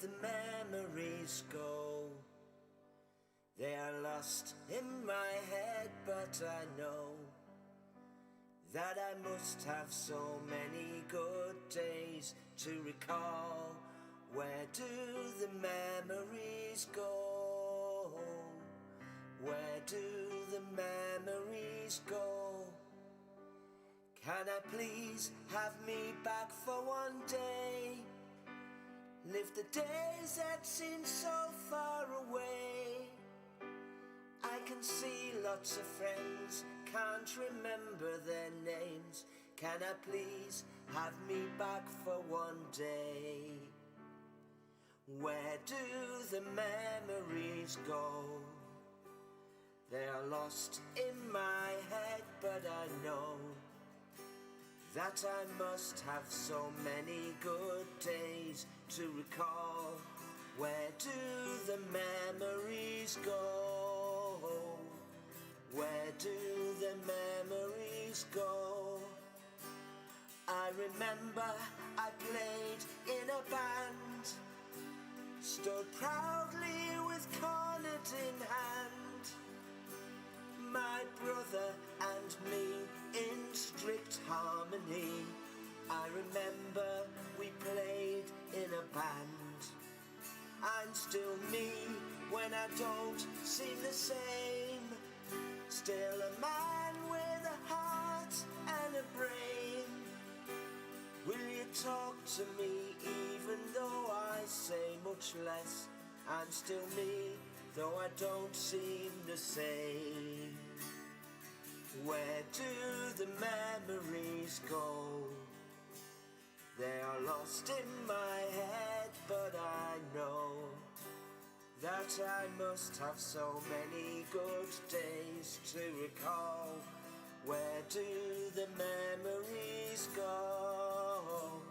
the memories go? They are lost in my head, but I know that I must have so many good days to recall. Where do the memories go? Where do the memories go? Can I please have me back for one day? Live the days that seem so far away. I can see lots of friends, can't remember their names. Can I please have me back for one day? Where do the memories go? They are lost in my head, but I know that I must have so many good days to recall. Where do the memories go? Where do the memories go? I remember I played in a band, stood proudly with cornet in hand, my brother and me in strict harmony. I remember we played in a band. I'm still me when I don't seem the same, still a man with a heart and a brain. Will you talk to me even though I say much less? I'm still me though I don't seem the same. Where do the memories go? They are lost in my head, but I know that I must have so many good days to recall. Where do the memories go?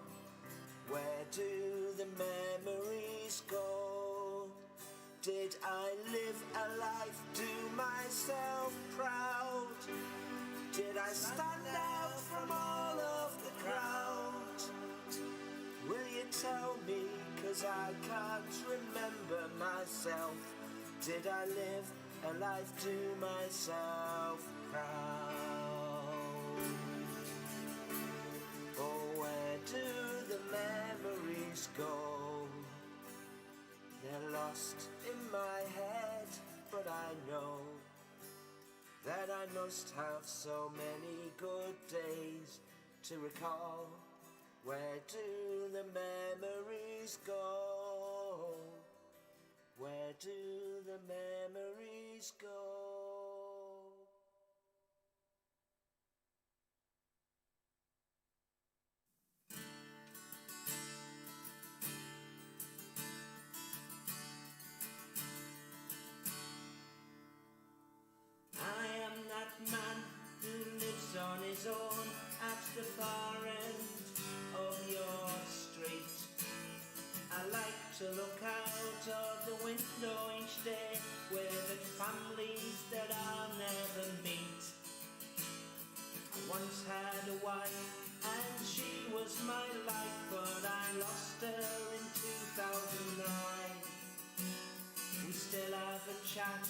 Where do the memories go? Did I live a life, do myself proud? Did I stand out from all of the crowd? Will you tell me, 'cause I can't remember myself. Did I live a life to myself proud? Oh, where do the memories go? They're lost in my head, but I know that I must have so many good days to recall. Where do the memories go? Where do the memories go? I am that man who lives on his own at the far end of your street. I like to look out of the window each day with the families that I'll never meet. I once had a wife and she was my life, but I lost her in 2009. We still have a chat,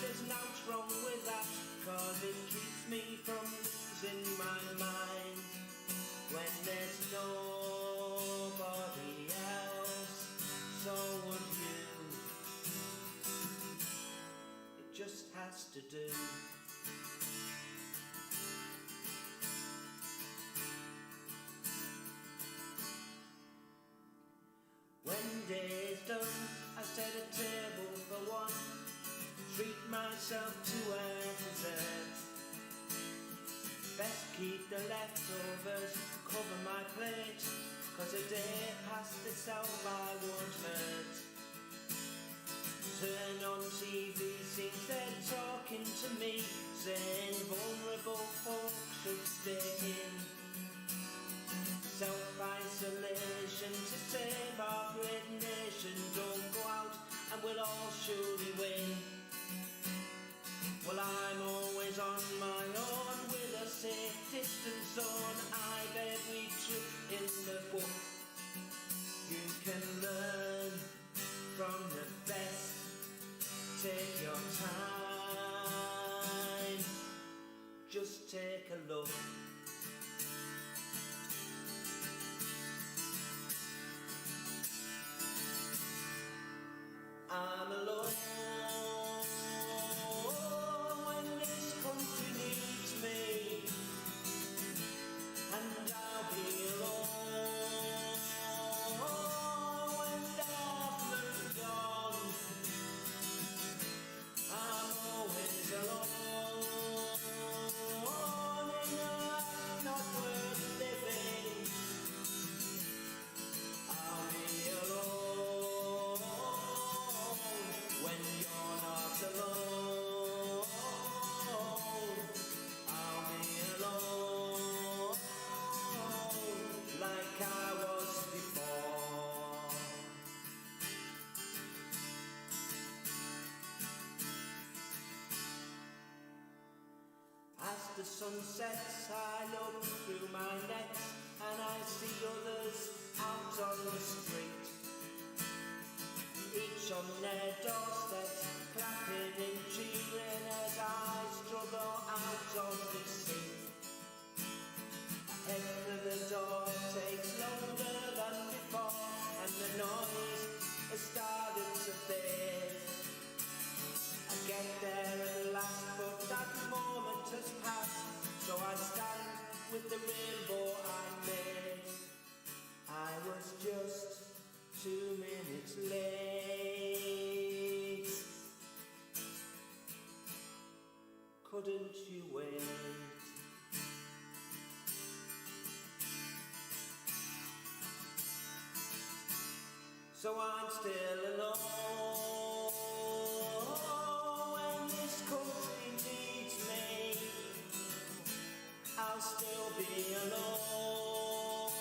there's nothing wrong with that, 'cause it keeps me from losing my mind. When there's nobody else, so would you. It just has to do. When day's done, I set a table for one, treat myself to a dessert. Best keep the leftovers, cover my plate, 'cause a day past itself I won't hurt. Turn on TV, seems they're talking to me, saying vulnerable folks should stay in. Self-isolation to save our great nation. Don't go out and we'll all surely win. Well, I'm always on my own with a safe distance zone. I've every trick in the book you can learn the sun sets, I look through my nets and I see others out on the street, each on their doorsteps, clapping and cheering as I struggle out on the seat. Head for the door takes longer than before, and the noise has started to fade. I get there at last, but that moment has passed, so I stand with the rainbow I made. I was just 2 minutes late. Couldn't you wait? So I'm still alone when this country needs me. I'll still be alone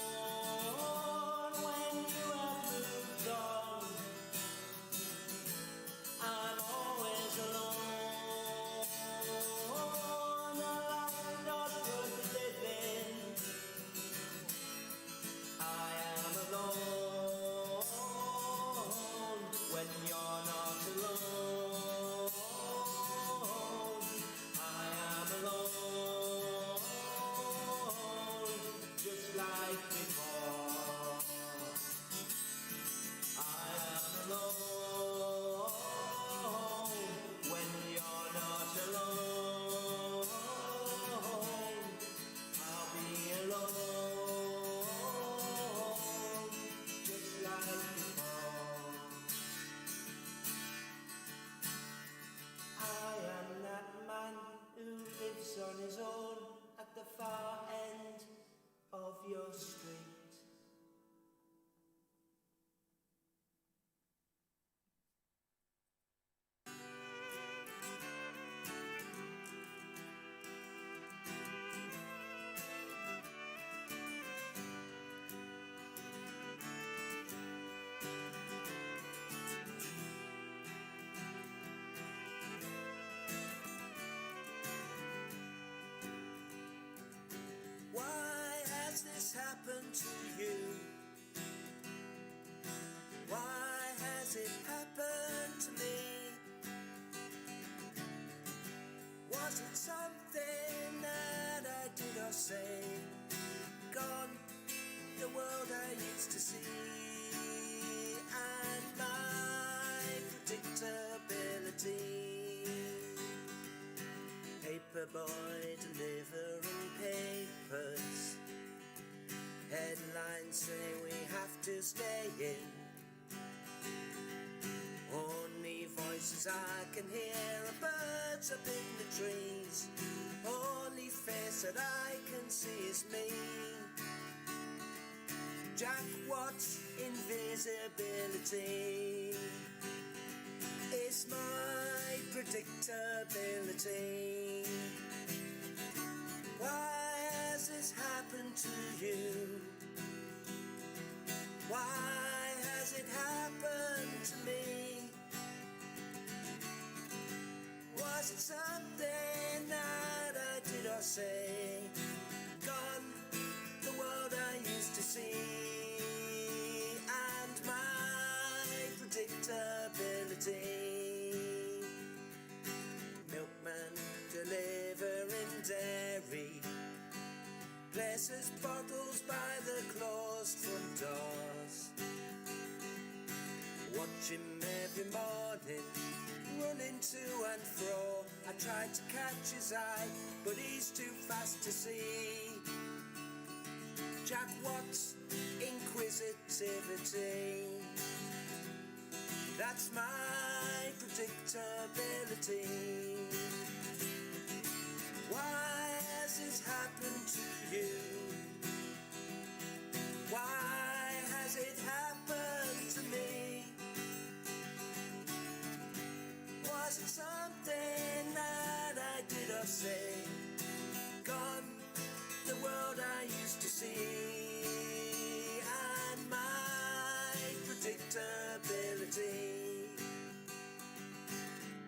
when you have moved on. I'm always alone, a life not worth living. I am alone when you're not alone. I am alone, just like before. I am alone when you're not alone. I'll be alone, just like before. I am that man who lives on his own at the far end of your street. Why has this happened to you? Why has it happened to me? Was it something that I did or say? Gone, the world I used to see, and my predictability. Paperboy delivering papers. Headlines say we have to stay in. Only voices I can hear are birds up in the trees. Only face that I can see is me. Jack Watt's invisibility is my predictability. Why has this happened to you? Why has it happened to me? Was it something that I did or say? Gone, the world I used to see, and my predictability. Milkman delivering dairy, places bottles by the closed front doors. Watch him every morning, running to and fro. I tried to catch his eye, but he's too fast to see. Jack Watt's inquisitivity, that's my predictability. Why has this happened to you? Why has it happened to me? Was it something that I did or say? Gone, the world I used to see, and my predictability.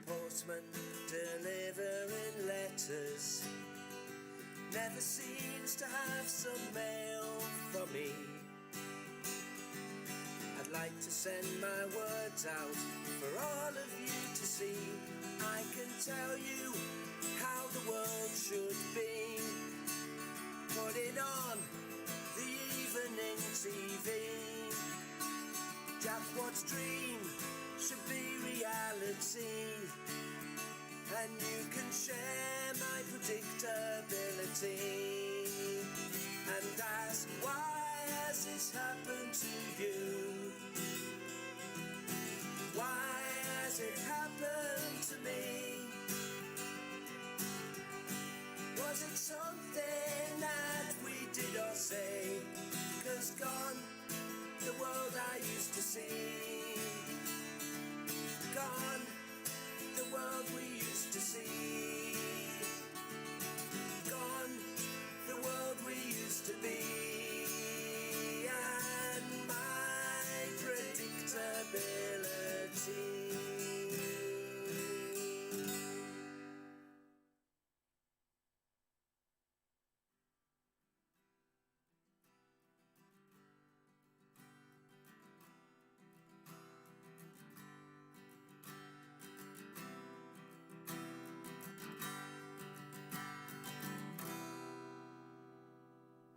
Postman delivering letters, magazines to have some mail from me. I'd like to send my words out for all of you to see. I can tell you how the world should be. Put it on the evening TV. Japwat's dream should be reality. And you can share my predictability and ask, why has this happened to you? Why has it happened to me? Was it something that we did or say? 'Cause gone, the world I used to see. Gone, the world we used to see. Gone, the world we used to be. And my predictability.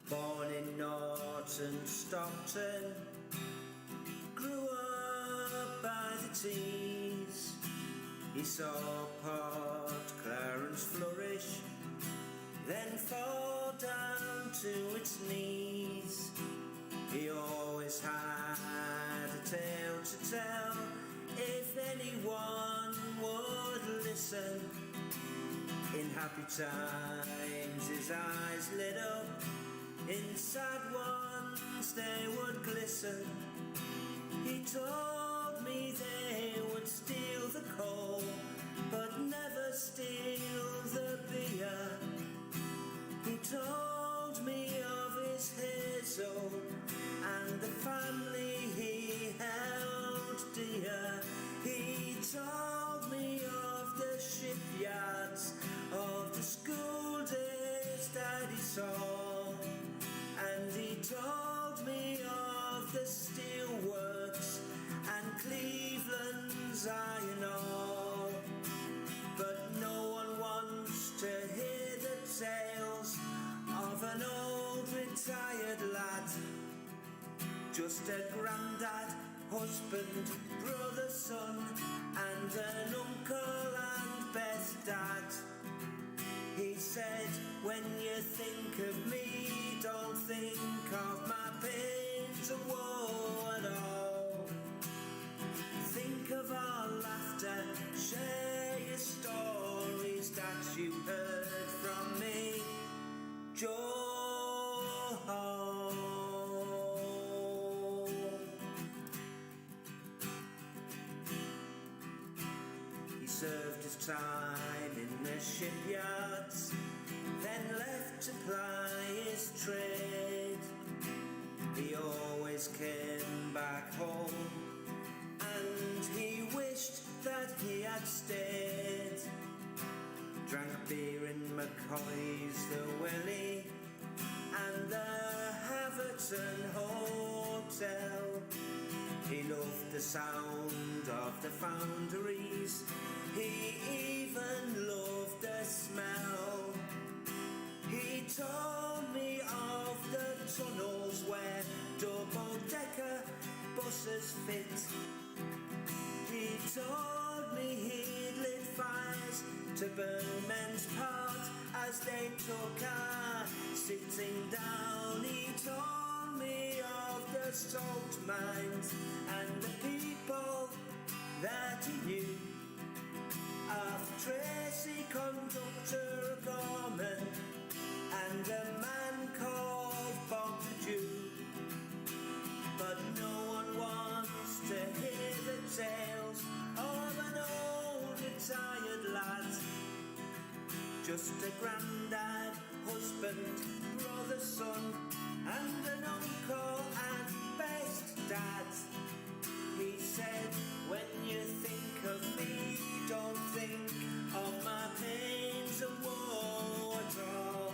Born in Norton, Stockton, grew up by the Tees. He saw Port Clarence flourish, then fall down to its knees. He always had a tale to tell, if anyone would listen. In happy times his eyes lit up, in sad ones they would glisten. He told me they would steal the coal, but never steal the beer. He told me of his hazel and the family he held dear. He told me of the shipyards, of the school days that he saw. And he told me of the steelworks and Cleveland's iron ore. But no one wants to hear the tales of an old retired lad. Just a granddad, husband, brother, son, and an uncle and best dad. He said, when you think of me, don't think of my pains and woe at all. Think of our laughter, share your stories that you heard from me. Joe. He served his time in the shipyards, then left to ply his trade. He always came back home, and he wished that he had stayed. Drank beer in McCoy's, the Willie, and the Haverton Hotel. He loved the sound of the foundries, he even loved the smell. He told me of the tunnels where double-decker buses fit. He told me he'd lit fires to burn men's part as they took her sitting down. He told me of the salt mines and the people that he knew, of Tracy, conductor, Gorman, and a man called Bob the Jew. But no one wants to hear the tales of an old retired lad. Just a granddad, husband, brother, son, and an uncle and best dad. He said, when you think of me, don't think of my pains and woe at all.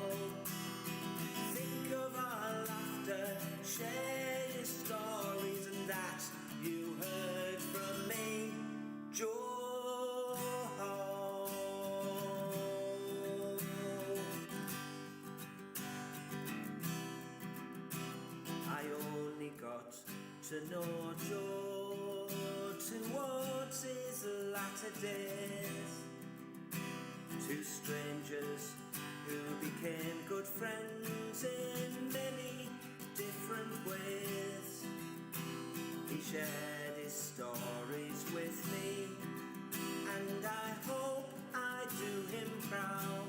to know Joe towards his latter days. Two strangers who became good friends in many different ways. He shared his stories with me, and I hope I do him proud.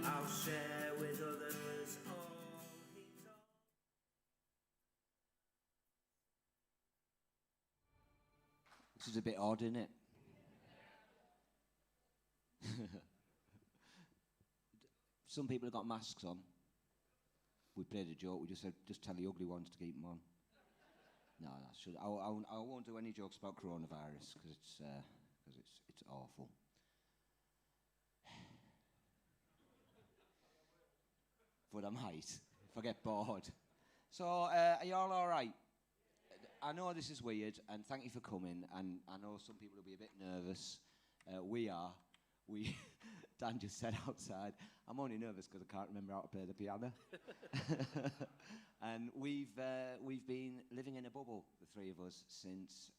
I'll share with others all he taught. This is a bit odd, isn't it? Some people have got masks on. We played a joke. We just said, just tell the ugly ones to keep them on. No, I won't do any jokes about coronavirus because it's awful. But I might if I get bored. So, are you all right? I know this is weird, and thank you for coming. And I know some people will be a bit nervous. We are. Dan just said outside, I'm only nervous because I can't remember how to play the piano. And we've been living in a bubble, the three of us, since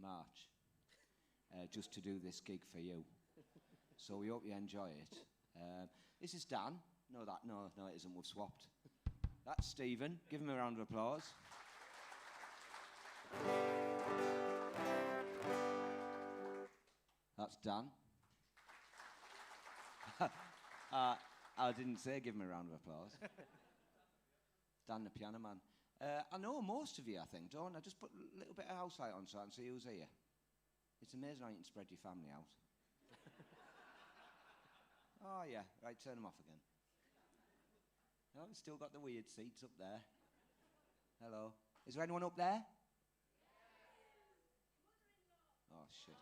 March, just to do this gig for you. So we hope you enjoy it. This is Dan. No, it isn't. We've swapped. That's Stephen. Give him a round of applause. That's Dan. I didn't say give him a round of applause. Dan the piano man. I know most of you, I think, don't I? Just put a little bit of house light on so I can see who's here. It's amazing how you can spread your family out. Oh, yeah. Right, turn them off again. Oh, we've still got the weird seats up there. Hello. Is there anyone up there? Oh, shit.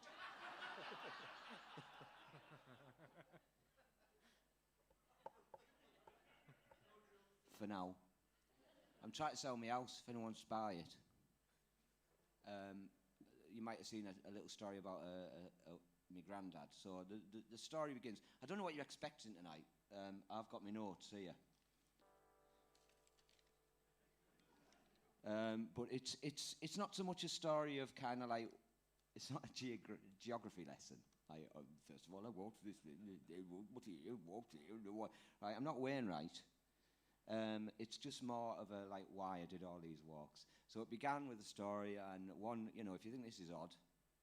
For now. I'm trying to sell my house if anyone wants to buy it. You might have seen a little story about my granddad. So the story begins. I don't know what you're expecting tonight. I've got my notes here. But it's not so much a story of kind of like, it's not a geography lesson. First of all, I walked this, walked here, right, I'm not Wainwright. It's just more of a like why I did all these walks. So it began with a story, and one, you know, if you think this is odd,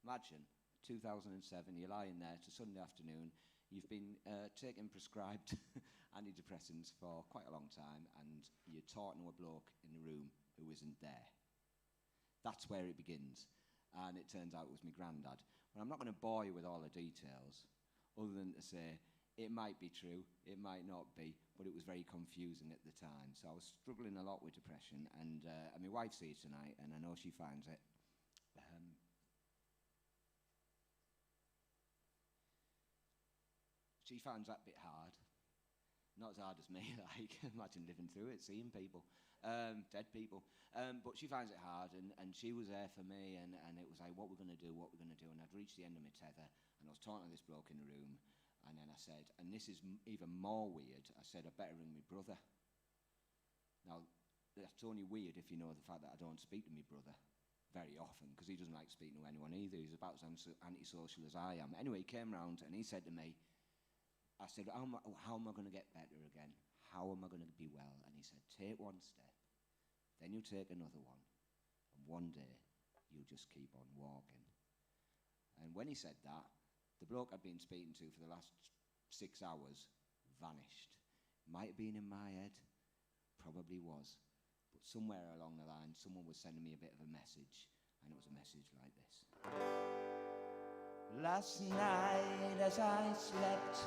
imagine 2007, you're lying there, it's a Sunday afternoon, you've been taking prescribed antidepressants for quite a long time, and you're talking to a bloke in the room who isn't there. That's where it begins. And it turns out it was my granddad. But I'm not going to bore you with all the details, other than to say it might be true, it might not be, but it was very confusing at the time. So I was struggling a lot with depression, and my wife's here tonight, and I know she finds it. She finds that bit hard. Not as hard as me, like, imagine living through it, seeing people, dead people. But she finds it hard, and she was there for me, and it was like, what we're going to do, and I'd reached the end of my tether, and I was talking to this bloke in the room, and then I said, and this is even more weird, I said, I better ring my brother. Now, that's only weird if you know the fact that I don't speak to my brother very often, because he doesn't like speaking to anyone either. He's about as antisocial as I am. Anyway, he came round, and he said to me, I said, how am I going to get better again? How am I going to be well? And he said, take one step, then you take another one, and one day you'll just keep on walking. And when he said that, the bloke I'd been speaking to for the last 6 hours vanished. Might have been in my head, probably was, but somewhere along the line, someone was sending me a bit of a message, and it was a message like this. Last night as I slept,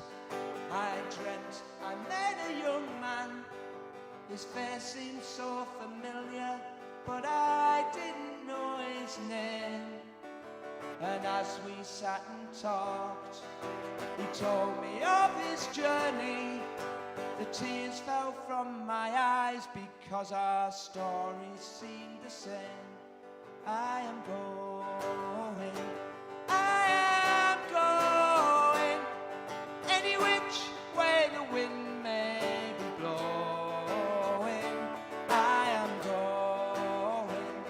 I dreamt I met a young man. His face seemed so familiar, but I didn't know his name. And as we sat and talked, he told me of his journey. The tears fell from my eyes because our stories seemed the same. I am going, any which way the wind may be blowing. I am going,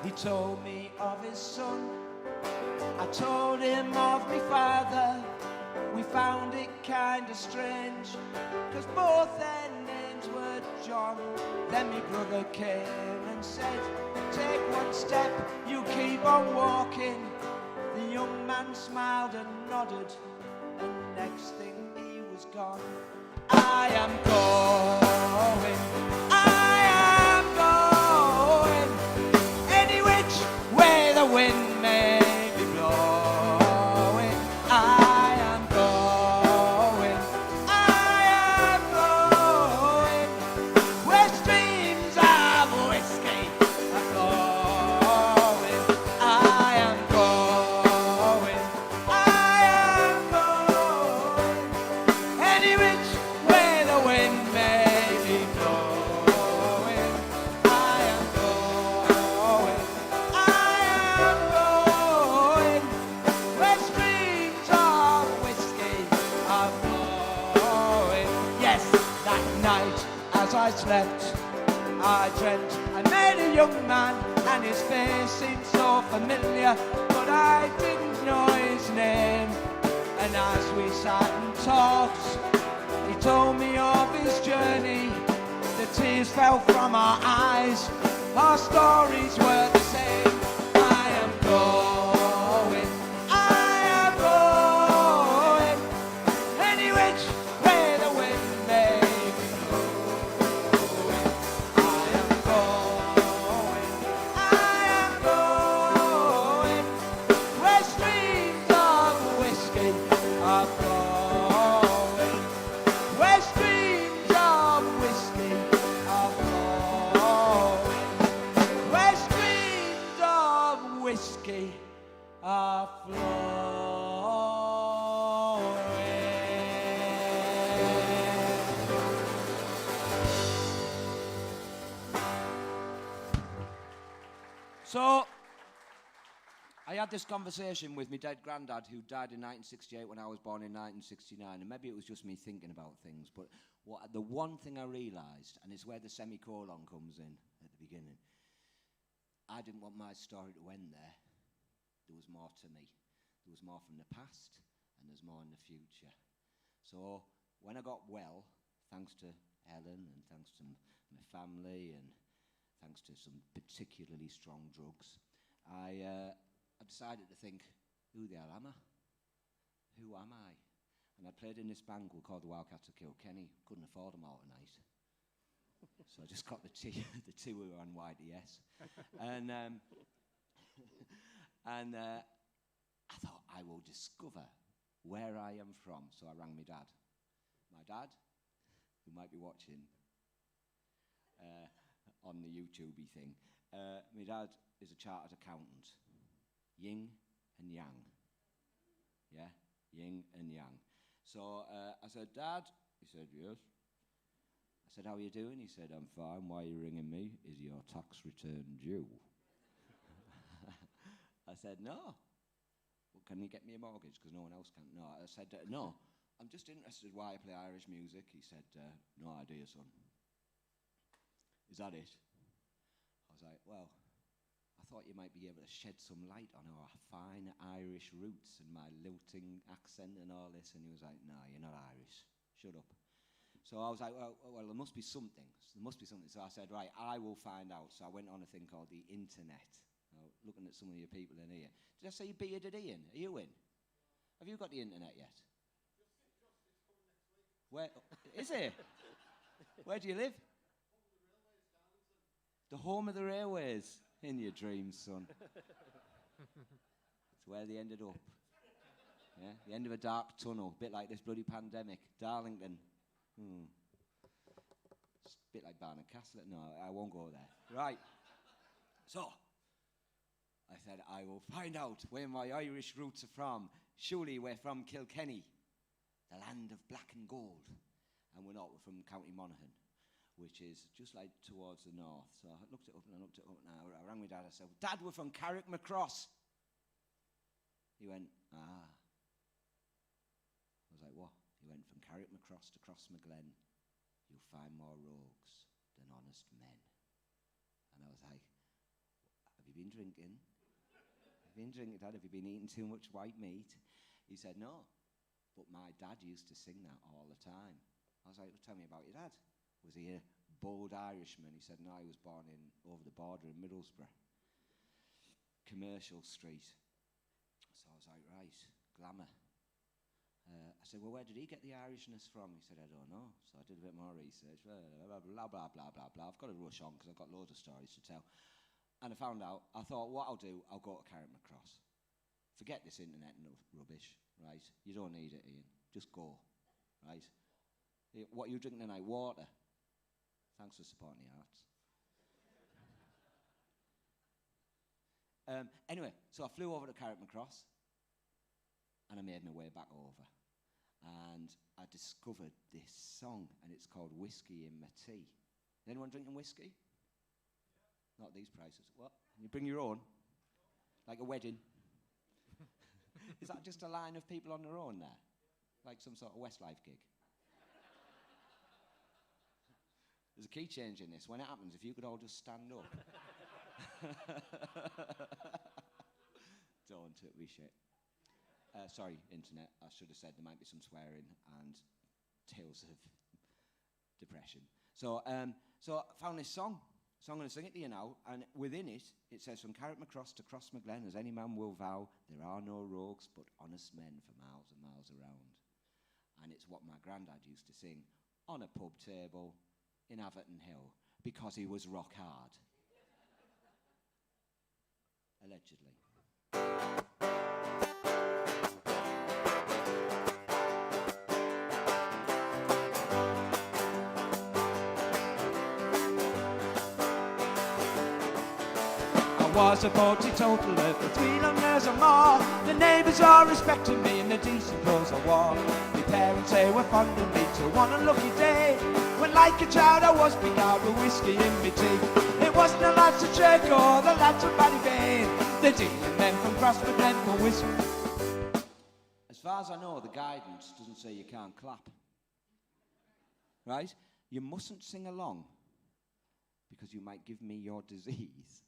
He told me of his son, I told him of my father. We found it kinda strange, 'cause both their names were John. Then my brother came and said, take one step, you keep on walking. The young man smiled and nodded, and next thing he was gone. I am going, I am going, any which way the wind may be blowing. I am going, I am going, where streams of whiskey are flowing. I am going, I am going, any which way the wind may be blowing. I am going, I am going, where streams of whiskey are flowing. Yes, that night as I slept, I dreamt I met a young man, and his face seemed so familiar, but I didn't know his name. And as we sat and talked, he told me of his journey. The tears fell from our eyes, our stories were the same. I am going, I am going, any which way the wind may be blowing. I am going, I am going, where streams of whiskey are flowing. Where streams of whiskey are flowing. Where streams of whiskey are flowing. So, I had this conversation with my dead granddad, who died in 1968 when I was born in 1969, and maybe it was just me thinking about things, but the one thing I realised, and it's where the semicolon comes in at the beginning, I didn't want my story to end there. There was more to me. There was more from the past, and there's more in the future. So when I got well, thanks to Helen, and thanks to my family, and thanks to some particularly strong drugs, I decided to think, who the hell am I? Who am I? And I played in this band called the Wildcats of Kilkenny. Couldn't afford them all tonight. So I just got the two who were on YDS. And I thought, I will discover where I am from. So I rang my dad. My dad, who might be watching on the YouTubey thing. My dad is a chartered accountant. Yin and yang. Yeah? Yin and yang. So I said, Dad? He said, yes. I said, how are you doing? He said, I'm fine. Why are you ringing me? Is your tax return due? I said, no. Well, can you get me a mortgage? Because no one else can. No. I said, no. I'm just interested why I play Irish music. He said, no idea, son. Is that it? I was like, well, I thought you might be able to shed some light on our fine Irish roots and my lilting accent and all this. And he was like, no, you're not Irish. Shut up. So I was like, well, there must be something. There must be something. So I said, right, I will find out. So I went on a thing called the internet. Looking at some of your people in here. Did I say you bearded Ian? Are you in? Have you got the internet yet? Where is it? Where do you live? The home of the railways. In your dreams, son. It's where they ended up. Yeah, the end of a dark tunnel, a bit like this bloody pandemic. Darlington. It's a bit like Barnard Castle. No, I won't go there. Right. So, I said, I will find out where my Irish roots are from. Surely we're from Kilkenny, the land of black and gold. And we're not, we're from County Monaghan, which is just like towards the north. So I looked it up and I looked it up now. I rang my dad, I said, Dad, we're from Carrickmacross. He went, ah. I was like, what? He went, from Carrickmacross to Crossmaglen, you'll find more rogues than honest men. And I was like, have you been drinking? Have you been drinking, Dad? Have you been eating too much white meat? He said, no, but my dad used to sing that all the time. I was like, well, tell me about your dad. Was he a bold Irishman? He said, no, he was born over the border in Middlesbrough, Commercial Street. So I was like, right, glamour. I said, well, where did he get the Irishness from? He said, I don't know. So I did a bit more research. Blah, blah, blah, blah, blah, blah. I've got to rush on because I've got loads of stories to tell. And I found out, I thought, what I'll do, I'll go to Carrickmacross. Cross. Forget this internet and rubbish, right? You don't need it, Ian. Just go, right? What are you drinking tonight? Water. Thanks for supporting the arts. Anyway, so I flew over to Carrickmacross and I made my way back over. And I discovered this song, and it's called Whiskey in My Tea. Anyone drinking whiskey? Not these prices. What? You bring your own? Like a wedding? Is that just a line of people on their own there? Like some sort of Westlife gig? There's a key change in this. When it happens, if you could all just stand up. Don't, it'll be shit. Sorry, internet. I should have said there might be some swearing and tales of depression. So I found this song. So I'm going to sing it to you now. And within it, it says, from Carrickmacross to Crossmaglen, as any man will vow, there are no rogues but honest men for miles and miles around. And it's what my granddad used to sing on a pub table in Averton Hill because he was rock hard. Allegedly. Was a 40 total for 3 long years or more. The neighbours all respected me in the decent clothes I wore. My parents, they were fond of me till one unlucky day, when like a child I was beguiled with whiskey in my tea. It wasn't the lads of Church or the lads of Ballybane, the dealing men from Crossmaglen for whiskey. As far as I know, the guidance doesn't say you can't clap. Right? You mustn't sing along because you might give me your disease.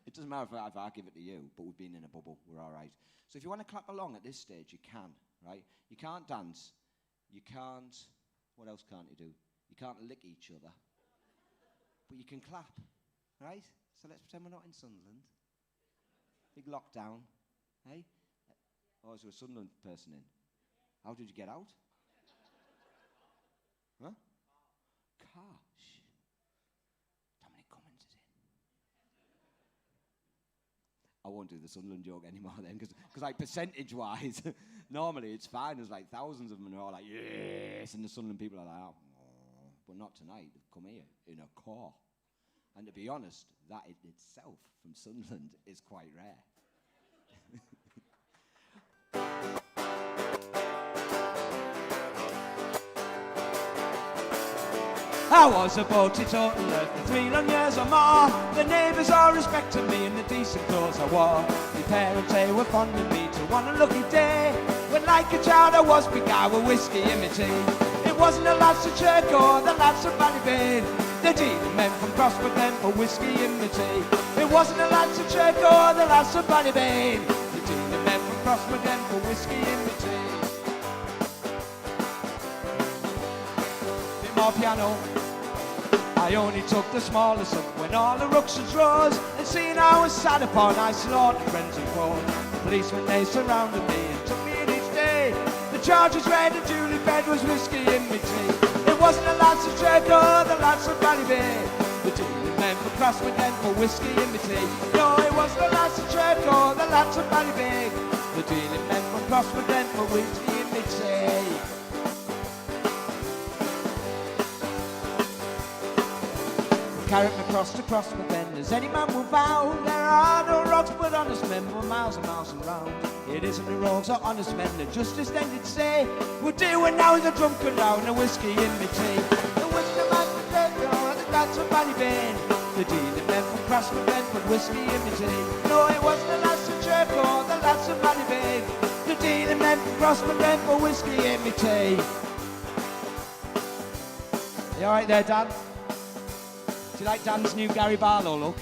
It doesn't matter if I give it to you, but we've been in a bubble, we're all right. So if you want to clap along at this stage, you can, right? You can't dance, you can't, what else can't you do? You can't lick each other, but you can clap, right? So let's pretend we're not in Sunderland. Big lockdown, hey? Oh, is there a Sunderland person in? How did you get out? Huh? Car. I won't do the Sunderland joke anymore then, because like percentage-wise, normally it's fine. There's like thousands of them, and they're all like, yes, and the Sunderland people are like, oh. But not tonight. They've come here in a car. And to be honest, that in itself from Sunderland is quite rare. I was a 40 total for 3 long years or more. The neighbours all respected me in the decent clothes I wore. My parents, they were fond of me till one unlucky day, when like a child I was beguiled with whiskey in my tea. It wasn't the lads of Church or the lads of Ballybane, the dealing men from Crossmaglen for whiskey in my tea. It wasn't the lads of Church or the lads of Ballybane, the dealing men from Crossmaglen for whiskey in my tea. Bit more piano. I only took the smallest up when all the rucksons rose, and seeing I was sat upon, I slaughtered friends and foes. The policemen, they surrounded me and took me in each day. The charge was red and duly fed was whiskey in my tea. It wasn't the lads of Church or the lads of Ballybane, the dealing men from Crossmaglen for whiskey in my tea. No, it wasn't the lads of Church or the lads of Ballybane, the dealing men from Crossmaglen for whiskey in my tea. Carrickmacross to Crossmaglen, as any man will vow, there are no rogues but honest men for miles and miles around. It isn't the rogues or honest men that justice then did say would do when now the drunken down the whiskey in my tea. The whiskey man from Church or the lads from Ballybane, the dealing men from Crossmaglen put whiskey in my tea. No, it wasn't the lads from Church or the lads from Ballybane, the dealing men from Crossmaglen put whiskey in my tea. You alright there, Dan? Do you like Dan's new Gary Barlow look?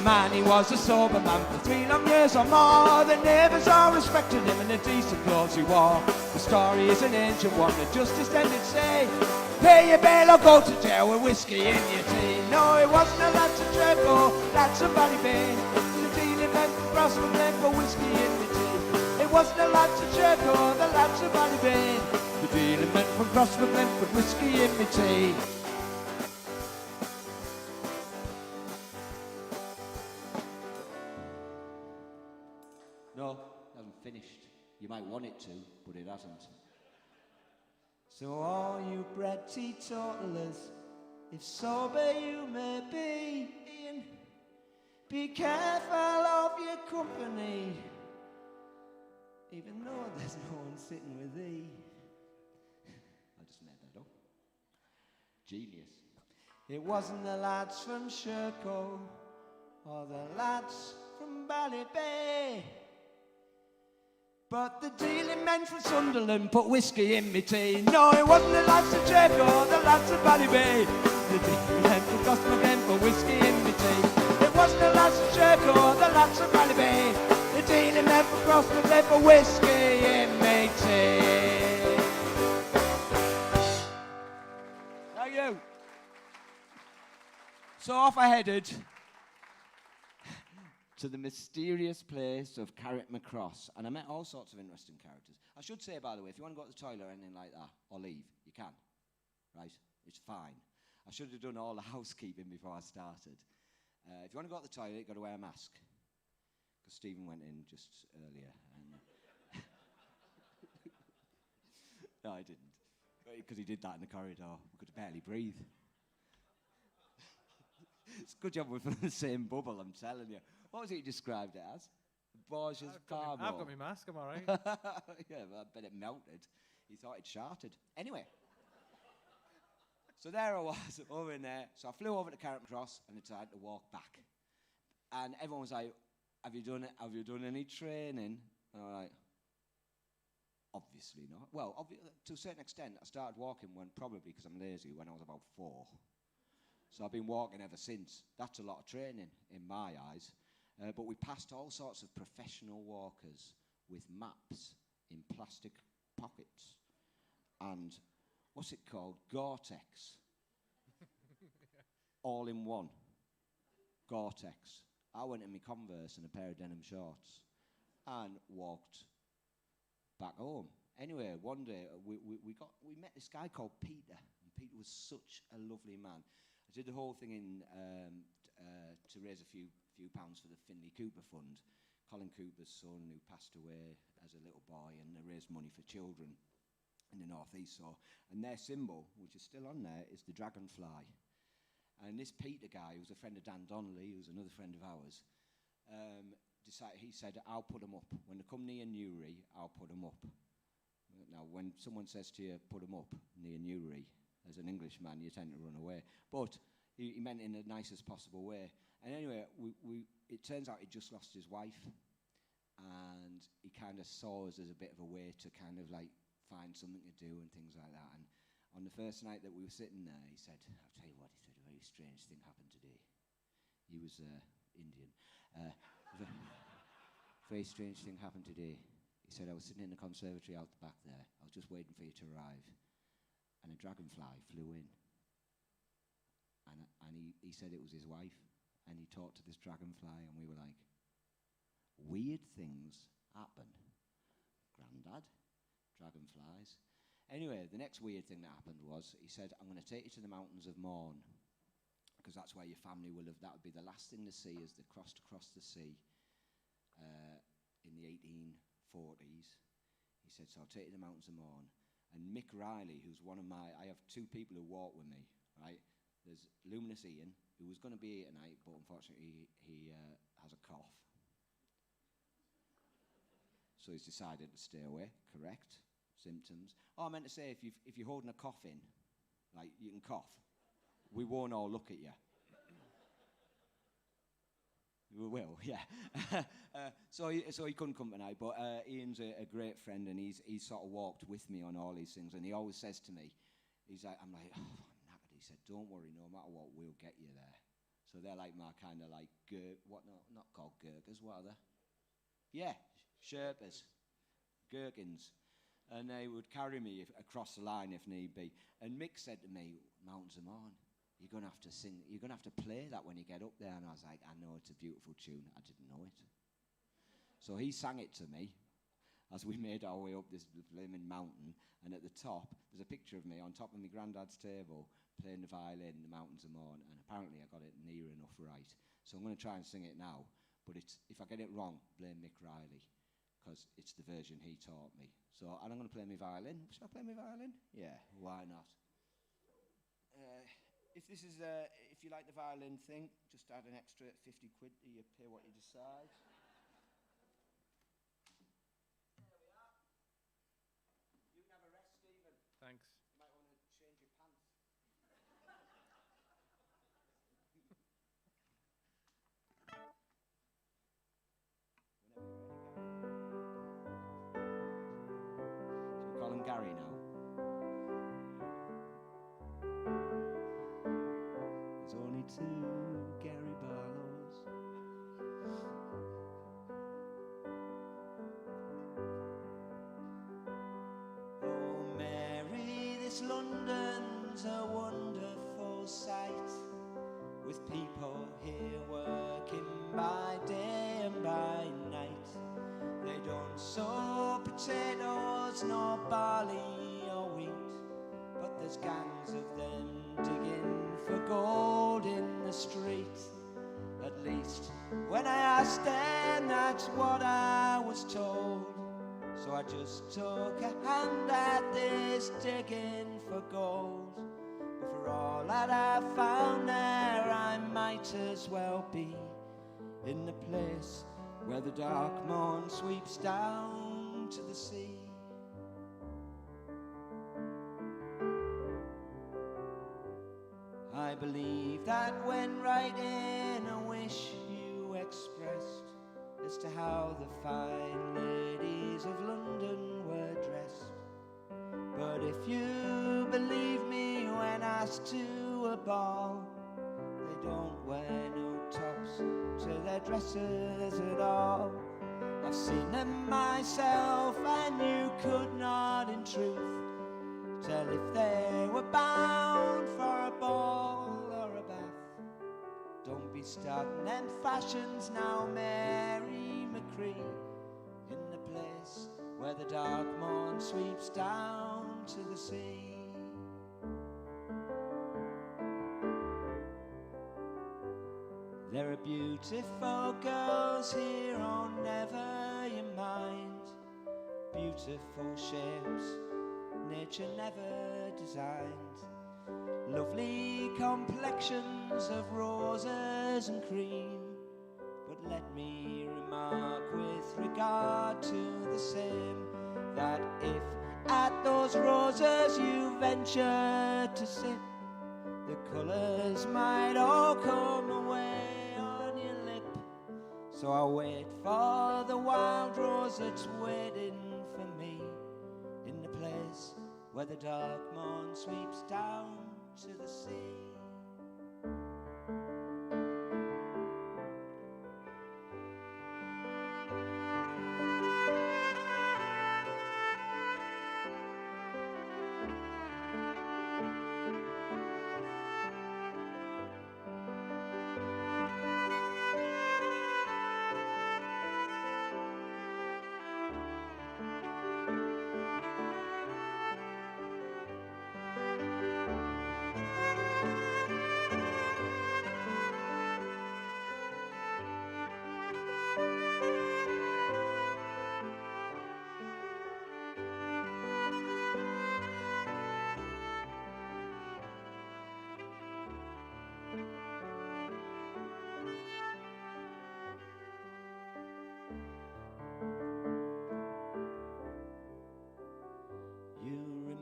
man, he was a sober man for 3 long years or more. The neighbours all respected him and the decent clothes he wore. The story is an ancient one, the justice then did say, pay your bail or go to jail with whiskey in your tea. No, it wasn't a lads of Trevor, lads of Ballybane. The dealing men from Crossman men for whiskey in the tea. It wasn't a lads of Trevor, the lads of Ballybane. The dealing men from Crossman men for whiskey in the tea. No, it hasn't finished. You might want it to, but it hasn't. So all you bred teetotalers, if sober you may be, Ian, be careful of your company, even though there's no one sitting with thee. I just made that up. Genius. It wasn't the lads from Sherco or the lads from Ballybay, but the dealing men from Sunderland put whiskey in me tea. No, it wasn't the lads of Jacob or the lads of Ballybay. The dealing men from Gosford again put whiskey in me tea. It wasn't the lads of Jacob or the lads of Ballybay. The dealing men from Gosford again put whiskey in me tea. Thank you. So off I headed to the mysterious place of Carrickmacross, and I met all sorts of interesting characters. I should say, by the way, if you want to go to the toilet or anything like that, or leave, you can, right? It's fine. I should have done all the housekeeping before I started. If you want to go to the toilet, you've got to wear a mask, because Stephen went in just earlier. And no, I didn't, because he did that in the corridor. We could barely breathe. It's a good job we're from the same bubble, I'm telling you. What was it you described it as? Borges Barbo. I've got my mask, I'm all right. Yeah, well, I bet it melted. He thought it sharted. Anyway. So there I was, over in there. So I flew over to Carrickmacross and decided to walk back. And everyone was like, have you done any training? And I'm like, obviously not. Well, to a certain extent, I started walking probably because I'm lazy, when I was about 4. So I've been walking ever since. That's a lot of training in my eyes. But we passed all sorts of professional walkers with maps in plastic pockets and, what's it called, Gore-Tex. All in one. Gore-Tex. I went in my Converse and a pair of denim shorts and walked back home. Anyway, one day we met this guy called Peter, and Peter was such a lovely man. I did the whole thing to raise a few pounds for the Finley Cooper Fund. Colin Cooper's son, who passed away as a little boy, and they raised money for children in the North East. And their symbol, which is still on there, is the dragonfly. And this Peter guy, who's a friend of Dan Donnelly, who's another friend of ours, he said, I'll put them up. When they come near Newry, I'll put them up. Now, when someone says to you, put them up near Newry, as an Englishman, you tend to run away. But he meant it in the nicest possible way. And anyway, it turns out he just lost his wife. And he kind of saw us as a bit of a way to kind of like find something to do and things like that. And on the first night that we were sitting there, he said, I'll tell you what, he said, a very strange thing happened today. He was Indian. Very strange thing happened today. He said, I was sitting in the conservatory out the back there. I was just waiting for you to arrive. And a dragonfly flew in. And he said it was his wife. And he talked to this dragonfly, and we were like, weird things happen. Grandad, dragonflies. Anyway, the next weird thing that happened was, he said, I'm going to take you to the mountains of Mourne, because that's where your family will have, that would be the last thing to see as they crossed across the sea in the 1840s. He said, so I'll take you to the mountains of Mourne. And Mick Riley, who's I have 2 people who walk with me, right? There's Luminous Ian, who was going to be here tonight, but unfortunately he has a cough. So he's decided to stay away, correct? Symptoms. Oh, I meant to say, if you're holding a cough in, like, you can cough. We won't all look at you. We will, yeah. So he couldn't come tonight, but Ian's a great friend, and he's sort of walked with me on all these things, and he always says to me, I'm like, oh, I'm knackered. He said, don't worry, no matter what, we'll get you there. So they're like my kind of like, not called Gurkhas, what are they? Yeah, Sherpas, Gherkins. And they would carry me across the line if need be. And Mick said to me, Mountains of Morn, you're going to have to sing, you're going to have to play that when you get up there. And I was like, I know it's a beautiful tune. I didn't know it. So he sang it to me as we made our way up this blimmin' mountain. And at the top, there's a picture of me on top of my granddad's table playing the violin, The Mountains of Morn. And apparently I got it near enough right. So I'm going to try and sing it now. But if I get it wrong, blame Mick Riley, because it's the version he taught me. So, and I'm going to play my violin. Should I play my violin? Yeah, why not? If you like the violin thing, just add an extra 50 quid to you, pay what you decide. There we are. You can have a rest, Stephen. Thanks. You might want to change your pants. Call him Gary now. There's only two Gary Barlows. Oh Mary, this London's a wonderful sight, with people here working by day and by night. They don't sow potatoes nor barley or wheat, but there's gangs of them digging for gold in the street. At least when I asked them, that's what I was told. So I just took a hand at this digging for gold. But for all that I found there, I might as well be in the place where the dark morn sweeps down to the sea. I believe that when writing a wish you expressed as to how the fine ladies of London were dressed. But if you believe me when asked to a ball, they don't wear no tops to their dresses at all. I've seen them myself, and you could not in truth tell if they were bound for a ball or a bath. Don't be starting them fashions now, Mary McCree, in the place where the dark morn sweeps down to the sea. There are beautiful girls here, oh never you mind. Beautiful shapes nature never designed. Lovely complexions of roses and cream. But let me remark with regard to the same, that if at those roses you venture to sip, the colours might all come away on your lip. So I'll wait for the wild rose that's waiting for me in the place where the dark morn sweeps down to the sea.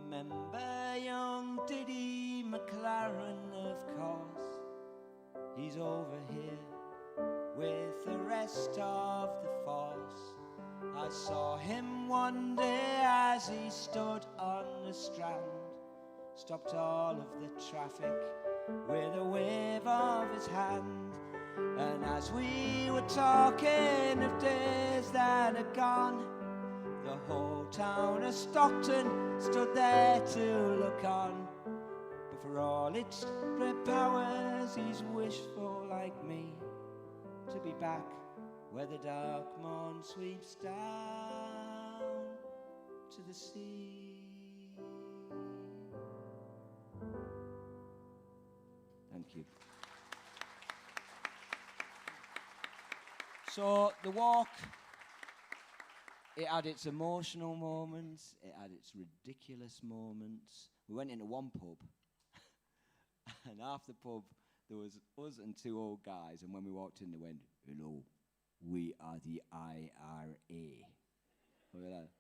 Remember young Diddy McLaren, of course. He's over here with the rest of the force. I saw him one day as he stood on the Strand, stopped all of the traffic with a wave of his hand. And as we were talking of days that are gone, the whole town of Stockton stood there to look on. But for all its great powers, he's wishful like me, to be back where the dark morn sweeps down to the sea. Thank you. So the walk, it had its emotional moments, it had its ridiculous moments. We went into one pub, and half the pub, there was us and two old guys, and when we walked in, they went, "Hello, we are the IRA." We were like,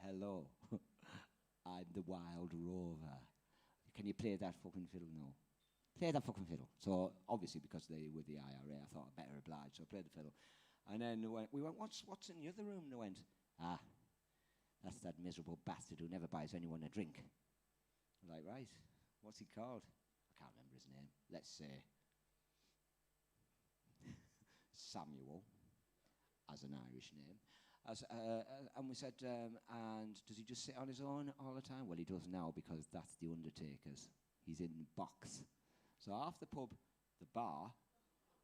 "Hello, I'm the Wild Rover. Can you play that fucking fiddle?" "No." "Play that fucking fiddle." So obviously, because they were the IRA, I thought I'd better oblige, so I played the fiddle. And then we went, what's in the other room? And they went, "Ah, that's that miserable bastard who never buys anyone a drink." I was like, "Right, what's he called?" I can't remember his name. Let's say Samuel, as an Irish name. And we said, and does he just sit on his own all the time? "Well, he does now, because that's the Undertaker's. He's in the box." So half the pub, the bar,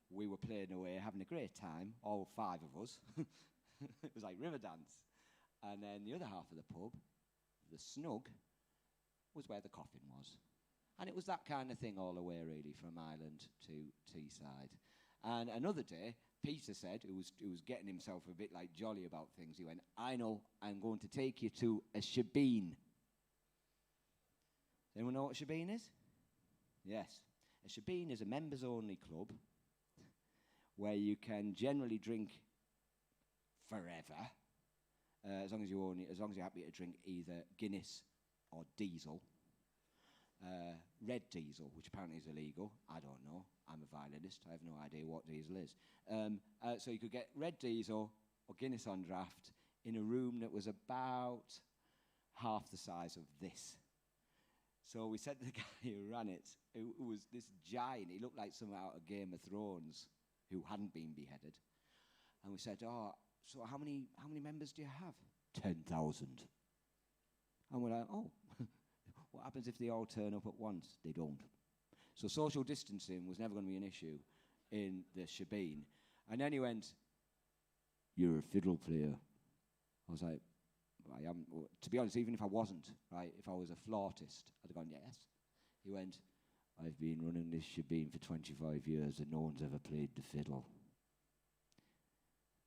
we were playing away, having a great time, all five of us. It was like Riverdance. And then the other half of the pub, the snug, was where the coffin was. And it was that kind of thing all the way, really, from Ireland to Teesside. And another day, Peter said, who was getting himself a bit like jolly about things, he went, "I know, I'm going to take you to a shebeen." Does anyone know what a shebeen is? Yes. A shebeen is a members-only club where you can generally drink forever, as long as you're happy to drink either Guinness or diesel. Red diesel, which apparently is illegal. I don't know. I'm a violinist. I have no idea what diesel is. So you could get red diesel or Guinness on draft in a room that was about half the size of this. So we said to the guy who ran it, who was this giant, he looked like someone out of Game of Thrones who hadn't been beheaded. And we said, "Oh, so how many members do you have?" 10,000. And we're like, "Oh, what happens if they all turn up at once?" They don't. So social distancing was never going to be an issue in the shebeen. And then he went, "You're a fiddle player." I was like, "I am." To be honest, even if I wasn't, right, if I was a flautist, I'd have gone, "Yes." He went, "I've been running this shebeen for 25 years and no one's ever played the fiddle."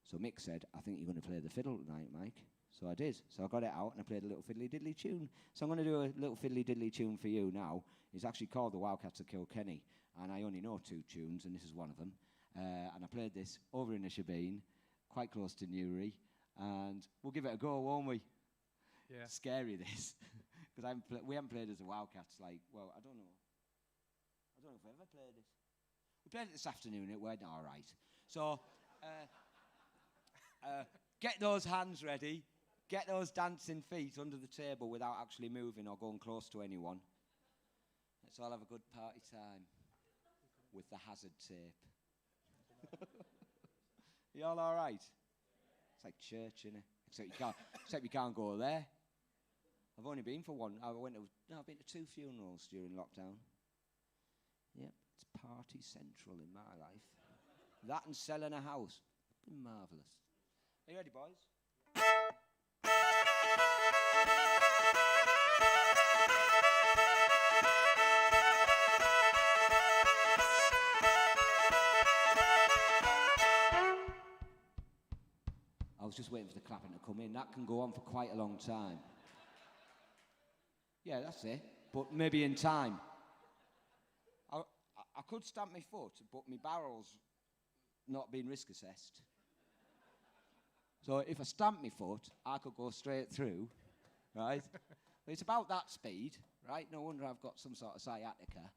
So Mick said, "I think you're going to play the fiddle tonight, Mike." So I did. So I got it out and I played a little fiddly-diddly tune. So I'm going to do a little fiddly-diddly tune for you now. It's actually called The Wildcats of Kilkenny, and I only know 2 tunes, and this is one of them. And I played this over in the shebeen, quite close to Newry, and we'll give it a go, won't we? Yeah. Scary, this. Because we haven't played as the Wildcats, I don't know. I don't know if we ever played it. We played it this afternoon, it went all right. So, get those hands ready. Get those dancing feet under the table without actually moving or going close to anyone. Let's all have a good party time with the hazard tape. You all right? It's like church, innit? Except you can't go there. I've only been for one. I've been to 2 funerals during lockdown. Yep, it's party central in my life. That and selling a house. Been marvellous. Are you ready, boys? I was just waiting for the clapping to come in. That can go on for quite a long time. Yeah, that's it. But maybe in time. I could stamp my foot, but my barrel's not been risk assessed. So if I stamp my foot, I could go straight through, right? But it's about that speed, right? No wonder I've got some sort of sciatica.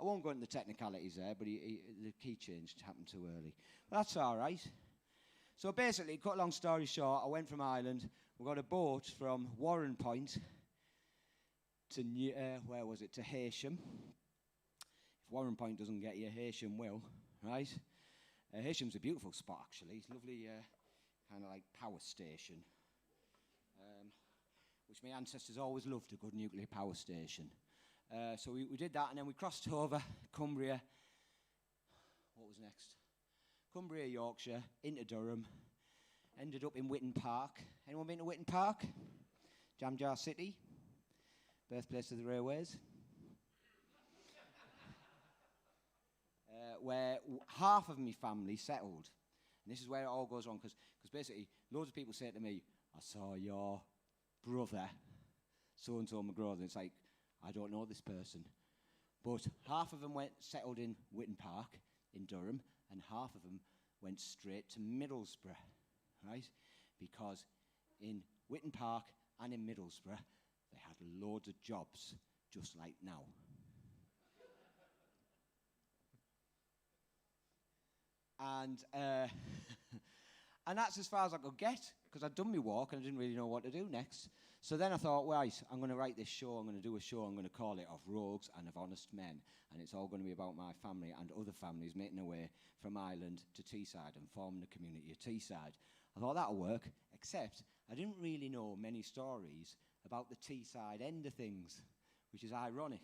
I won't go into the technicalities there, but the key change happened too early. But that's all right. So basically, cut a long story short, I went from Ireland. We got a boat from Warren Point to where was it? To Heysham. If Warren Point doesn't get you, Heysham will, right? Heysham's a beautiful spot, actually. It's a lovely, kind of like power station, which my ancestors always loved, a good nuclear power station. So we did that, and then we crossed over Cumbria. What was next? Cumbria, Yorkshire, into Durham. Ended up in Witton Park. Anyone been to Witton Park? Jam Jar City, birthplace of the railways. Where half of my family settled. And this is where it all goes wrong, because basically loads of people say to me, I saw your brother, so-and-so McGraw, and it's like, I don't know this person. But half of them settled in Witton Park in Durham, and half of them went straight to Middlesbrough, right? Because in Witton Park and in Middlesbrough, they had loads of jobs, just like now. And and that's as far as I could get, because I'd done my walk and I didn't really know what to do next. So then I thought, right, I'm going to write this show, I'm going to do a show, I'm going to call it Of Rogues and of Honest Men, and it's all going to be about my family and other families making their way from Ireland to Teesside and forming the community of Teesside. I thought that'll work, except I didn't really know many stories about the Teesside end of things, which is ironic,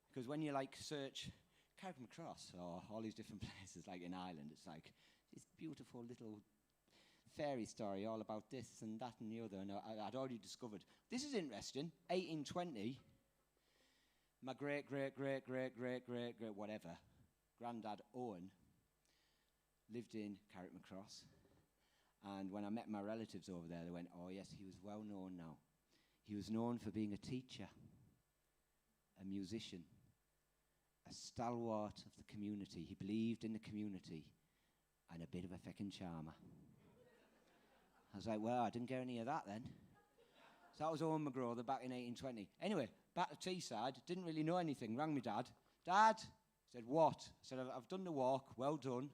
because when you search Carrickmacross Cross or all these different places like in Ireland, it's like this beautiful little fairy story all about this and that and the other, and I'd already discovered this is interesting. 1820, my great whatever granddad Owen lived in Carrickmacross, and when I met my relatives over there, they went, oh yes, he was well known now. He was known for being a teacher, a musician, a stalwart of the community. He believed in the community, and a bit of a feckin' charmer. I was like, well, I didn't get any of that then. So that was Owen McGraw, back in 1820. Anyway, back to Teesside, didn't really know anything. Rang me dad. Dad, said, what? I said, I've done the walk, well done.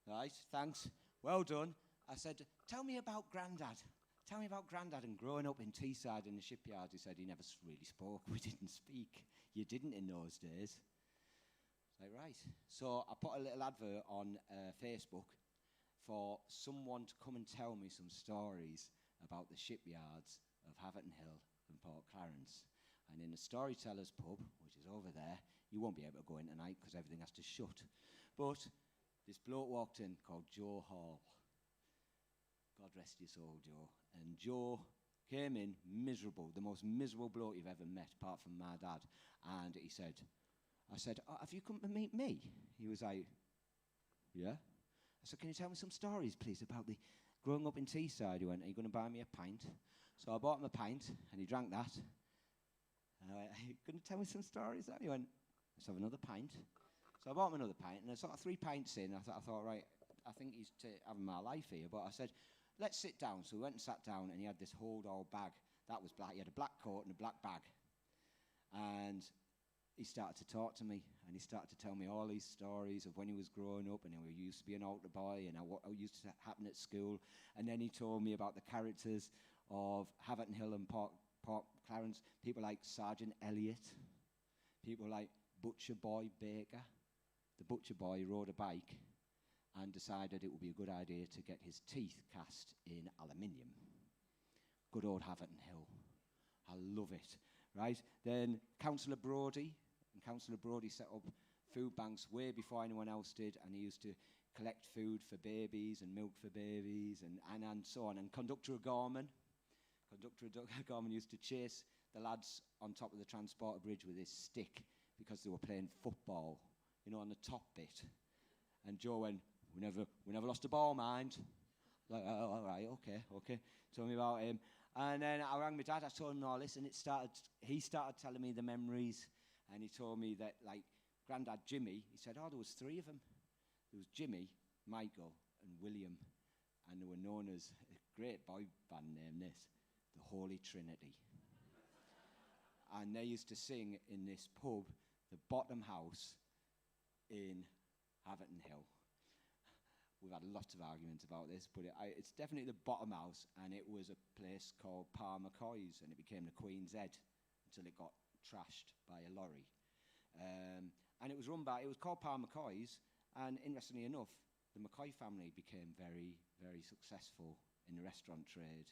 Right, thanks, well done. I said, tell me about Grandad. Tell me about Grandad and growing up in Teesside in the shipyards. He said he never really spoke. We didn't speak. You didn't in those days. I was like, right. So I put a little advert on Facebook for someone to come and tell me some stories about the shipyards of Haverton Hill and Port Clarence. And in the Storytellers pub, which is over there, you won't be able to go in tonight because everything has to shut. But this bloke walked in called Joe Hall. God rest his soul, Joe. And Joe came in miserable, the most miserable bloke you've ever met, apart from my dad. And he said, I said, oh, have you come to meet me? He was like, yeah. I said, can you tell me some stories, please, about the growing up in Teesside? He went, are you going to buy me a pint? So I bought him a pint, and he drank that. And I went, are you going to tell me some stories? And he went, let's have another pint. So I bought him another pint, and I sort of 3 pints in, I thought, right, I think he's having my life here. But I said, let's sit down. So we went and sat down, and he had this hold-all bag. That was black. He had a black coat and a black bag. And he started to talk to me, and he started to tell me all these stories of when he was growing up, and how he used to be an altar boy, and what used to happen at school. And then he told me about the characters of Haverton Hill and Port Clarence, people like Sergeant Elliot, people like Butcher Boy Baker. The butcher boy rode a bike and decided it would be a good idea to get his teeth cast in aluminium. Good old Haverton Hill. I love it, right? Then Councillor Brodie, and Councillor Brodie set up food banks way before anyone else did, and he used to collect food for babies and milk for babies and so on. And Conductor O'Gorman used to chase the lads on top of the transporter bridge with his stick because they were playing football, you know, on the top bit. And Joe went, we never lost a ball, mind. Like, oh, all right, okay. Told me about him. And then I rang my dad, I told him all this, and he started telling me the memories, and he told me that, like, Grandad Jimmy, he said, oh, there was 3 of them. There was Jimmy, Michael, and William, and they were known as, a great boy band name this, the Holy Trinity. and they used to sing in this pub, the Bottom House in Haverton Hill. We've had lots of arguments about this, but it's definitely the Bottom House, and it was a place called Pa McCoy's, and it became the Queen's Head until it got trashed by a lorry. And it was called Pa McCoy's, and interestingly enough, the McCoy family became very, very successful in the restaurant trade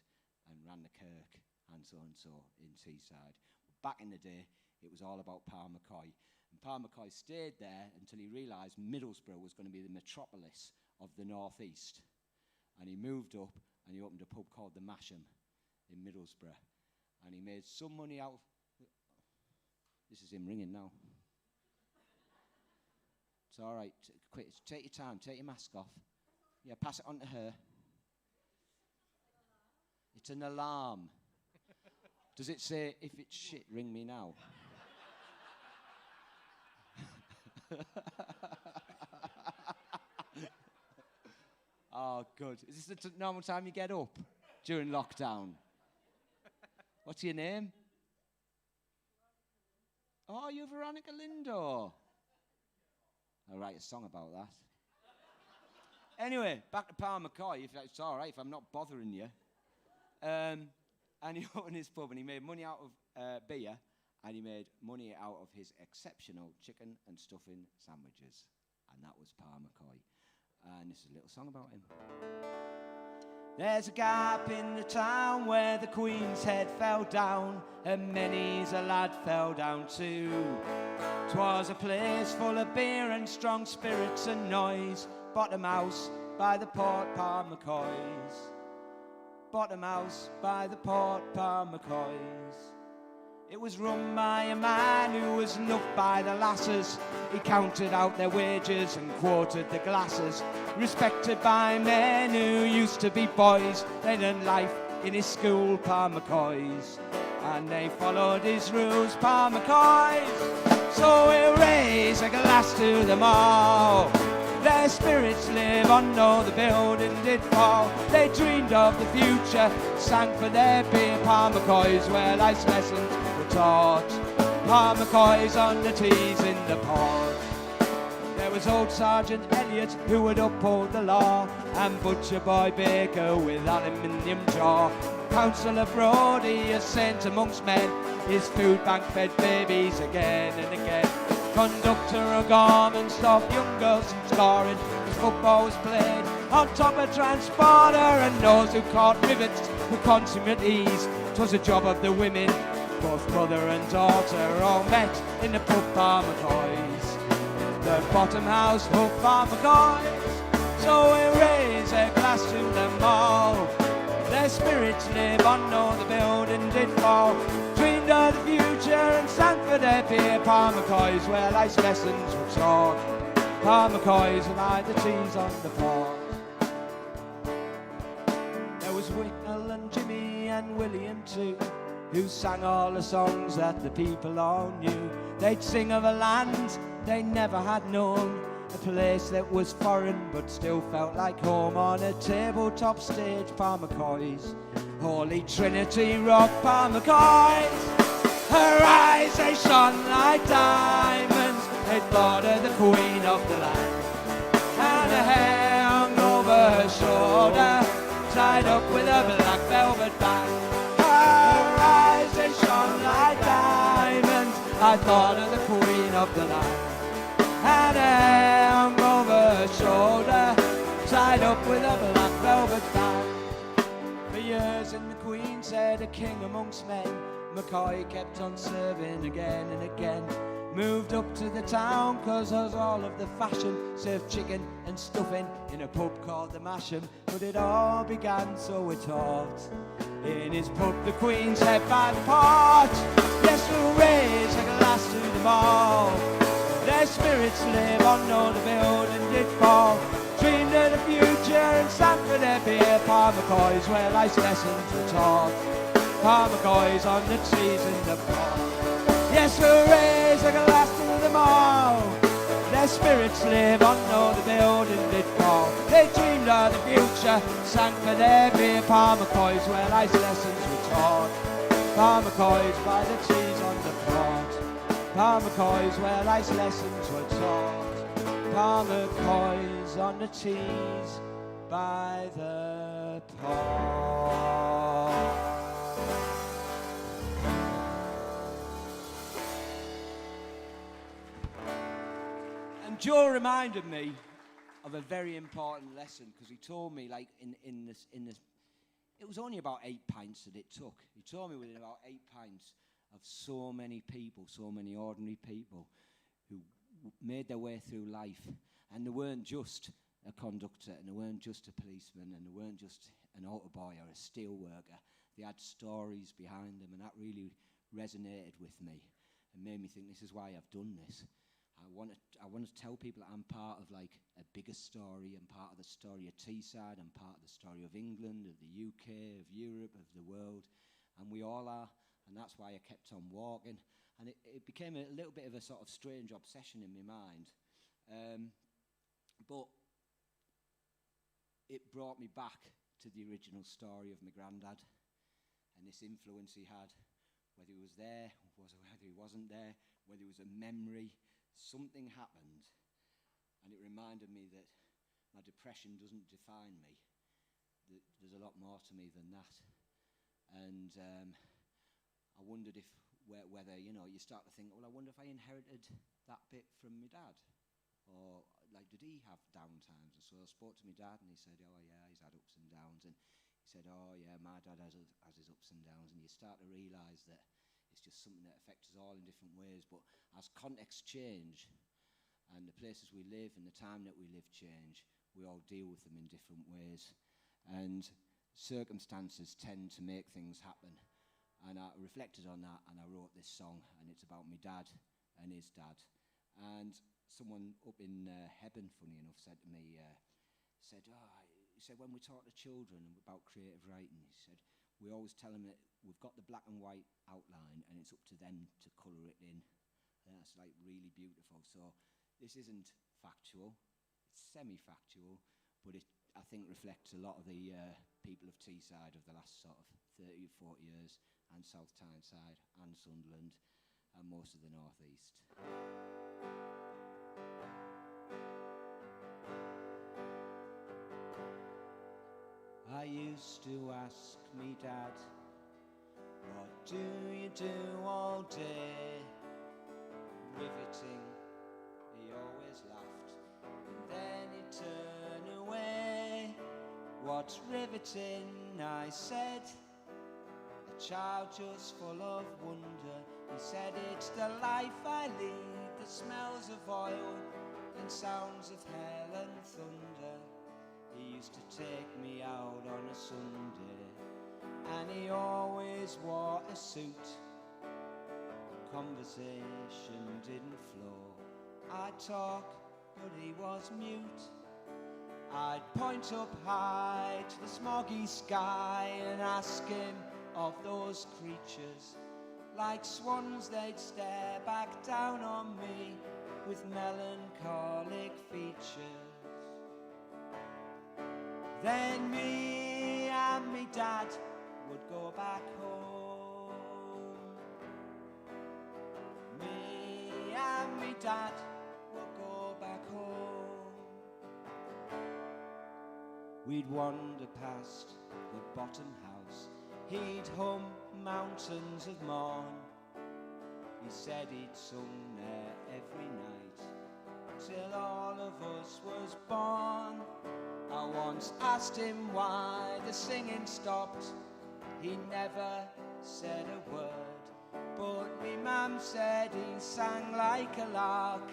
and ran the Kirk and so in Teesside. Back in the day, it was all about Pa McCoy. And Pa McCoy stayed there until he realised Middlesbrough was going to be the metropolis of the northeast, and he moved up and he opened a pub called the Masham in Middlesbrough, and he made some money out. This is him ringing now. It's all right. Quick, take your time. Take your mask off. Yeah, pass it on to her. It's an alarm. Does it say, if it's shit, ring me now? Oh, good. Is this the normal time you get up during lockdown? What's your name? Oh, you're Veronica Lindor. I'll write a song about that. Anyway, back to Pa McCoy, if it's all right, if I'm not bothering you. And he opened his pub, and he made money out of beer, and he made money out of his exceptional chicken and stuffing sandwiches. And that was Pa McCoy. And this is a little song about him. There's a gap in the town where the Queen's Head fell down, and many's a lad fell down too. 'Twas a place full of beer and strong spirits and noise. Bottom House by the port, Pa McCoy's. Bottom House by the port, Pa McCoy's. It was run by a man who was nuffed by the lasses. He counted out their wages and quoted the glasses. Respected by men who used to be boys. They done life in his school, Pa McCoy's. And they followed his rules, Pa McCoy's. So we'll raise a glass to them all. Their spirits live on, though the building did fall. They dreamed of the future, sang for their beer, Pa McCoy's, where life's lessons were taught. Pa McCoy's on the teas in the port. There was old Sergeant Elliot who would uphold the law, and Butcher Boy Baker with aluminium jaw. Councillor Brodie, a saint amongst men, his food bank fed babies again and again. Conductor O'Gorman stopped young girls from scoring as football was played on top of transporter, and those who caught rivets with consummate ease. 'Twas a job of the women, both mother and daughter, all met in the pub, Pa McCoy's. The Bottom House pub, Pa McCoy's. So we raise a glass to them all. Their spirits live on, though the building did fall. Dreamed of the future and sang for their beer, Pa McCoy's, where life's lessons were taught. Pa McCoy's like the teas on the port. There was Whitnell and Jimmy and William too, who sang all the songs that the people all knew. They'd sing of a land they never had known, a place that was foreign but still felt like home. On a tabletop stage, Pa McCoy's. Holy Trinity rock, Pa McCoy's. Her eyes, they shone like diamonds. They thought of the Queen of the land. And her hair hung over her shoulder, tied up with a black velvet band. Her eyes, they shone like diamonds. I thought of the Queen of the land. And her hair hung over her shoulder, tied up with a black velvet band. For years in the Queen's Head, a king amongst men, McCoy kept on serving again and again. Moved up to the town cause was all of the fashion. Served chicken and stuffing in a pub called the Masham. But it all began, so we're taught, in his pub, the Queen's Head by the port. Yes, we'll raise a glass to them all. Their spirits live on, though the building did fall. Dreamed of the future and sang for their beer, Pa McCoy's, where life's lessons were taught. Pa McCoy's on the teas in the port. Yes, we'll raise a glass to them all. Their spirits live on, though the building did fall. They dreamed of the future, sang for their beer, Pa McCoy's, where life's lessons were taught. Pa McCoy's by the teas on the port. Palm McCoy's where life's lessons were taught. Palm McCoy's on the tees by the port. And Joe reminded me of a very important lesson, because he told me, like, in this, it was only about 8 pints that it took. He told me within about 8 pints of so many people, so many ordinary people who made their way through life, and they weren't just a conductor, and they weren't just a policeman, and they weren't just an auto boy or a steel worker. They had stories behind them, and that really resonated with me and made me think, this is why I've done this. I want to tell people that I'm part of, like, a bigger story. I'm part of the story of Teesside. I'm part of the story of England, of the UK, of Europe, of the world, and we all are. And that's why I kept on walking. And it became a little bit of a sort of strange obsession in my mind. But it brought me back to the original story of my granddad and this influence he had, whether he was there, whether he wasn't there, whether it was a memory. Something happened, and it reminded me that my depression doesn't define me. There's a lot more to me than that. And I wondered if whether, you know, you start to think, well, I wonder if I inherited that bit from my dad, or like, did he have down times? And so I spoke to my dad, and he said, oh yeah, he's had ups and downs. And he said, oh yeah, my dad has his ups and downs. And you start to realise that it's just something that affects us all in different ways. But as contexts change, and the places we live and the time that we live change, we all deal with them in different ways. And circumstances tend to make things happen. And I reflected on that, and I wrote this song, and it's about my dad and his dad. And someone up in Hebburn, funny enough, said to me, he said, when we talk to children about creative writing, he said, we always tell them that we've got the black and white outline, and it's up to them to colour it in. And that's, like, really beautiful. So this isn't factual, it's semi-factual, but it, I think, reflects a lot of the people of Teesside of the last sort of 30 or 40 years, and South Tyneside and Sunderland and most of the North East. I used to ask me dad, what do you do all day? Riveting, he always laughed, and then he'd turn away. What's riveting, I said, a child just full of wonder. He said, it's the life I lead, the smells of oil and sounds of hell and thunder. He used to take me out on a Sunday, and he always wore a suit. Conversation didn't flow. I'd talk, but he was mute. I'd point up high to the smoggy sky and ask him of those creatures. Like swans, they'd stare back down on me with melancholic features. Then me and me dad would go back home. Me and me dad would go back home. We'd wander past the bottom house. He'd hum Mountains of Morn. He said he'd sung there every night till all of us was born. I once asked him why the singing stopped. He never said a word, but me mum said he sang like a lark,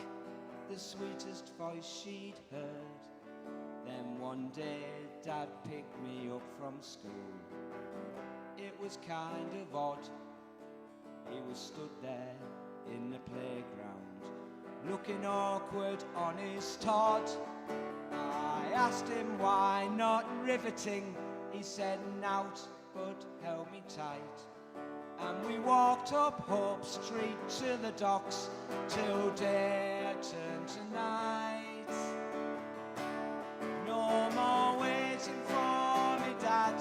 the sweetest voice she'd heard. Then one day Dad picked me up from school. It was kind of odd. He was stood there in the playground, looking awkward on his Todd. I asked him why not riveting. He said nout, but held me tight. And we walked up Hope Street to the docks till day turned to night. No more waiting for me dad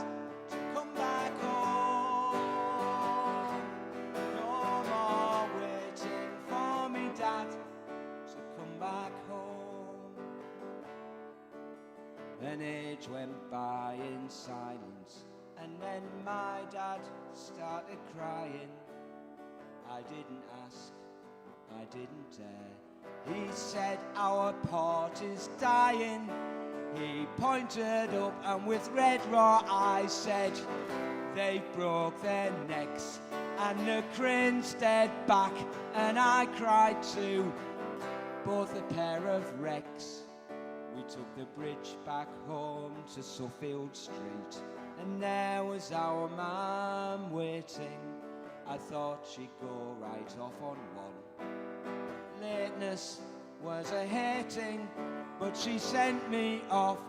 to come back home. No more An age went by in silence, and then my dad started crying. I didn't ask, I didn't dare. He said, our port is dying. He pointed up and with red raw eyes said, they broke their necks. And the crane stared back and I cried too, both a pair of wrecks. We took the bridge back home to Suffield Street, and there was our mum waiting. I thought she'd go right off on one. Lateness was a hating, but she sent me off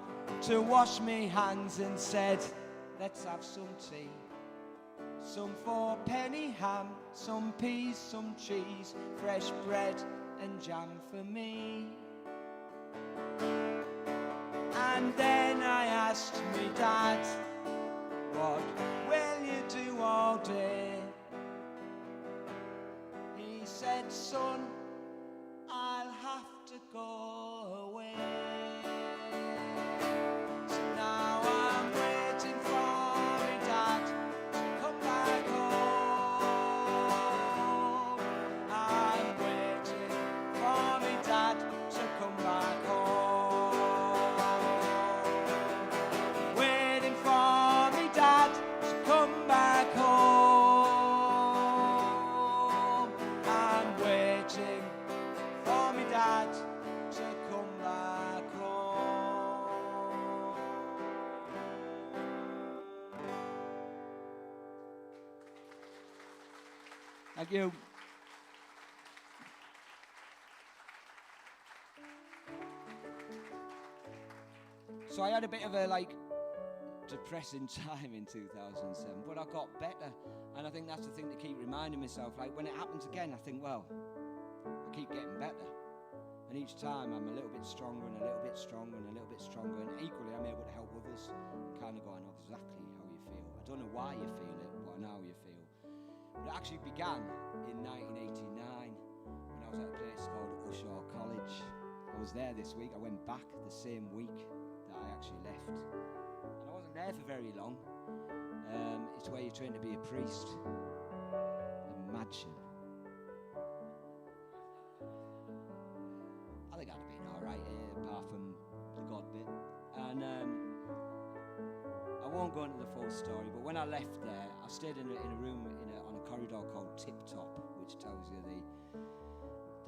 to wash me hands and said, let's have some tea. Some 4-penny ham, some peas, some cheese, fresh bread and jam for me. And then I asked me dad, what will you do all day? He said, son, I'll have to go away. So now I'm waiting for me dad to come back home. I'm waiting for me dad to come back home. Waiting for me dad to come back home. I'm waiting for me dad to come back home. Thank you. So I had a bit of a depressing time in 2007, but I got better, and I think that's the thing to keep reminding myself. Like when it happens again, I think, well, I keep getting better, and each time I'm a little bit stronger and a little bit stronger and a little bit stronger, and equally I'm able to help others and kind of go, I know exactly how you feel. I don't know why you feel it, but I know how you feel. But it actually began in 1989 when I was at a place called Ushaw College. I was there this week. I went back the same week that I actually left. And I wasn't there for very long. It's where you're trained to be a priest. Imagine. I think I'd have been alright apart from the God bit. And I won't go into the full story, but when I left there, I stayed in a room on a corridor called Tip Top, which tells you the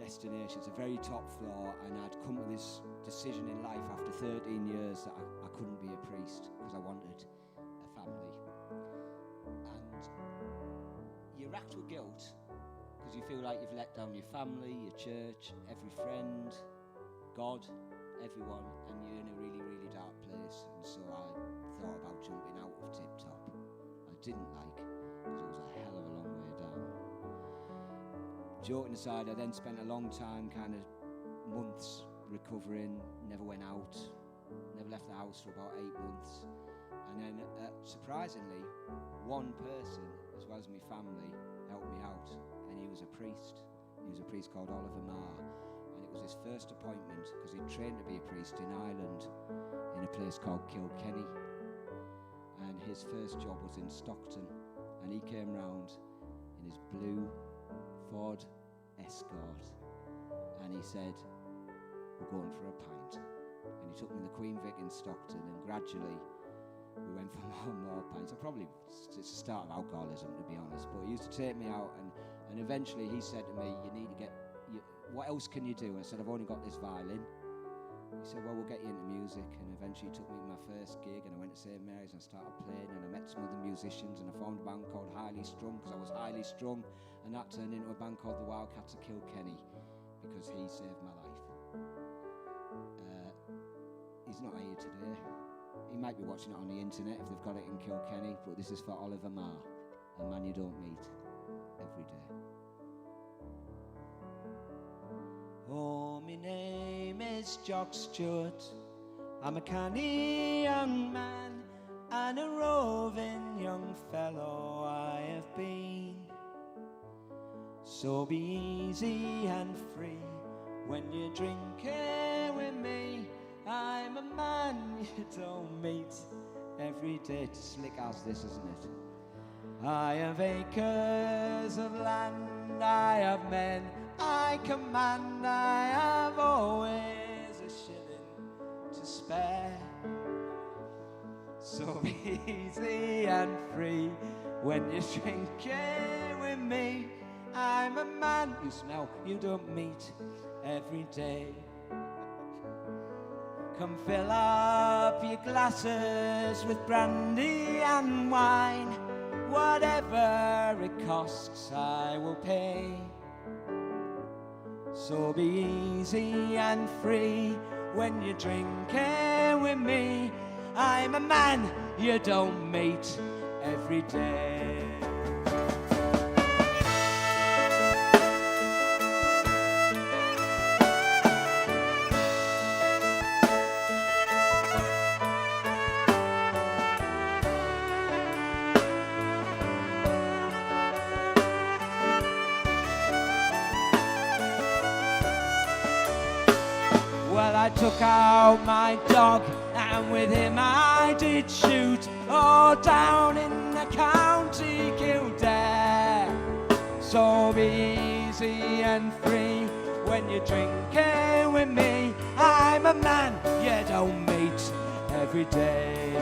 destination. It's a very top floor, and I'd come to this decision in life after 13 years that I couldn't be a priest because I wanted a family. And you racked with guilt because you feel like you've let down your family, your church, every friend, God, everyone, and you're in a really, really dark place. And so I thought about jumping out of Tip Top. I didn't like because it was a hell of a long way down. Joking aside, I then spent a long time, kind of months, recovering, never went out, never left the house for about 8 months. And then, surprisingly, one person, as well as my family, helped me out, and he was a priest. He was a priest called Oliver Marr, and it was his first appointment, because he'd trained to be a priest in Ireland, in a place called Kilkenny. And his first job was in Stockton, and he came round in his blue Ford Escort, and he said, we're going for a pint. And he took me to the Queen Vic in Stockton, and gradually we went for more and more pints. It's the start of alcoholism, to be honest, but he used to take me out, and eventually he said to me, you need to get, what else can you do? And I said, I've only got this violin. He said, well, we'll get you into music, and eventually he took me to my first gig, and I went to St. Mary's and I started playing, and I met some other musicians, and I formed a band called Highly Strung, because I was highly strung, and that turned into a band called the Wildcats of Kilkenny, because he saved my life. He's not here today. He might be watching it on the internet if they've got it in Kilkenny, but this is for Oliver Marr, a man you don't meet every day. Oh, my name is Jock Stewart. I'm a canny young man and a roving young fellow I have been. So be easy and free when you're drinking with me. I'm a man you don't meet every day. It's slick as this, isn't it? I have acres of land, I have men I command, I have always a shilling to spare. So easy and free when you're drinking with me. I'm a man you smell, you don't meet every day. Come fill up your glasses with brandy and wine. Whatever it costs, I will pay. So be easy and free when you're drinking with me. I'm a man you don't meet every day. Well, I took out my dog and with him I did shoot, all down in the county Kildare. So be easy and free when you're drinking with me. I'm a man you don't meet every day.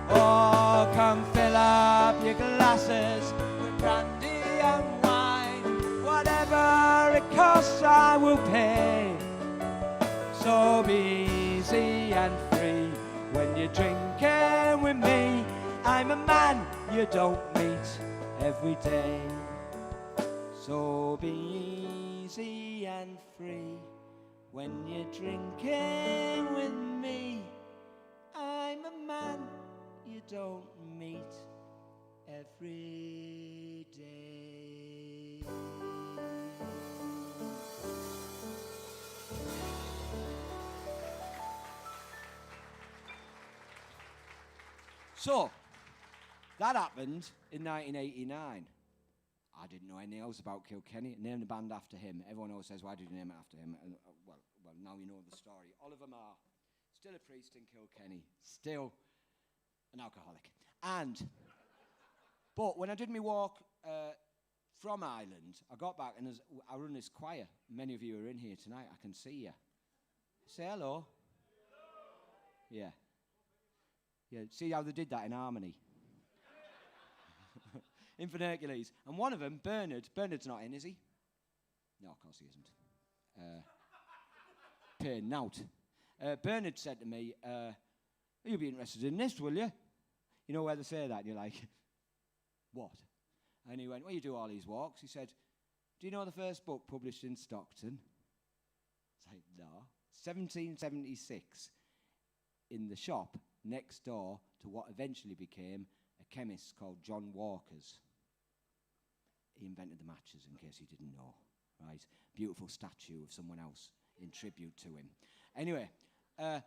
Oh, come fill up your glasses with brandy and wine. Whatever it costs, I will pay. So be easy and free when you're drinking with me. I'm a man you don't meet every day. So be easy and free when you're drinking with me. I'm a man you don't meet every day. So, that happened in 1989. I didn't know anything else about Kilkenny. Named the band after him. Everyone always says, why did you name it after him? And, well, now you know the story. Oliver Marr, still a priest in Kilkenny, still an alcoholic. But when I did my walk from Ireland, I got back and I run this choir. Many of you are in here tonight. I can see you. Say hello. Yeah. Yeah, see how they did that in harmony? In Hercules. And one of them, Bernard's not in, is he? No, of course he isn't. Pain, nout. Bernard said to me, you'll be interested in this, will you? You know where they say that, and you're like, what? And he went, well, you do all these walks. He said, do you know the first book published in Stockton? It's like, no. 1776, in the shop next door to what eventually became a chemist called John Walker's. He invented the matches, in case you didn't know, right? Beautiful statue of someone else in tribute to him. Anyway, there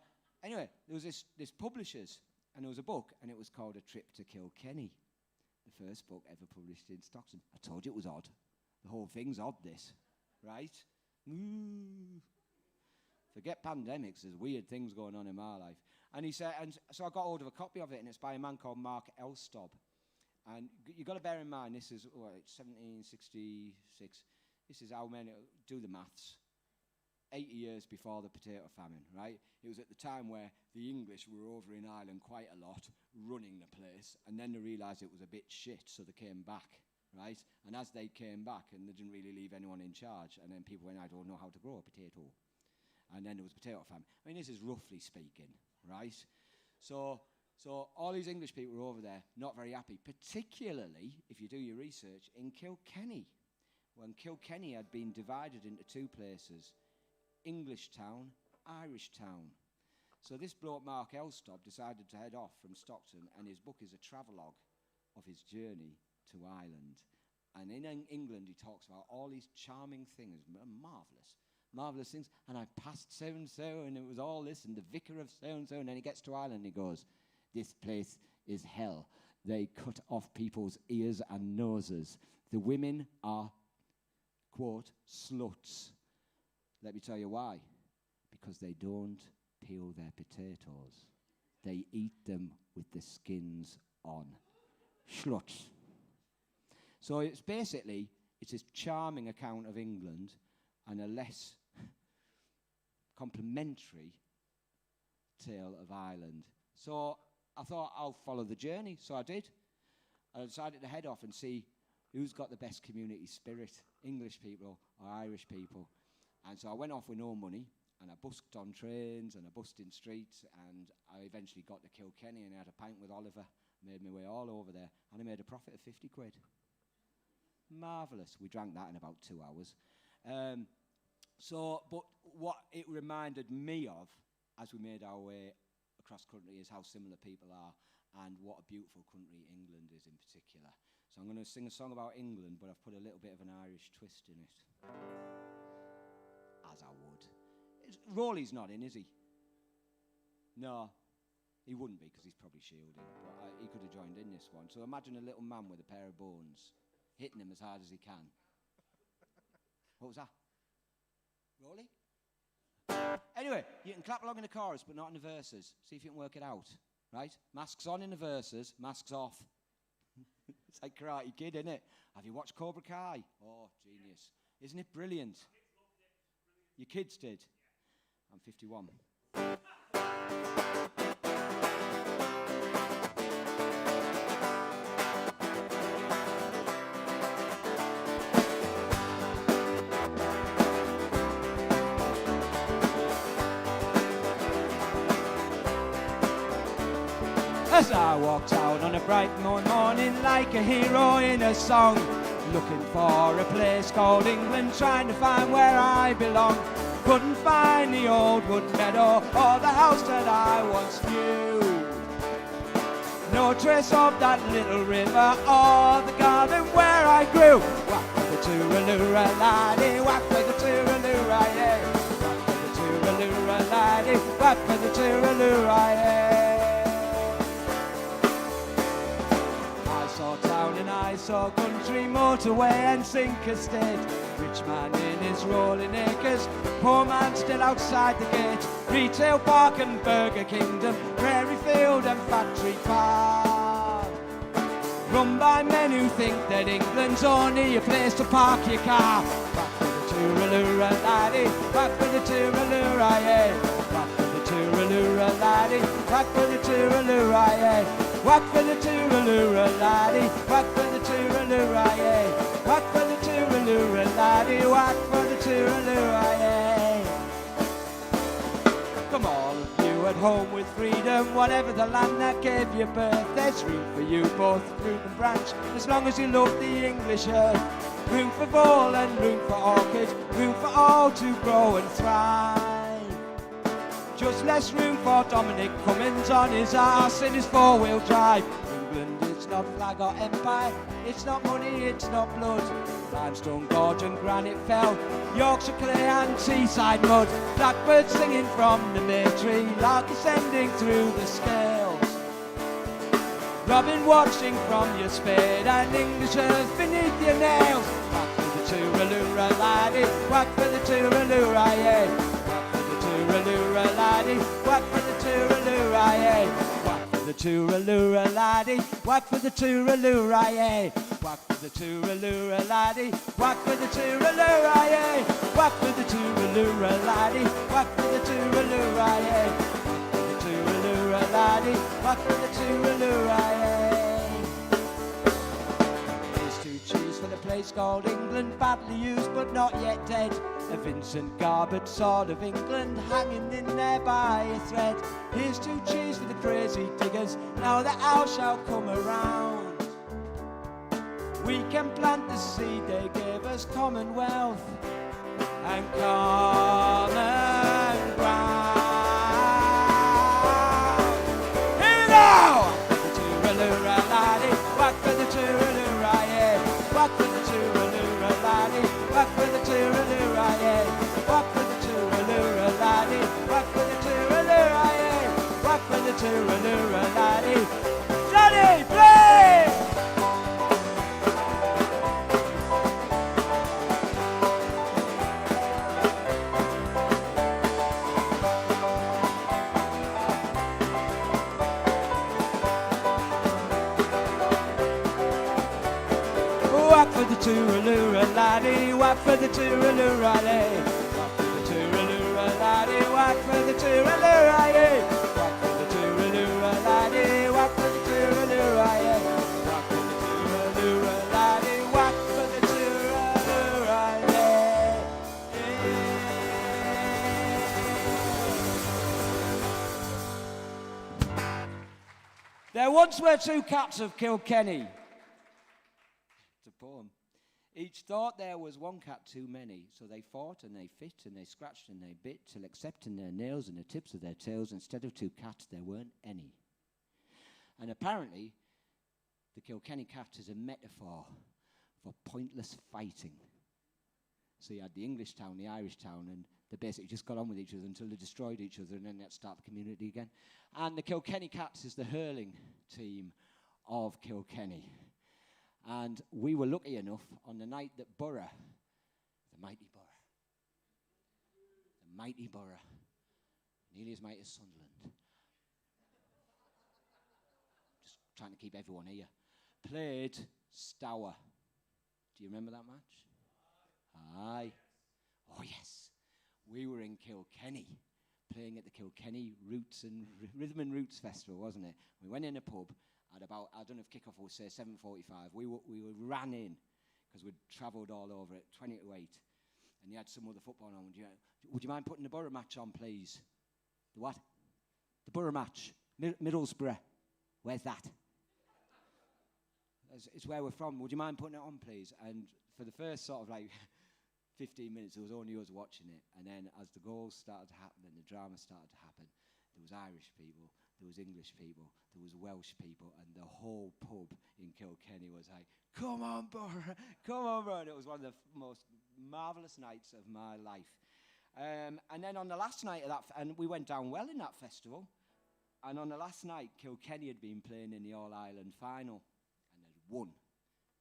was this publishers, and there was a book, and it was called A Trip to Kilkenny, the first book ever published in Stockton. I told you it was odd. The whole thing's odd, this, right? Forget pandemics, there's weird things going on in my life. And he said, and so I got hold of a copy of it, and it's by a man called Mark Elstob. And you've got to bear in mind, this is, it's 1766. This is how many, do the maths, 80 years before the potato famine, right? It was at the time where the English were over in Ireland quite a lot, running the place, and then they realised it was a bit shit, so they came back, right? And as they came back, and they didn't really leave anyone in charge, and then people went, I don't know how to grow a potato. And then there was potato famine. I mean, this is roughly speaking, right? So all these English people were over there, not very happy, particularly, if you do your research, in Kilkenny. When Kilkenny had been divided into two places, English town, Irish town. So this bloke, Mark Elstob, decided to head off from Stockton, and his book is a travelogue of his journey to Ireland. And in England, he talks about all these charming things, marvellous things. And I passed so-and-so, and it was all this, and the vicar of so-and-so, and then he gets to Ireland, and he goes, this place is hell. They cut off people's ears and noses. The women are, quote, sluts. Let me tell you why. Because they don't peel their potatoes. they eat them with the skins on. Schluts. So it's basically, it's a charming account of England and a less complimentary tale of Ireland. So I thought I'll follow the journey, so I did. I decided to head off and see who's got the best community spirit, English people or Irish people. And so I went off with no money, and I busked on trains, and I busked in streets, and I eventually got to Kilkenny, and I had a pint with Oliver, made my way all over there, and I made a profit of 50 quid. Marvellous. We drank that in about 2 hours. But what it reminded me of, as we made our way across country, is how similar people are, and what a beautiful country England is in particular. So I'm going to sing a song about England, but I've put a little bit of an Irish twist in it. As I would. Rawley's not in, is he? No, he wouldn't be, because he's probably shielding, but he could have joined in this one. So imagine a little man with a pair of bones hitting him as hard as he can. What was that? Rawley? Anyway, you can clap along in the chorus, but not in the verses. See if you can work it out, right? Masks on in the verses, masks off. It's like Karate Kid, isn't it? Have you watched Cobra Kai? Oh, genius. Isn't it brilliant? Your kids did? I'm 51. As I walked out on a bright morning like a hero in a song, looking for a place called England, trying to find where I belong. Couldn't find the old wood meadow or the house that I once knew. No trace of that little river or the garden where I grew. Whack for the tooraloo laddie, whack for the tooraloo yeah. Whack for the tooraloo laddie, whack for the tooraloo yeah. I saw town and I saw country, motorway and sink estate. Rich man in his rolling acres, poor man still outside the gate. Retail park and Burger Kingdom, prairie field and factory farm. Run by men who think that England's only a place to park your car. Back for the tooraloo laddie, back for the tooraloo yeah. Back for the tooraloo laddie, back for the tooraloo yeah. Whack for the tooraloo laddie, whack for the tooraloo yeah. Whack for the tooraloo laddie, whack for the tooraloo yeah. Come all of you at home with freedom, whatever the land that gave you birth. There's room for you both, root and branch, as long as you love the English earth. Room for vole and room for orchid, room for all to grow and thrive. Just less room for Dominic Cummings on his arse in his four-wheel drive. England, it's not flag or empire, it's not money, it's not blood. Limestone gorge and granite fell, Yorkshire clay and teesside mud. Blackbird singing from the may tree, lark ascending through the scales. Robin watching from your spade and English earth beneath your nails. Whack for the tooraloo laddie, whack for the tooraloo yeah. Tooraloo laddie, whack for the tooraloo yeah. Whack for the tooraloo laddie, whack for the tooraloo yeah. Whack for the tooraloo laddie, whack for the tooraloo yeah. Whack for the tooraloo laddie, whack for the tooraloo yeah. Whack for the tooraloo laddie, whack for the tooraloo yeah. Here's two cheers for the place called England, badly used but not yet dead. A Vincent Garbett sword of England hanging in there by a thread. Here's two cheers for the crazy diggers, now the hour shall come around. We can plant the seed they gave us, commonwealth and common ground. Here we go! Whack for the tooraloo yeah. Whack for the tooraloo laddie, whack for the tooraloo yeah. Whack for the tooraloo laddie, whack for the tooraloo yeah. Whack for the tooraloo laddie. Johnny, play! tooraloo laddie, whack for the tooraloo laddie. Whack for the tooraloo laddie, whack for the tooraloo laddie. Whack for the tooraloo laddie, whack for the tooraloo laddie. Whack for the tooraloo laddie, whack for the tooraloo laddie. There once were two cats of Kilkenny. It's a poem. Each thought there was one cat too many, so they fought and they fit and they scratched and they bit, till excepting their nails and the tips of their tails, instead of two cats, there weren't any. And apparently, the Kilkenny cat is a metaphor for pointless fighting. So you had the English town, the Irish town, and they basically just got on with each other until they destroyed each other, and then they had to start the community again. And the Kilkenny Cats is the hurling team of Kilkenny. And we were lucky enough on the night that Borough, the mighty Borough, nearly as mighty as Sunderland, just trying to keep everyone here, played Stour. Do you remember that match? Aye. Oh, yes. We were in Kilkenny, playing at the Kilkenny Roots and Rhythm and Roots Festival, wasn't it? We went in a pub at about, I don't know if kickoff would say 7:45. We ran in because we'd travelled all over at 20 to 8, and you had some other football on. Would you mind putting the Borough match on, please? The what? The Borough match. Middlesbrough. Where's that? It's where we're from. Would you mind putting it on, please? And for the first sort of like 15 minutes, there was only us watching it. And then as the goals started to happen and the drama started to happen, there was Irish people, there was English people, there was Welsh people, and the whole pub in Kilkenny was like, come on, Borough, come on, Borough. And it was one of the most marvellous nights of my life. And then on the last night of that, and we went down well in that festival, and on the last night, Kilkenny had been playing in the All-Ireland final, and they'd won,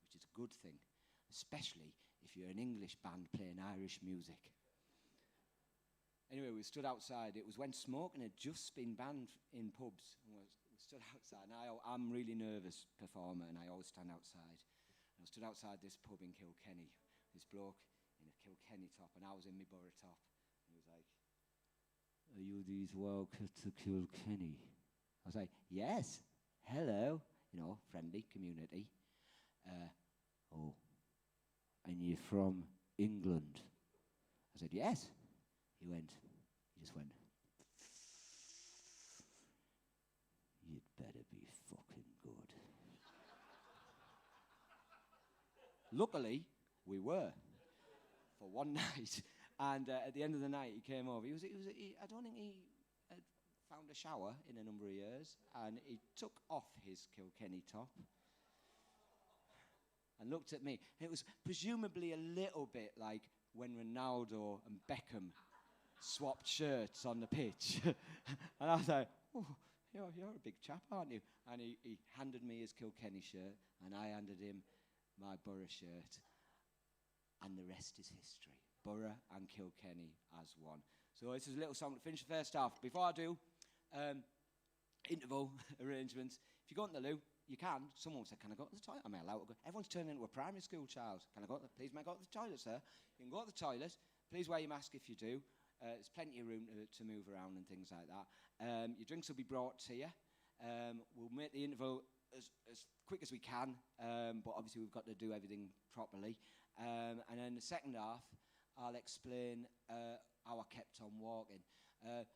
which is a good thing, especially if you're an English band playing Irish music. Anyway, we stood outside. It was when smoking had just been banned in pubs. And we stood outside. And I'm a really nervous performer, and I always stand outside. And I stood outside this pub in Kilkenny. This bloke in a Kilkenny top, and I was in my Borough top. And he was like, "Are you these wildcats of Kilkenny?" I was like, "Yes. Hello." You know, friendly community. "Oh. And you're from England?" I said, "Yes." He just went, "You'd better be fucking good." Luckily, we were for one night, and at the end of the night, he came over. I don't think he had found a shower in a number of years, and he took off his Kilkenny top and looked at me. It was presumably a little bit like when Ronaldo and Beckham swapped shirts on the pitch. And I was like, "Oh, you're a big chap, aren't you?" And he handed me his Kilkenny shirt, and I handed him my Borough shirt. And the rest is history. Borough and Kilkenny as one. So this is a little song to finish the first half. Before I do, interval arrangements. If you go in the loo, you can. Someone said, "Can I go to the toilet?" Am I allowed to go? Everyone's turning into a primary school child. "Can I go? Please, may I go to the toilet, sir?" You can go to the toilet. Please wear your mask if you do. There's plenty of room to move around and things like that. Your drinks will be brought to you. We'll make the interval as quick as we can, but obviously we've got to do everything properly. And then the second half, I'll explain how I kept on walking. The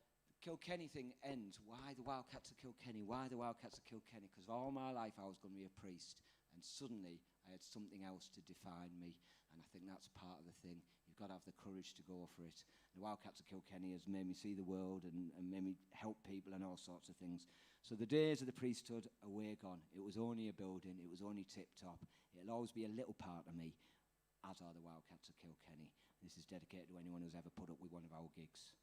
Kilkenny thing ends. Why the Wildcats of Kilkenny? Why the Wildcats of Kilkenny? Because all my life I was going to be a priest, and suddenly I had something else to define me, and I think that's part of the thing. You've got to have the courage to go for it. The Wildcats of Kilkenny has made me see the world and made me help people and all sorts of things. So the days of the priesthood are way gone. It was only a building. It was only tip-top. It'll always be a little part of me, as are the Wildcats of Kilkenny. This is dedicated to anyone who's ever put up with one of our gigs.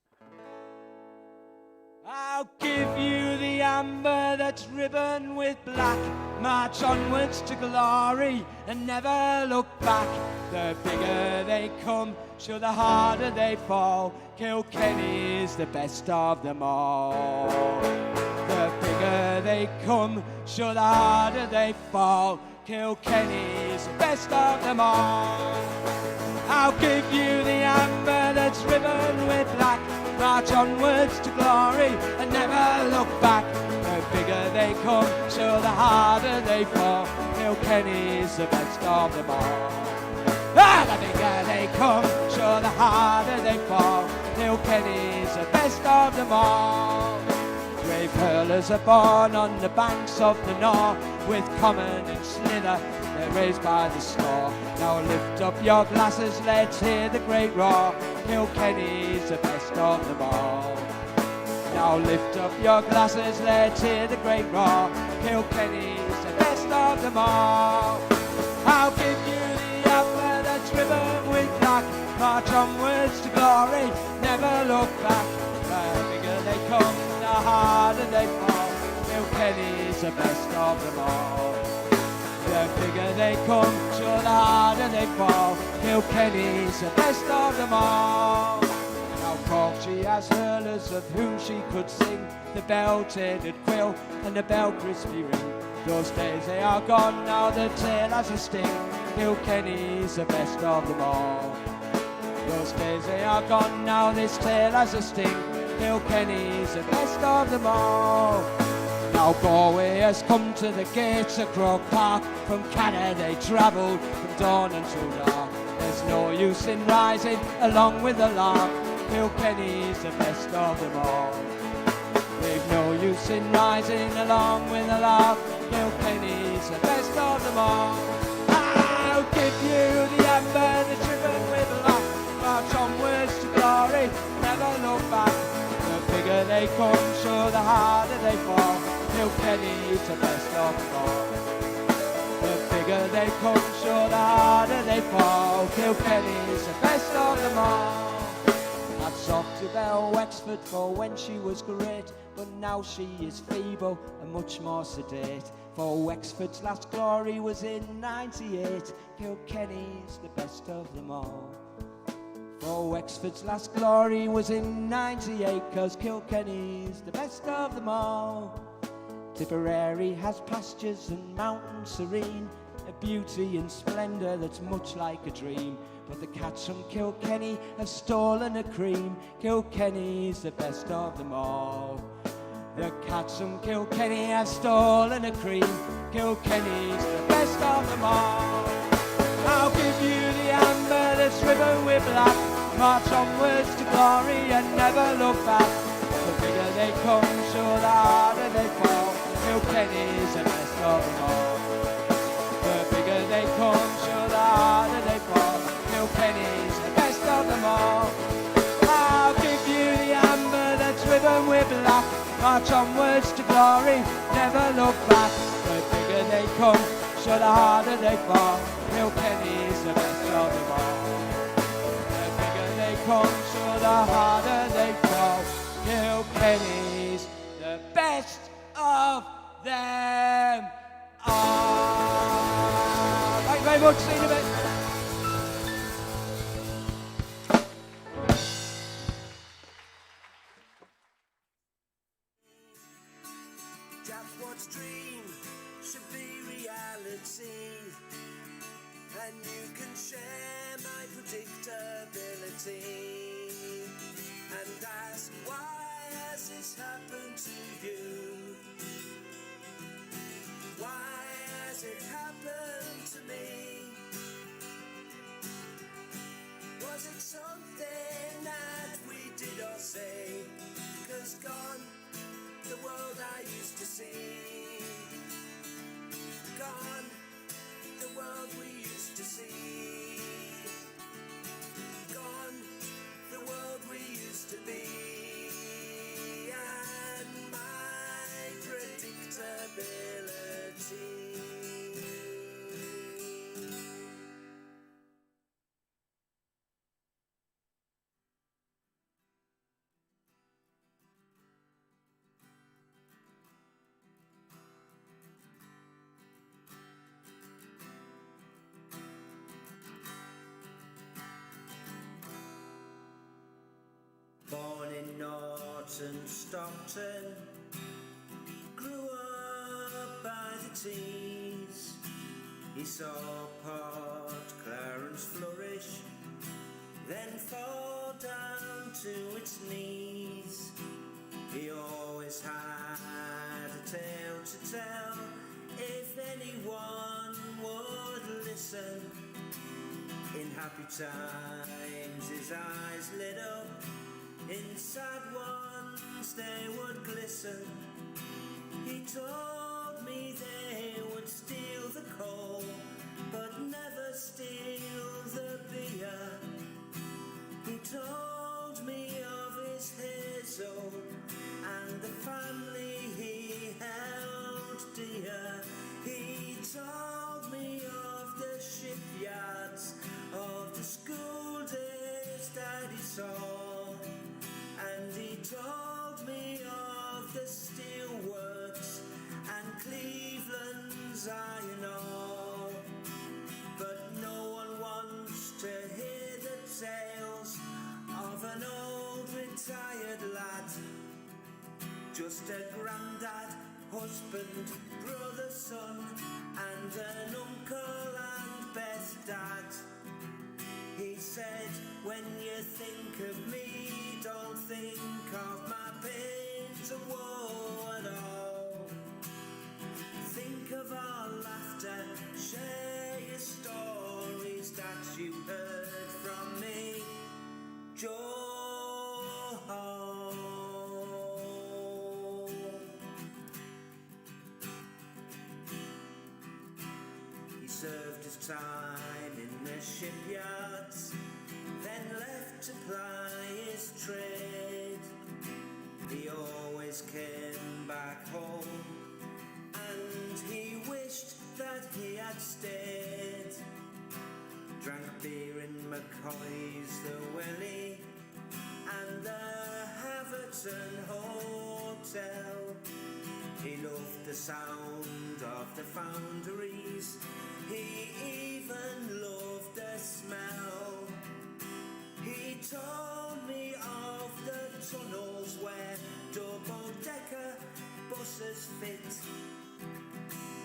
I'll give you the amber that's ribboned with black. March onwards to glory and never look back. The bigger they come, sure the harder they fall. Kilkenny is the best of them all. The bigger they come, sure the harder they fall. Kilkenny's the best of them all. I'll give you the amber that's riven with black. March onwards to glory and never look back. The bigger they come, so the harder they fall. Kilkenny's the best of them all. Ah, the bigger they come, so the harder they fall. Kilkenny's the best of them all. Brave hurlers are born on the banks of the Nore, with Common and Slither, they're raised by the score. Now lift up your glasses, let's hear the great roar. Kilkenny's the best of them all. Now lift up your glasses, let's hear the great roar. Kilkenny's the best of them all. I'll give you the amber that's riven with black. March onwards to glory, never look back. The bigger they come, the harder they fall. Kilkenny's the best of them all. The bigger they come, so the harder they fall. Kilkenny's the best of them all. Now Cork, she has hurlers of whom she could sing the bell-tailored quill and the bell crispy ring. Those days they are gone, now the tail has a sting. Kilkenny's the best of them all. Those days they are gone, now this tale has a sting. Kilkenny's the best of them all. Now Galway has come to the gates of Croke Park. From Canada they travelled from dawn until dark. There's no use in rising along with the lark. Kilkenny's the best of them all. They've no use in rising along with the lark. Kilkenny's the best of them all. I'll give you the amber that's riven with black. March onwards to glory, never look back. The bigger they come, so the harder they fall. Kilkenny's the best of them all. The bigger they come, so the harder they fall. Kilkenny's the best of them all. Hats off to Belle Wexford for when she was great, but now she is feeble and much more sedate. For Wexford's last glory was in '98. Kilkenny's the best of them all. For Wexford's last glory was in '98, 'cause Kilkenny's the best of them all. Tipperary has pastures and mountains serene, a beauty and splendour that's much like a dream. But the cats from Kilkenny have stolen a cream. Kilkenny's the best of them all. The cats from Kilkenny have stolen a cream. Kilkenny's the best of them all. I'll give you the amber that's riven with black. March onwards to glory and never look back. The bigger they come, so the harder they fall. Kilkenny's the best of them all. The bigger they come, so the harder they fall. Kilkenny's the best of them all. I'll give you the amber that's riven with black. March onwards to glory, never look back. The bigger they come, so the harder they fall. Kilkenny's the best of them all. The bigger they come, so the harder they fall. Kilkenny's the best of them all. Thank you very much. See you in a bit. What's dream should be reality, and you can share my predictability and ask, why has this happened to you? Why has it happened to me? Was it something that we did or say? 'Cause gone the world I used to see. Gone, the world we used to see. Gone, the world we used to be. And my predictability. Born in Norton, Stockton, grew up by the Tees, He saw Port Clarence flourish, then fall down to its knees. He always had a tale to tell, if anyone would listen. In happy times his eyes lit up, in sad ones they would glisten. He told me they would steal the coal, but never steal the beer. He told me of his hazel and the family he held dear. He told me of the shipyards, of the school days that he saw, and he told me of the steelworks and Cleveland's iron ore. But no one wants to hear the tales of an old retired lad, just a granddad, husband, brother, son, and an uncle and best dad. He said, when you think of me, don't think of my pains and woe at all. Think of our laughter, share your stories that you heard from me, Joe. He served his time in the shipyards, then left to ply his trade. He always came back home, and he wished that he had stayed. Drank beer in McCoy's, the Welly, and the Haverton Hotel. He loved the sound of the foundries, he even loved the smell. He told me of the tunnels where double-decker buses fit.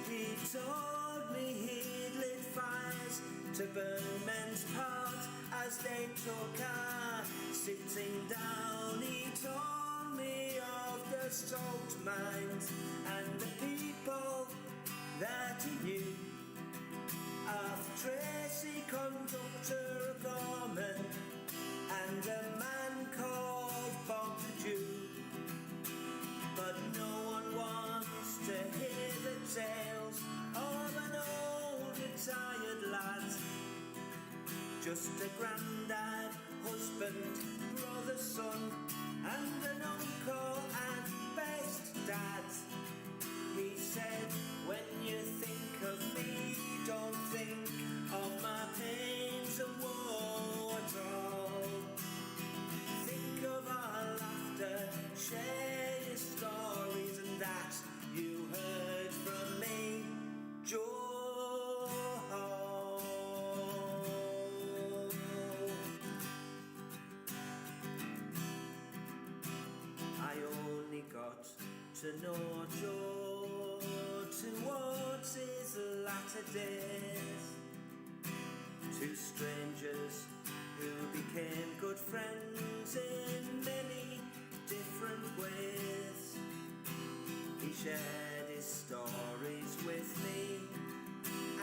He told me he'd lit fires to burn men's part as they took our sitting down. He told me of the salt mines and the people that he knew, of Tracy, conductor of Gorman, and a man called Bob the Jew. But no one wants to hear the tales of an old retired lad, just a granddad, husband, brother, son, and an uncle and best dad. He said, when you think of me, don't think of my pains and woe at all. Think of our laughter, share your stories, and that you heard from me, Joe. I only got to know Joe towards his latter days. Two strangers who became good friends in many different ways. He shared his stories with me,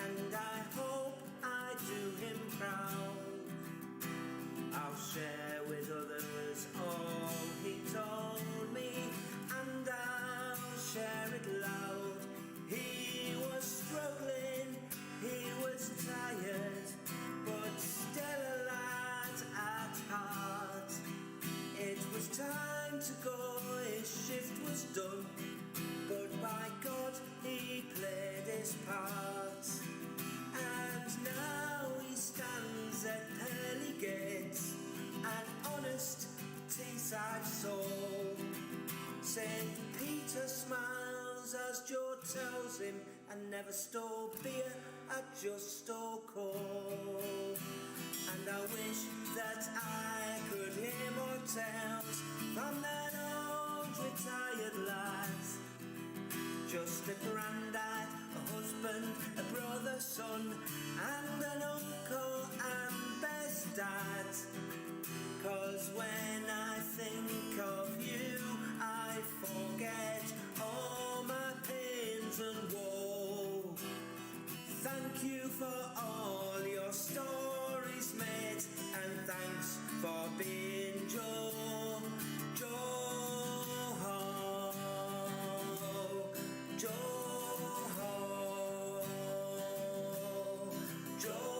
and I hope I do him proud. I'll share with others all he told me, and I'll share it loud. He was struggling, he was tired, but still a lad at heart. It was time to go, his shift was done, but by God he played his part. And now he stands at pearly gates, an honest Teesside soul. St. Peter smiles as Joe tells him, I never stole beer, I just stole coal. And I wish that I could hear more tales from that old retired lad, just a granddad, a husband, husband, a brother, son, and an uncle and best dad. 'Cause when I think of you, I forget all my pains and woe. Thank you for all your stories, mate, and thanks for being Joe. Joe, Joe, Joe,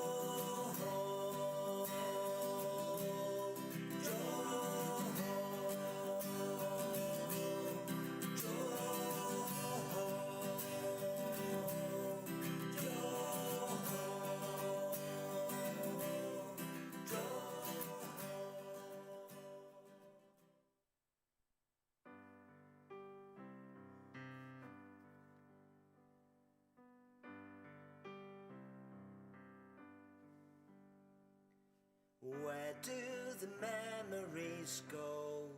Where do the memories go?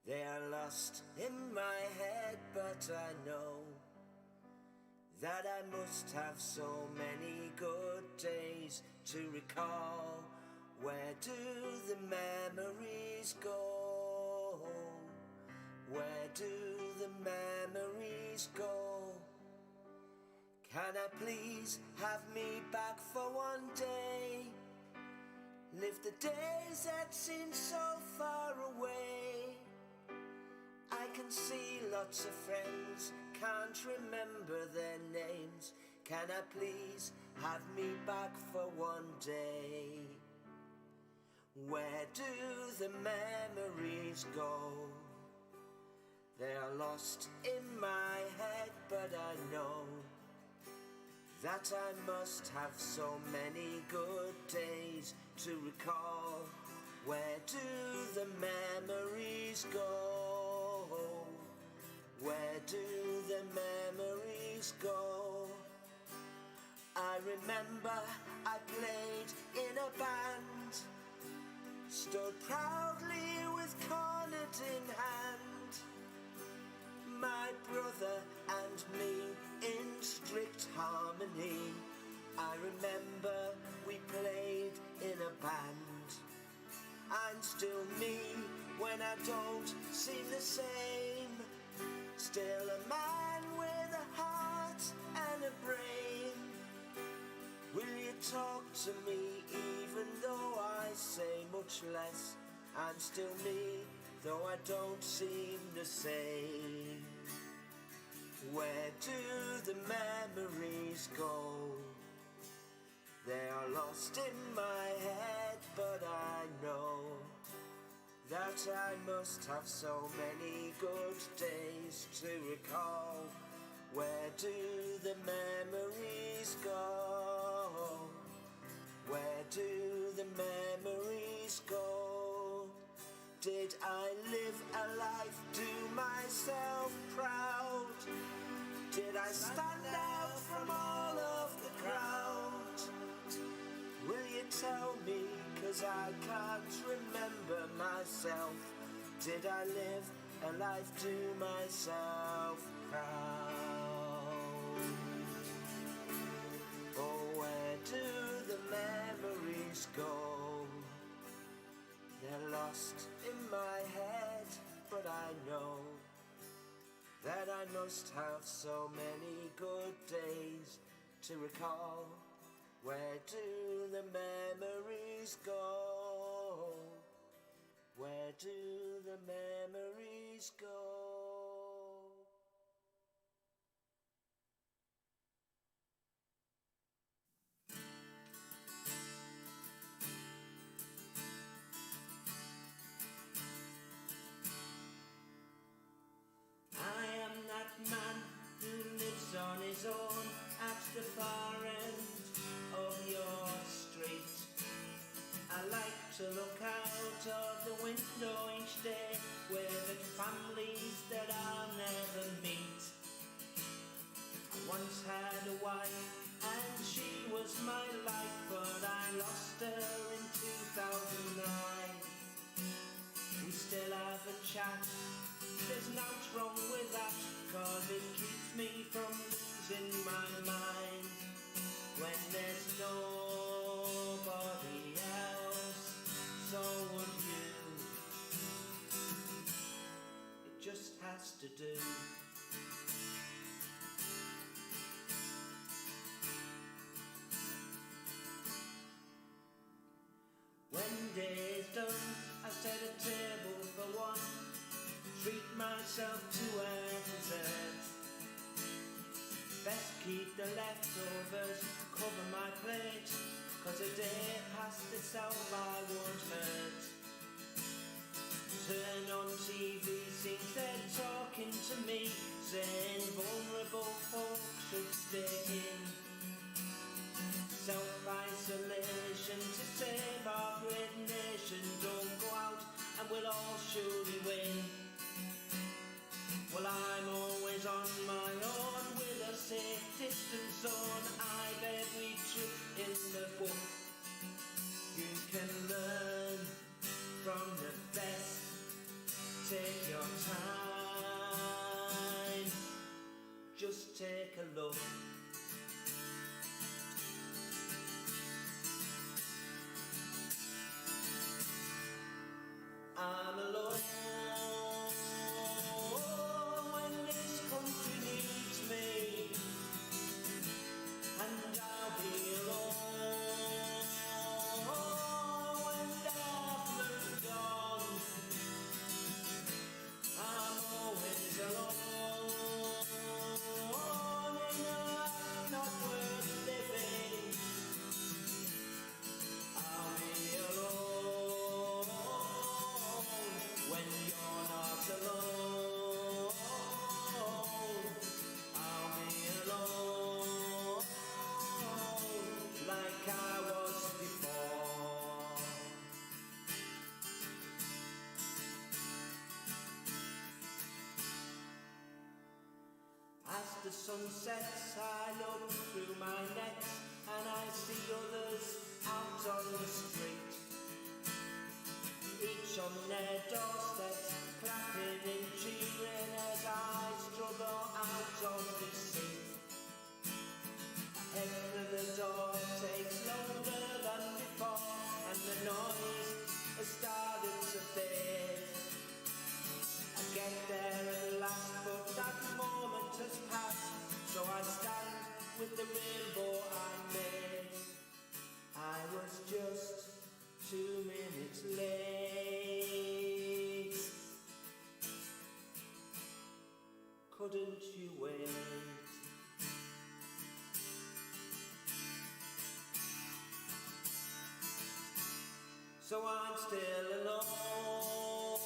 They are lost in my head, but I know that I must have so many good days to recall. Where do the memories go? Where do the memories go? Can I please have me back for one day? Live the days that seem so far away. I can see lots of friends, can't remember their names. Can I please have me back for one day? Where do the memories go? They are lost in my head, but I know that I must have so many good days to recall. Where do the memories go? Where do the memories go? I remember I played in a band, stood proudly with cornet in hand, my brother and me in strict harmony. I remember we played in a band. I'm still me when I don't seem the same, still a man with a heart and a brain. Will you talk to me even though I say much less? I'm still me though I don't seem the same. Where do the memories go? They are lost in my head, but I know that I must have so many good days to recall. Where do the memories go? Where do the memories go? Did I live a life, do myself proud? Did I stand out from all of the crowd? Will you tell me, 'cause I can't remember myself. Did I live a life to myself proud? Oh, where do the memories go? They're lost in my head, but I know that I must have so many good days to recall. Where do the memories go? Where do the memories go? I am that man who lives on his own at the far end of your street. I like to look out of the window each day with the families that I'll never meet. I once had a wife and she was my life, but I lost her in 2009. We still have a chat, there's nothing wrong with that, 'cause it keeps me from losing my just has to do. When day's done, I set a table for one, treat myself to a dessert. Best keep the leftovers, cover my plate, 'cause a day past itself I won't hurt. Turn on TV, seems they're talking to me, saying vulnerable folk should stay in. Self-isolation to save our great nation. Don't go out and we'll all surely win. Well, I'm always on my own with a safe distance zone. I've every trick in the book. You can learn from the best. Take your time. Just take a look. I'm alone when this country needs me, and I'll be alone when I've moved on. I'm always alone in a life not worth living. I'll be alone when you're not alone. I'll be alone like I was before. As the sun sets, I look through my net and I see others out on the street, each on their doorsteps, clapping and cheering as I struggle out of the seat. Ahead of the door takes longer than before, and the noise has started to fade. I get there at last, but that moment has passed, so I stand with the rainbow I made. I was just 2 minutes late. Couldn't you wait? So I'm still alone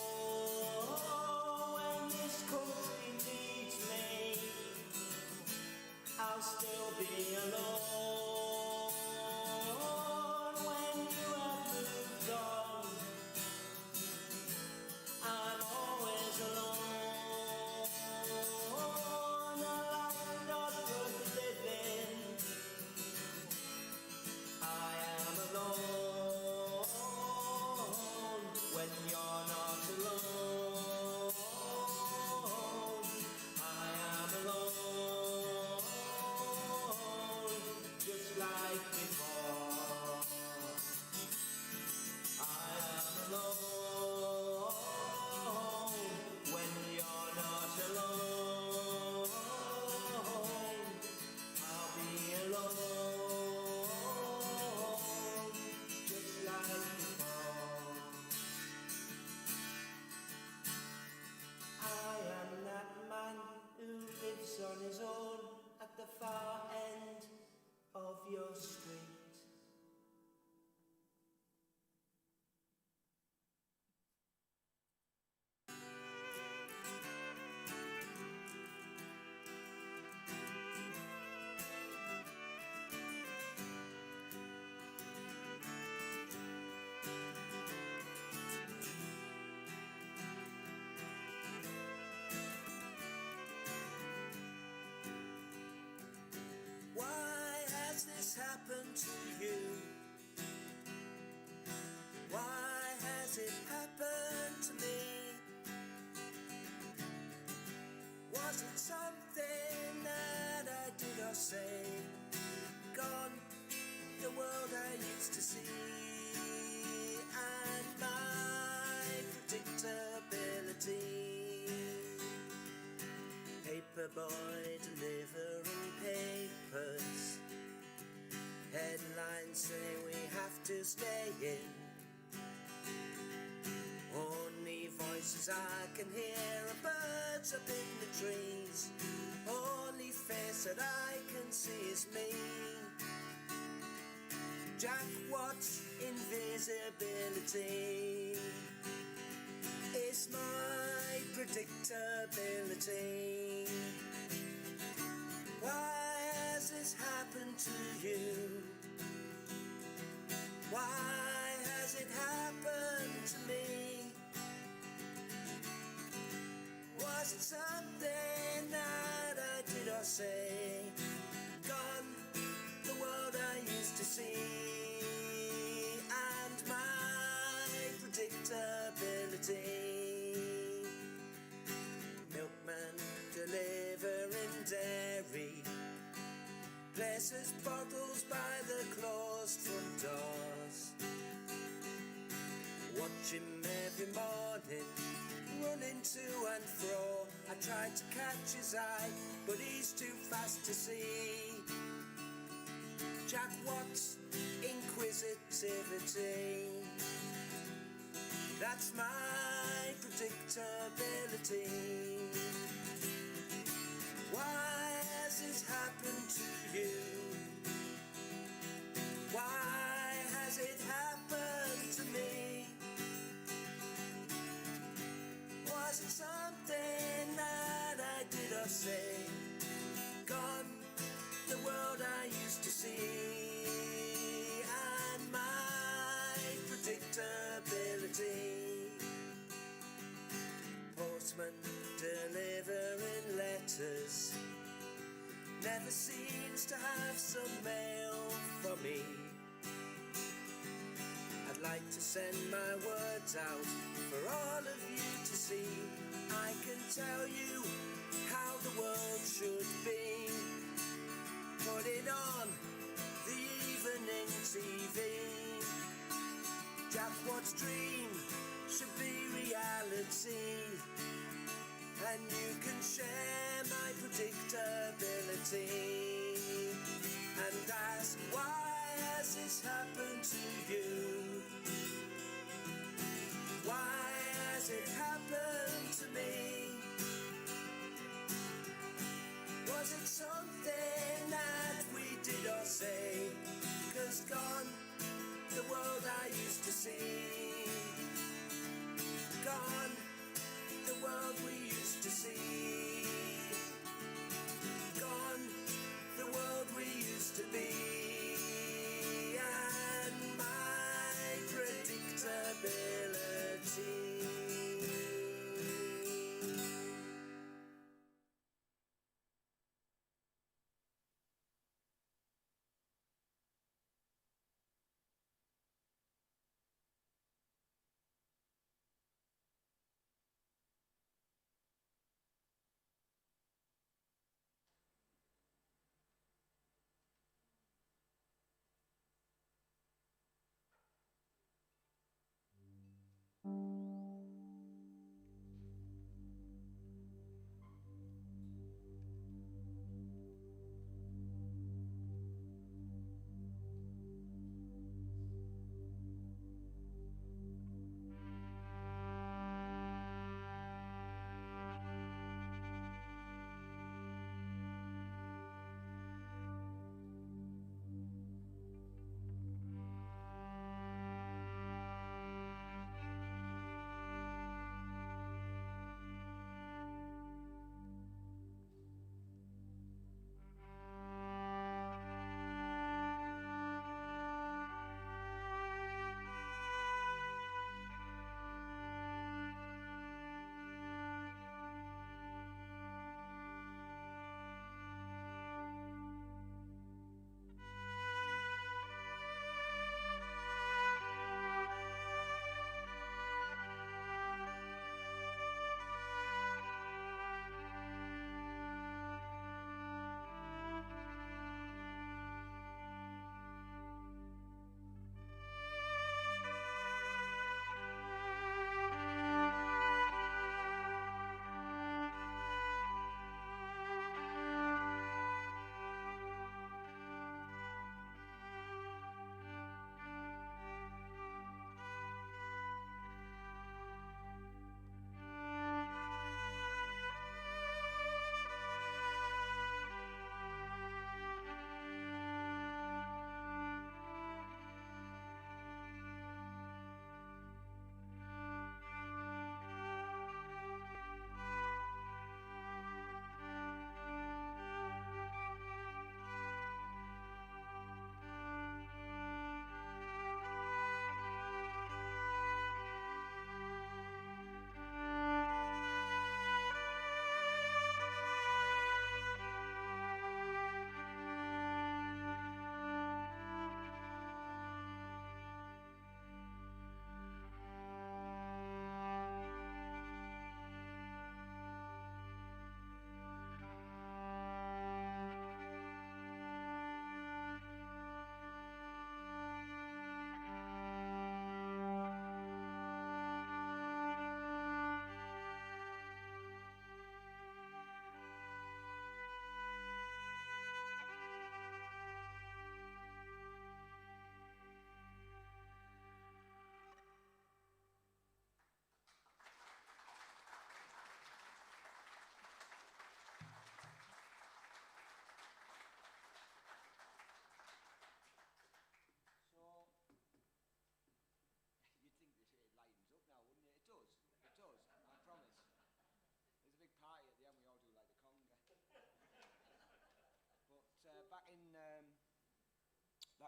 when this country needs me. I'll still be alone when you have moved on. I'm always alone, a life not worth living. I am alone when you're not alone. I am alone, just like before. I am alone when you're not alone. I'll be alone, just like before. I am that man who lives on his own at the far end of your street. Why has this happened to you? Why has it happened to me? Was it something that I did or say? Gone, the world I used to see, and my predictability. boy delivering papers. Headlines say we have to stay in. Only voices I can hear are birds up in the trees. Only face that I can see is me. Jack Watt's invisibility is my predictability. Why has this happened to you? Why has it happened to me? Was it something that I did or say? Gone, the world I used to see. And my predictability. Milkman delivering dairy, places bottles by the closed front doors. Watch him every morning, running to and fro. I tried to catch his eye, but he's too fast to see. Jack Watt's inquisitivity, that's my predictability. Why has this happened to you? Why has it happened to me? Was it something that I did or say? Gone, the world I used to see. And my predictability. Postman delivering letters, never seems to have some mail for me. I'd like to send my words out for all of you to see. I can tell you how the world should be. Put it on the evening TV. Jack Watt's dream should be reality. And you can share my predictability. And ask, why has this happened to you? Why has it happened to me? Was it something that we did or say? 'Cause gone, the world I used to see. Gone, the world we used to see. Gone, the world we used to be. And my predictability.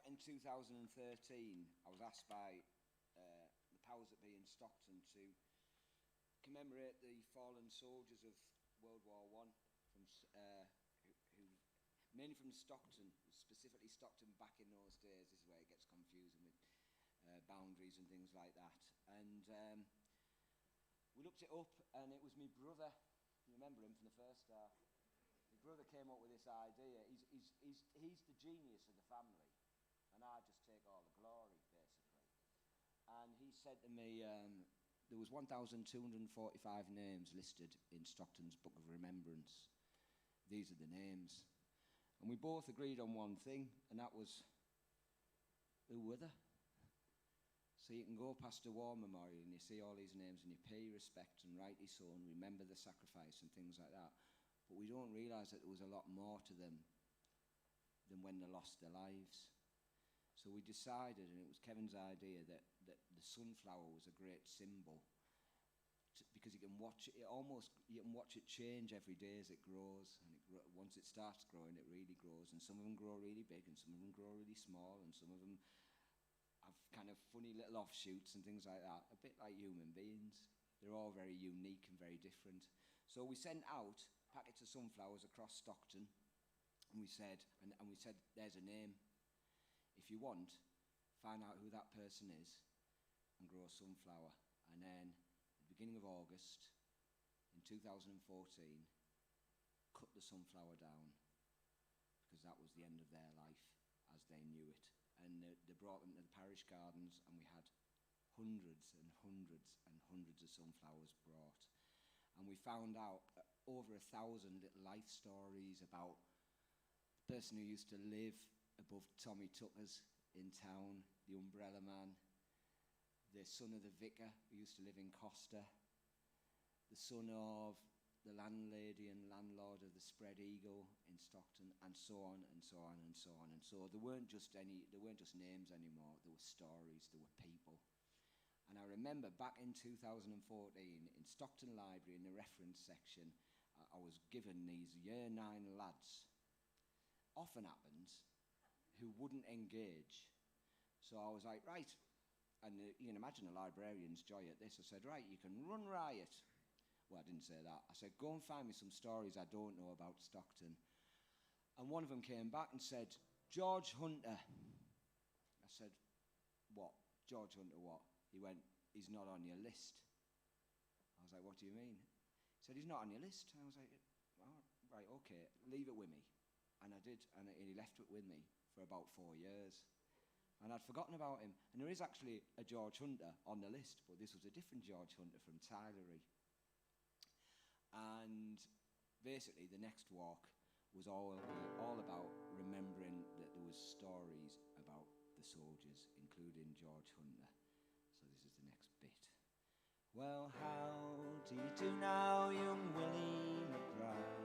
in 2013, I was asked by the powers that be in Stockton to commemorate the fallen soldiers of World War One, who mainly from Stockton, specifically Stockton back in those days. This is where it gets confusing with boundaries and things like that. And we looked it up, and it was my brother. You remember him from the first half? My brother came up with this idea. He's the genius of the family, and I just take all the glory, basically. And he said to me, there was 1,245 names listed in Stockton's Book of Remembrance. These are the names. And we both agreed on one thing, and that was, who were they? So you can go past a war memorial and you see all these names and you pay respect, and rightly so, and remember the sacrifice and things like that. But we don't realise that there was a lot more to them than when they lost their lives. So we decided, and it was Kevin's idea, that the sunflower was a great symbol, because you can watch it. You can watch it change every day as it grows, and once it starts growing, it really grows. And some of them grow really big, and some of them grow really small, and some of them have kind of funny little offshoots and things like that, a bit like human beings. They're all very unique and very different. So we sent out packets of sunflowers across Stockton, and we said, there's a name. If you want, find out who that person is and grow a sunflower. And then, at the beginning of August in 2014, cut the sunflower down, because that was the end of their life as they knew it. And they brought them to the parish gardens, and we had hundreds and hundreds and hundreds of sunflowers brought. And we found out over 1,000 little life stories about the person who used to live above Tommy Tucker's in town, the umbrella man, the son of the vicar who used to live in Costa, the son of the landlady and landlord of the Spread Eagle in Stockton, and so on and so on and so on. And so there weren't just names anymore. There were stories, there were people. And I remember back in 2014 in Stockton Library, in the reference section, I was given these year 9 lads. Often happens, who wouldn't engage. So I was like, right, and you can imagine a librarian's joy at this. I said, right, you can run riot. Well, I didn't say that. I said, go and find me some stories I don't know about Stockton. And one of them came back and said, George Hunter. I said, what? George Hunter what? He went, he's not on your list. I was like, what do you mean? He said, he's not on your list. I was like, oh, right, okay, leave it with me. And I did, and he left it with me for about 4 years. And I'd forgotten about him. And there is actually a George Hunter on the list, but this was a different George Hunter from Tylery. And basically the next walk was all about remembering that there was stories about the soldiers, including George Hunter. So this is the next bit. Well, how do you do now, young Willie McBride?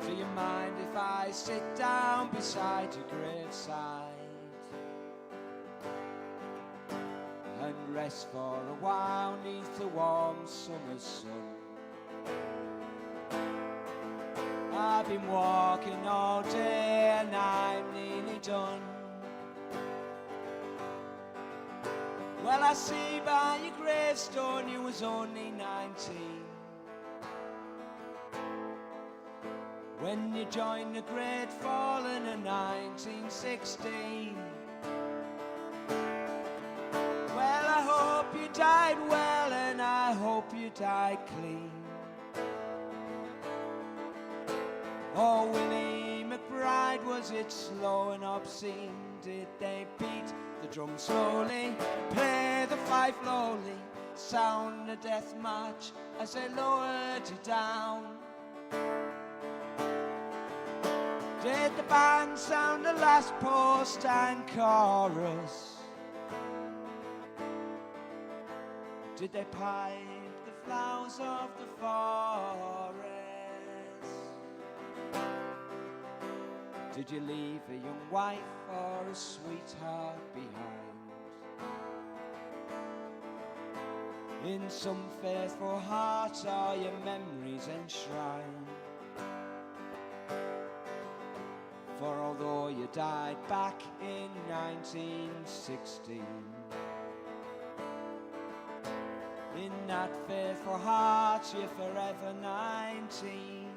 Do you mind if I sit down beside your graveside and rest for a while neath the warm summer sun? I've been walking all day and I'm nearly done. Well, I see by your gravestone you was only 19 when you joined the great fallen in 1916. Well, I hope you died well and I hope you died clean. Oh, Willie McBride, was it slow and obscene? Did they beat the drum slowly, play the fife lowly, sound the death march as they lowered you down? Did the band sound the last post and chorus? Did they pipe the flowers of the forest? Did you leave a young wife or a sweetheart behind? In some faithful heart are your memories enshrined. For although you died back in 1916, in that faithful heart you're forever 19.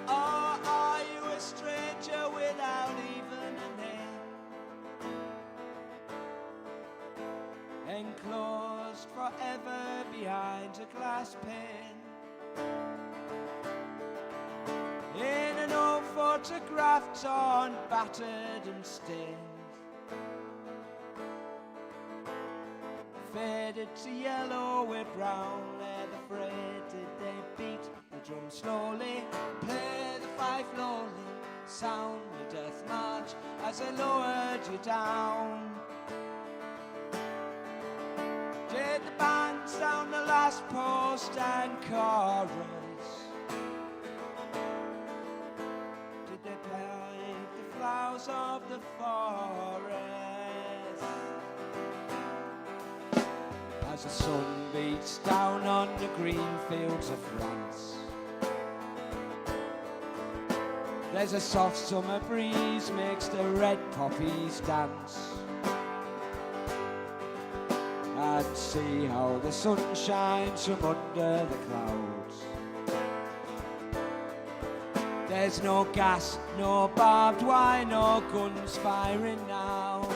Or are you a stranger without even a name, enclosed forever behind a glass pane, in an old photograph torn, battered and stained, faded to yellow with brown leather freight? Did they beat the drum slowly, play the fife lowly, sound the death march as they lowered you down? Did the band sound the last post and chorus? Did they pipe the flowers of the forest? As the sun beats down on the green fields of France, there's a soft summer breeze makes the red poppies dance. And see how the sun shines from under the clouds. There's no gas, no barbed wire, no guns firing now.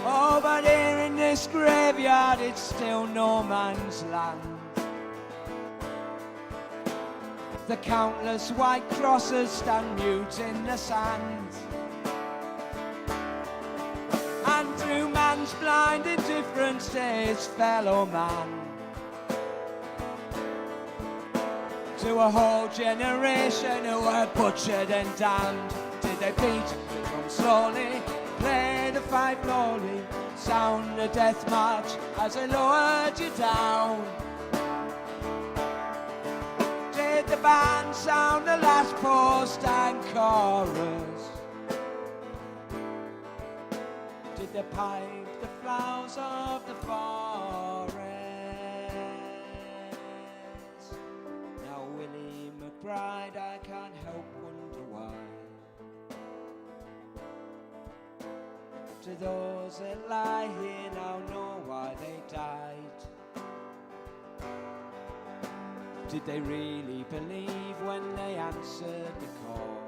Oh, but here in this graveyard it's still no man's land. The countless white crosses stand mute in the sand, and through man's blind indifference to his fellow man, to a whole generation who were butchered and damned. Did they beat the drum slowly, play the fife lowly, sound the death march as they lowered you down? Did the band sound the last post and chorus? Did they pipe the flowers of the forest? Now Willie McBride, I can't help wonder why, to those that lie here now know why they died. Did they really believe when they answered the call?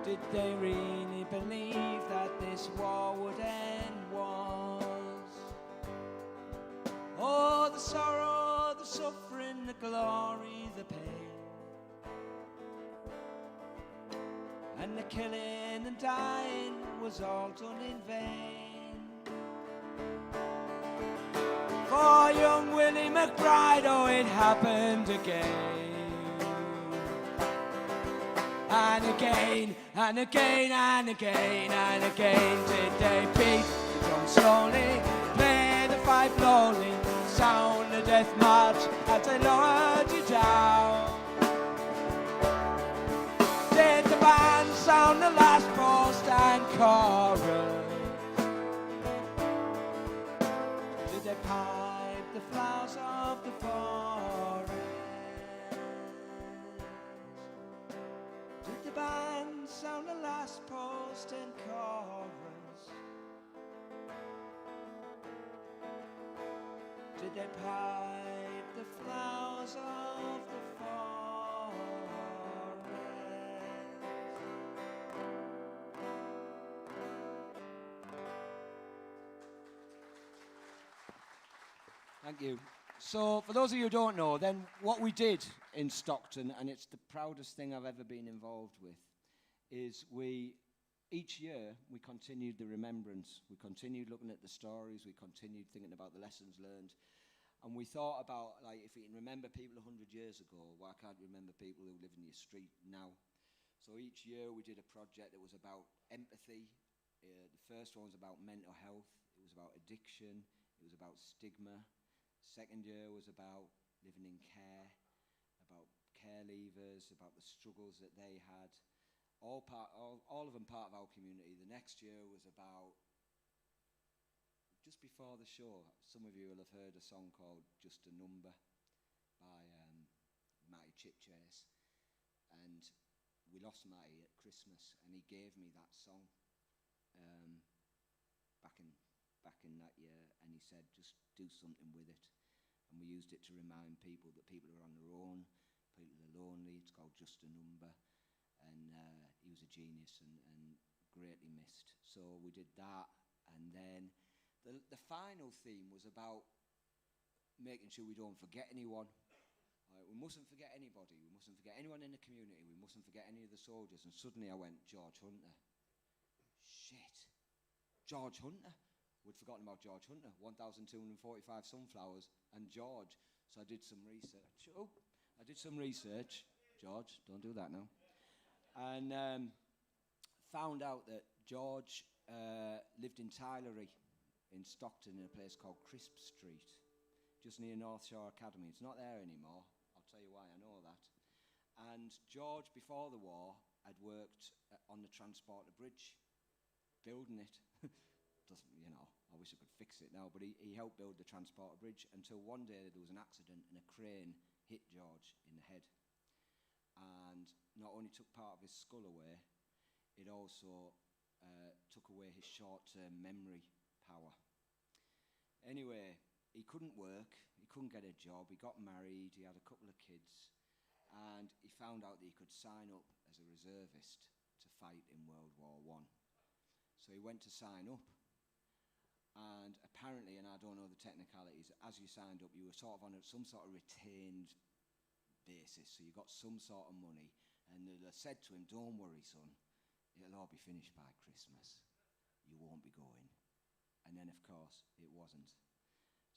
Did they really believe that this war would end wars? Oh, the sorrow, the suffering, the glory, the pain, and the killing and dying was all done in vain. For young Willie McBride, oh, it happened again. And again, and again, and again, and again. Did they beat the drum slowly, play the fife lowly, sound the death march as they lowered you down? Did the band sound the last post and chorus? Did they pipe the flowers of the forest? Did the band sound the last post and chorus? Did they pipe the flowers of the forest? Thank you. So, for those of you who don't know, then what we did in Stockton, and it's the proudest thing I've ever been involved with, is each year we continued the remembrance. We continued looking at the stories. We continued thinking about the lessons learned. And we thought about, like, if we can remember people 100 years ago, why can't we remember people who live in your street now? So each year we did a project that was about empathy. The first one was about mental health. It was about addiction. It was about stigma. Second year was about living in care, about care leavers, about the struggles that they had. All of them part of our community. The next year was about, just before the show, some of you will have heard a song called Just a Number by chip chase, and we lost Matty at Christmas, and he gave me that song back in that year, and he said, just do something with it. And we used it to remind people that people are on their own, people are lonely. It's called Just a Number, and he was a genius and greatly missed. So we did that, and then the final theme was about making sure we don't forget anyone. We mustn't forget anybody. We mustn't forget anyone in the community. We mustn't forget any of the soldiers. And suddenly I went, George Hunter. Shit. George Hunter. We'd forgotten about George Hunter. 1,245 sunflowers and George. So I did some research. George, don't do that now. And found out that George lived in Tylery in Stockton in a place called Crisp Street, just near North Shore Academy. It's not there anymore. I'll tell you why, I know that. And George, before the war, had worked on the Transporter Bridge, building it. I wish I could fix it now, but he helped build the Transporter Bridge until one day there was an accident and a crane hit George in the head. And not only took part of his skull away, it also took away his short-term memory power. Anyway, he couldn't work, he couldn't get a job, he got married, he had a couple of kids, and he found out that he could sign up as a reservist to fight in World War I. So he went to sign up, and apparently, and I don't know the technicalities, as you signed up, you were sort of on some sort of retained basis, so you got some sort of money, and they said to him, don't worry, son, it'll all be finished by Christmas. You won't be going. And then, of course, it wasn't.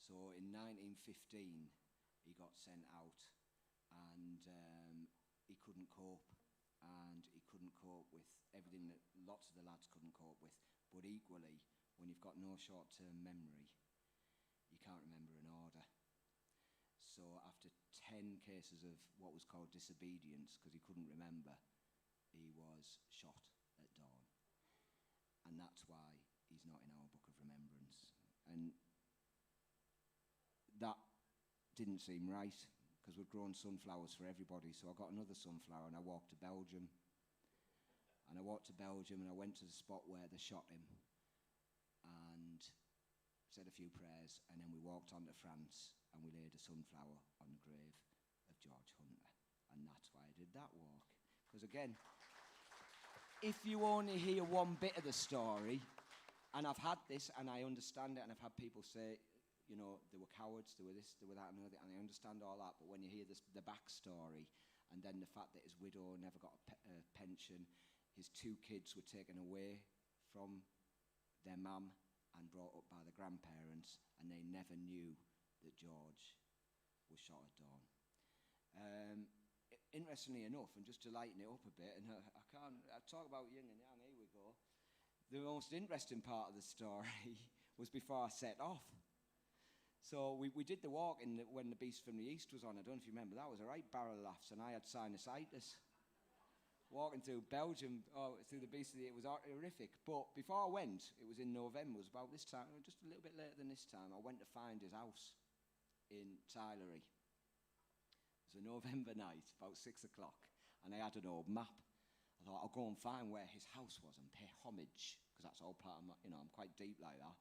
So in 1915, he got sent out, and he couldn't cope, and he couldn't cope with everything that lots of the lads couldn't cope with. But equally, when you've got no short-term memory, you can't remember an order. So after 10 cases of what was called disobedience, because he couldn't remember, he was shot at dawn. And that's why he's not in our book of remembrance. And that didn't seem right, because we'd grown sunflowers for everybody. So I got another sunflower and I walked to Belgium. And I walked to Belgium and I went to the spot where they shot him and said a few prayers, and then we walked on to France and we laid a sunflower on the grave of George Hunter. And that's why I did that walk. Because again, if you only hear one bit of the story, and I've had this and I understand it, and I've had people say, you know, they were cowards, they were this, they were that, and the other, and I understand all that, but when you hear the backstory, and then the fact that his widow never got a pension, his 2 kids were taken away from their mum and brought up by the grandparents, and they never knew that George was shot at dawn. Interestingly enough, and just to lighten it up a bit, and I talk about yin and yang, here we go. The most interesting part of the story was before I set off. So we did the walk when The Beast from the East was on. I don't know if you remember, that was a right barrel of laughs, and I had sinusitis. Walking through Belgium, through The Beast of the East, it was horrific. But before I went, it was in November, it was about this time, just a little bit later than this time, I went to find his house in Tylery. It was a November night, about 6 o'clock, and I had an old map. I thought, I'll go and find where his house was and pay homage, because that's all part of my, I'm quite deep like that.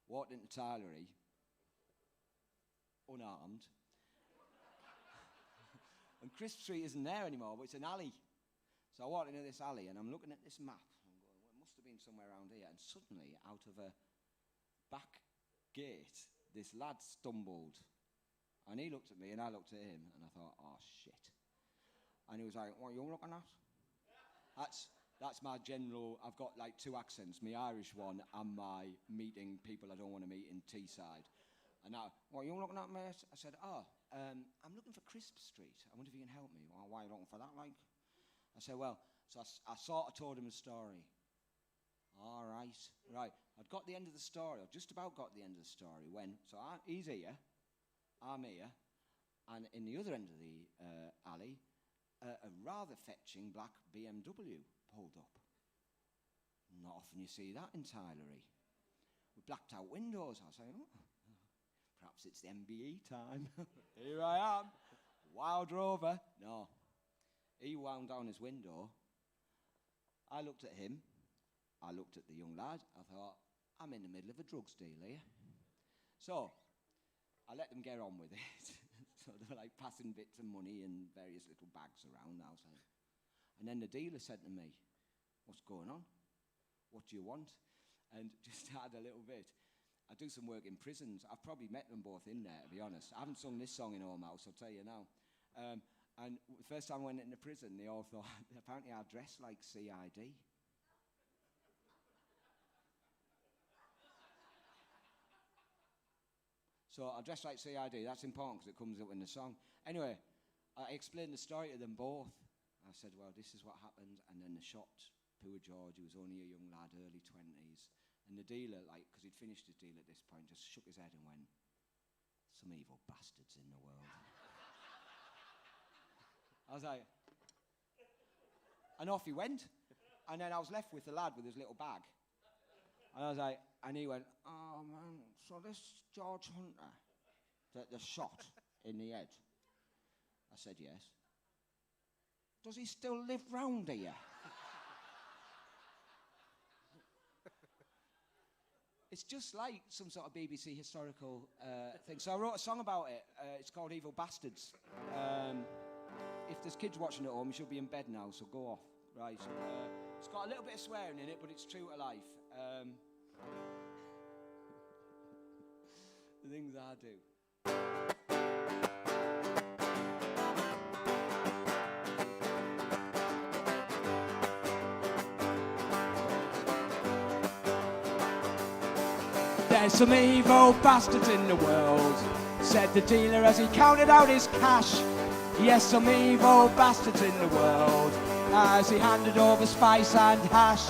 Walked into Tylery, unarmed. And Crisp Street isn't there anymore, but it's an alley. So I walked into this alley, and I'm looking at this map, and I'm going, well, it must have been somewhere around here. And suddenly, out of a back gate, this lad stumbled. And he looked at me, and I looked at him, and I thought, oh, shit. And he was like, what are you looking at? That's my general, I've got like 2 accents, my Irish one and my meeting people I don't want to meet in Teesside. And now, what are you looking at, mate? I said, I'm looking for Crisp Street. I wonder if you can help me. Well, why are you looking for that, like? I said, well, so I sort of told him a story. All right. I'd got the end of the story, or just about got the end of the story, when, he's here, I'm here, and in the other end of the alley, a rather fetching black BMW pulled up. Not often you see that in Tylery. With blacked out windows. I was saying, perhaps it's the MBE time. Here I am, Wild Rover. No. He wound down his window. I looked at him. I looked at the young lad. I thought, I'm in the middle of a drugs deal here. So I let them get on with it. So they were like passing bits of money and various little bags around outside. And then the dealer said to me, what's going on? What do you want? And just to add a little bit, I do some work in prisons. I've probably met them both in there, to be honest. I haven't sung this song in Home House, I'll tell you now. And the first time I went into prison, they all thought, apparently I dress like CID. So I dress like CID, that's important because it comes up in the song. Anyway, I explained the story to them both. I said, well, this is what happened, and then they shot poor George, who was only a young lad, early 20s. And the dealer, like, because he'd finished his deal at this point, just shook his head and went, some evil bastards in the world. I was like, and off he went. And then I was left with the lad with his little bag. And I was like, and he went, oh man, so this George Hunter that they shot in the head? I said, yes. Does he still live round here? It's just like some sort of BBC historical thing. So I wrote a song about it. It's called Evil Bastards. If there's kids watching at home, you should be in bed now, so go off. Right. It's got a little bit of swearing in it, but it's true to life. The things I do. There's some evil bastards in the world, said the dealer as he counted out his cash. Yes, some evil bastards in the world, as he handed over spice and hash.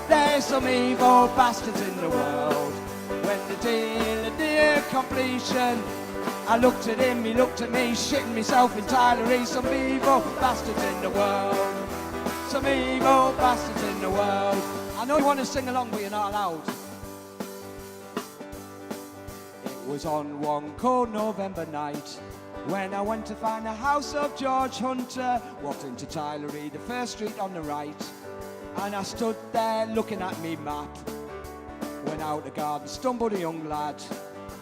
There's some evil bastards in the world. When the dealer near completion, I looked at him, he looked at me, shitting myself entirely. Some evil bastards in the world. Some evil bastards in the world. I know you want to sing along, but you're not allowed. It was on one cold November night when I went to find the house of George Hunter. Walked into Tylery, the first street on the right, and I stood there looking at me map. When out the garden stumbled a young lad,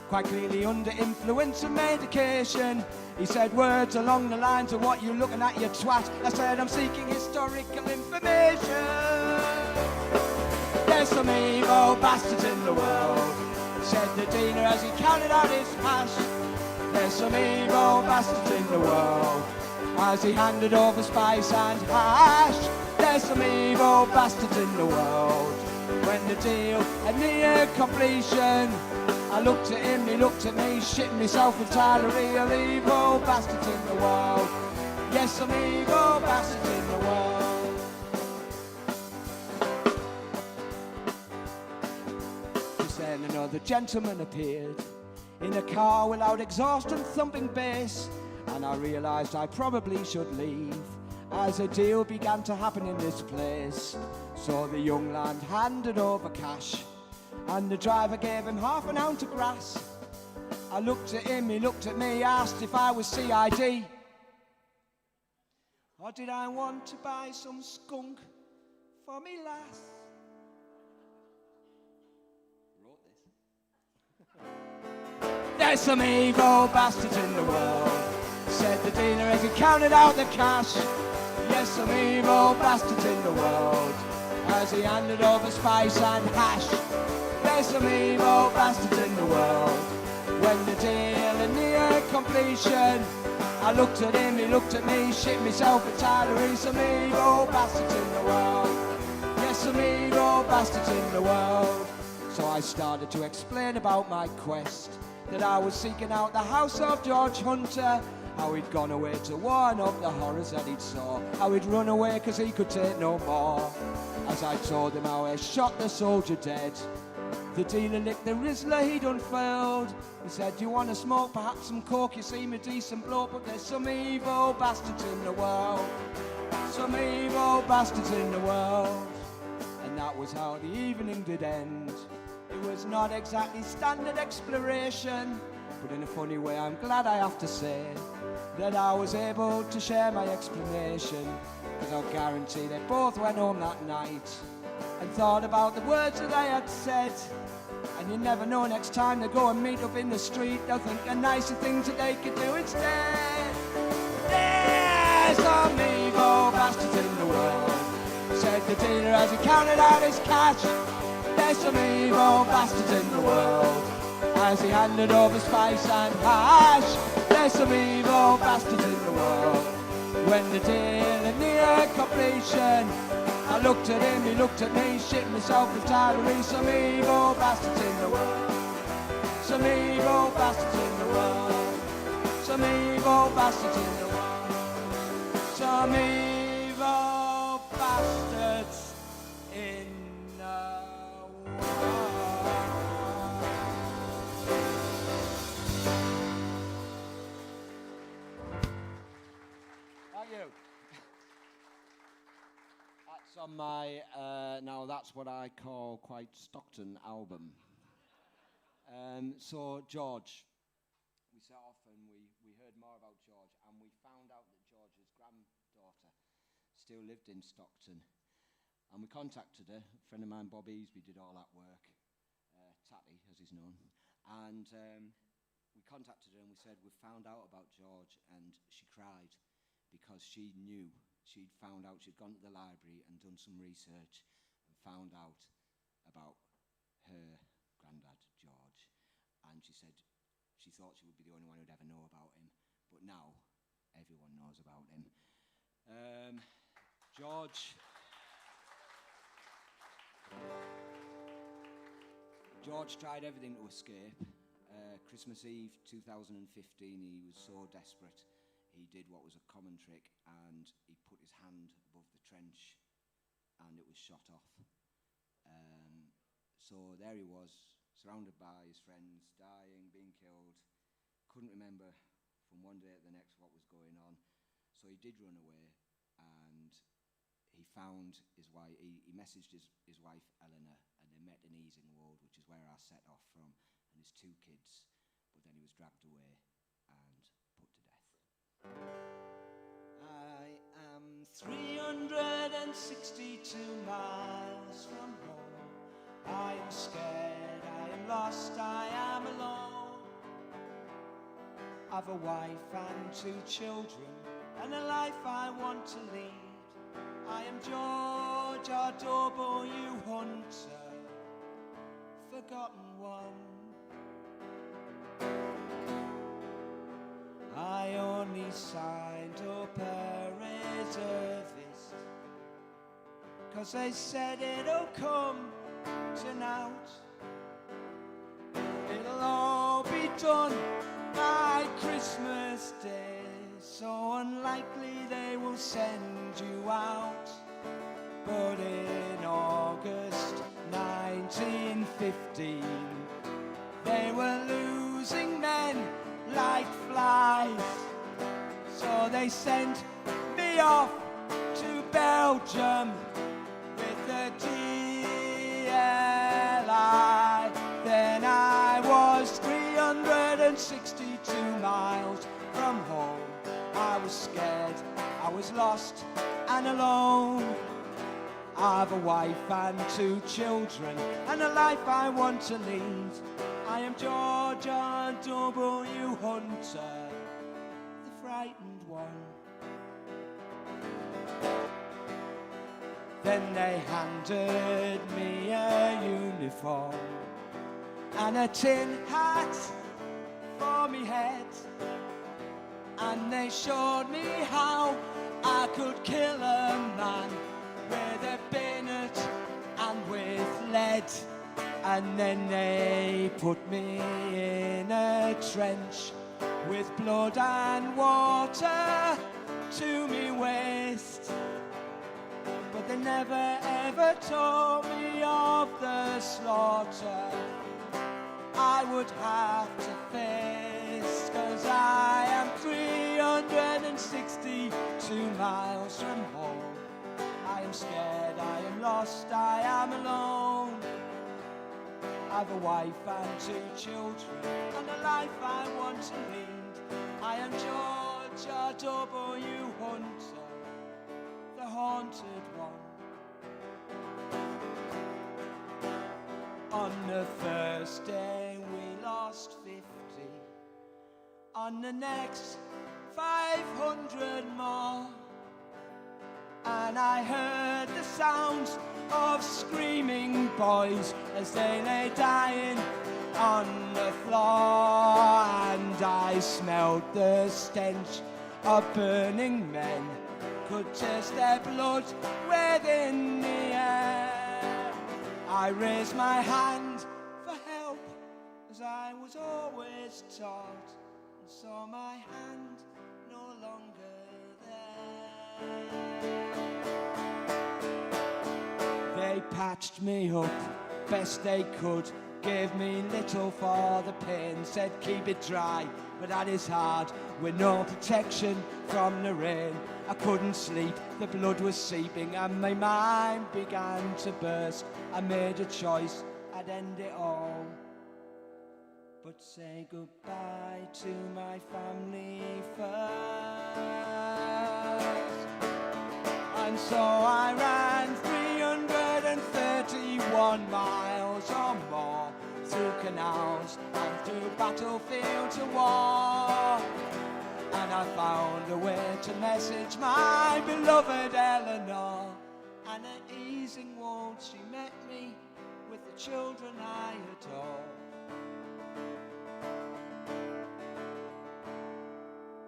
quite clearly under influence of medication. He said words along the lines of, what you looking at, you twat? I said, I'm seeking historical information. There's some evil bastards in the world, said the dealer as he counted out his cash. There's some evil bastards in the world, as he handed over spice and hash. There's some evil bastards in the world. When the deal had neared completion, I looked at him, he looked at me, shitting myself entirely. Real evil bastards in the world. Yes, some evil bastards in the world. Just then another gentleman appeared in a car without exhaust and thumping bass, and I realised I probably should leave as a deal began to happen in this place. So the young lad handed over cash, and the driver gave him half an ounce of grass. I looked at him, he looked at me, asked if I was CID, or did I want to buy some skunk for me lass? Wrote this. There's some evil bastards in the world, said the dealer as he counted out the cash. Yes, some evil bastards in the world, as he handed over spice and hash. There's some evil bastards in the world. When the deal neared completion, I looked at him, he looked at me, shit myself entirely. Some evil bastards in the world. Yes, some evil bastards in the world. So I started to explain about my quest, that I was seeking out the house of George Hunter, how he'd gone away to warn of the horrors that he'd saw, how he'd run away cause he could take no more. As I told him how I shot the soldier dead, the dealer licked the Rizzler he'd unfurled. He said, do you want to smoke, perhaps some coke? You seem a decent bloke, but there's some evil bastards in the world. Some evil bastards in the world. And that was how the evening did end. It was not exactly standard exploration, but in a funny way I'm glad I have to say that I was able to share my explanation, because I'll guarantee they both went home that night and thought about the words that I had said. And you never know, next time they go and meet up in the street, they'll think of nicer things that they could do instead. There's some evil bastards in the world, said the dealer as he counted out his cash. There's some evil bastards in the world, as he handed over spice and hash. There's some evil bastards in the world. When the deal neared completion, I looked at him, he looked at me, shitting myself entirely. Some evil bastards in the world. Some evil bastards in the world. Some evil bastards in the world. Some evil bastards in the world. Thank you. That's on my, now that's what I call quite Stockton album. So George, we set off and we heard more about George, and we found out that George's granddaughter still lived in Stockton. And we contacted her, a friend of mine, Bob Easby, did all that work, Tatty, as he's known. And we contacted her and we said, we found out about George, and she cried because she knew. She'd found out, she'd gone to the library and done some research and found out about her granddad, George. And she said she thought she would be the only one who'd ever know about him, but now everyone knows about him. George tried everything to escape. Christmas Eve 2015, he was so desperate, he did what was a common trick, and he put his hand above the trench and it was shot off. So there he was, surrounded by his friends, dying, being killed. Couldn't remember from one day to the next what was going on. So he did run away, and he found his wife. He messaged his wife Eleanor, and they met in Easing Wold, which is where I set off from, and his 2 kids. But then he was dragged away and put to death. I am 362 miles from home. I am scared, I am lost, I am alone. I've a wife and 2 children, and a life I want to lead. I am George R.W. Hunter, forgotten one. I only signed up a reservist, 'cause they said it'll come tonight. It'll all be done by Christmas Day, so unlikely they will send you out. But in August 1915, they were losing men like flies, so they sent me off to Belgium with the DLI. Then I was 362 miles from home. I was scared, I was lost and alone. I've a wife and 2 children, and a life I want to lead. I am George R.W. Hunter, the frightened one. Then they handed me a uniform and a tin hat for me head, and they showed me how I could kill a man with a bayonet and with lead. And then they put me in a trench with blood and water to me waist. But they never ever told me of the slaughter I would have to face, 'cause I am 362 miles from home. I am scared, I am lost, I am alone. I've a wife and 2 children, and a life I want to lead. I am George George R.W. Hunter, the haunted one. On the first day we lost 50. On the next 500 more. And I heard the sounds of screaming boys as they lay dying on the floor. And I smelled the stench of burning men, could taste their blood within the air. I raised my hand for help, as I was always taught, and saw my hand no longer there. They patched me up best they could, gave me little for the pain, said keep it dry, but that is hard with no protection from the rain. I couldn't sleep, the blood was seeping and my mind began to burst. I made a choice, I'd end it all, but say goodbye to my family first. And so I ran 331 miles or more, through canals and through battlefields of war. And I found a way to message my beloved Eleanor. And at Easing Wold she met me with the children I adore.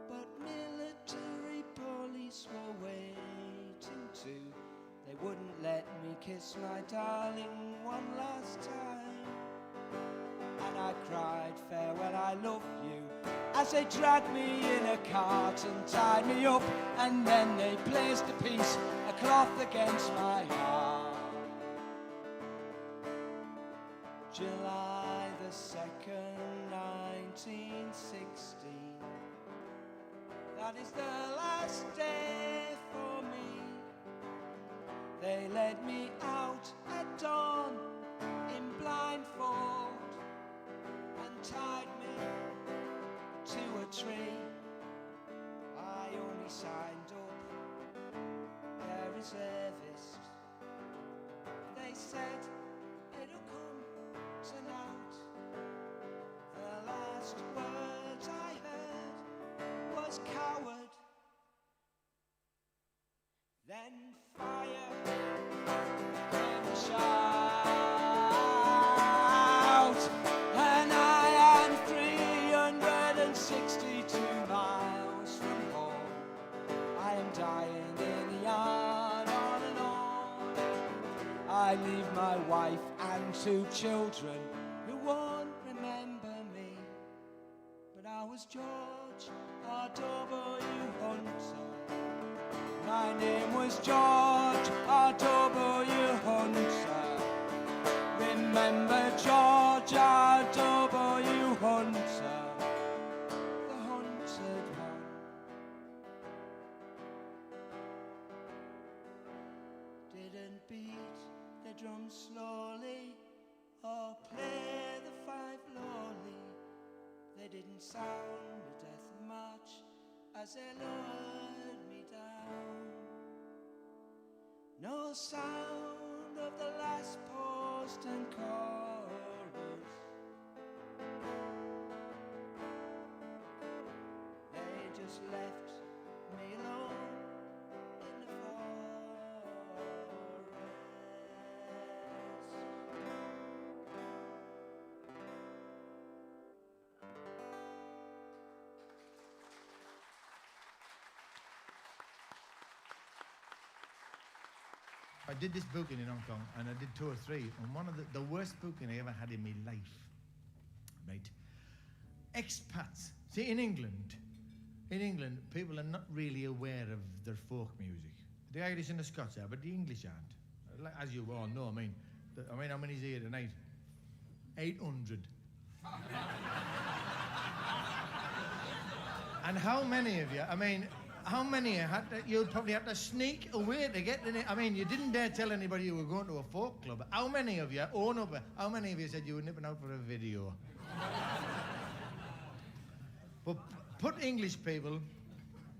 But military police were waiting too. They wouldn't let me kiss my darling one last time. And I cried farewell, I love you, as they dragged me in a cart and tied me up. And then they placed a piece of cloth against my heart. July the 2nd, 1960. That is the last day for me. They led me out at dawn in blindfold and tied me to a tree. I only signed up a reservist. They said it'll come tonight. The last words I heard was coward, then fire, then shout. And I am 362 miles from home. I am dying in the yard all alone. I leave my wife and 2 children who won't remember me. But I was George R.W. Hunter. My name was George R.W. Hunter. Remember George R.W. Hunter, the haunted one. Didn't beat the drum slowly or play the 5 lowly. They didn't sound the death march as they lowered me down. No sound of the last post and chorus. They just left me alone in the forest. I did this booking in Hong Kong, and I did 2 or 3, and one of the worst booking I ever had in my life, right? Expats. See, in England, people are not really aware of their folk music. The Irish and the Scots are, but the English aren't. Like, as you all know, I mean, how many's here tonight? 800. And how many of you, how many you'd probably have to sneak away to get in it? You didn't dare tell anybody you were going to a folk club. How many of you how many of you said you were nipping out for a video? But put English people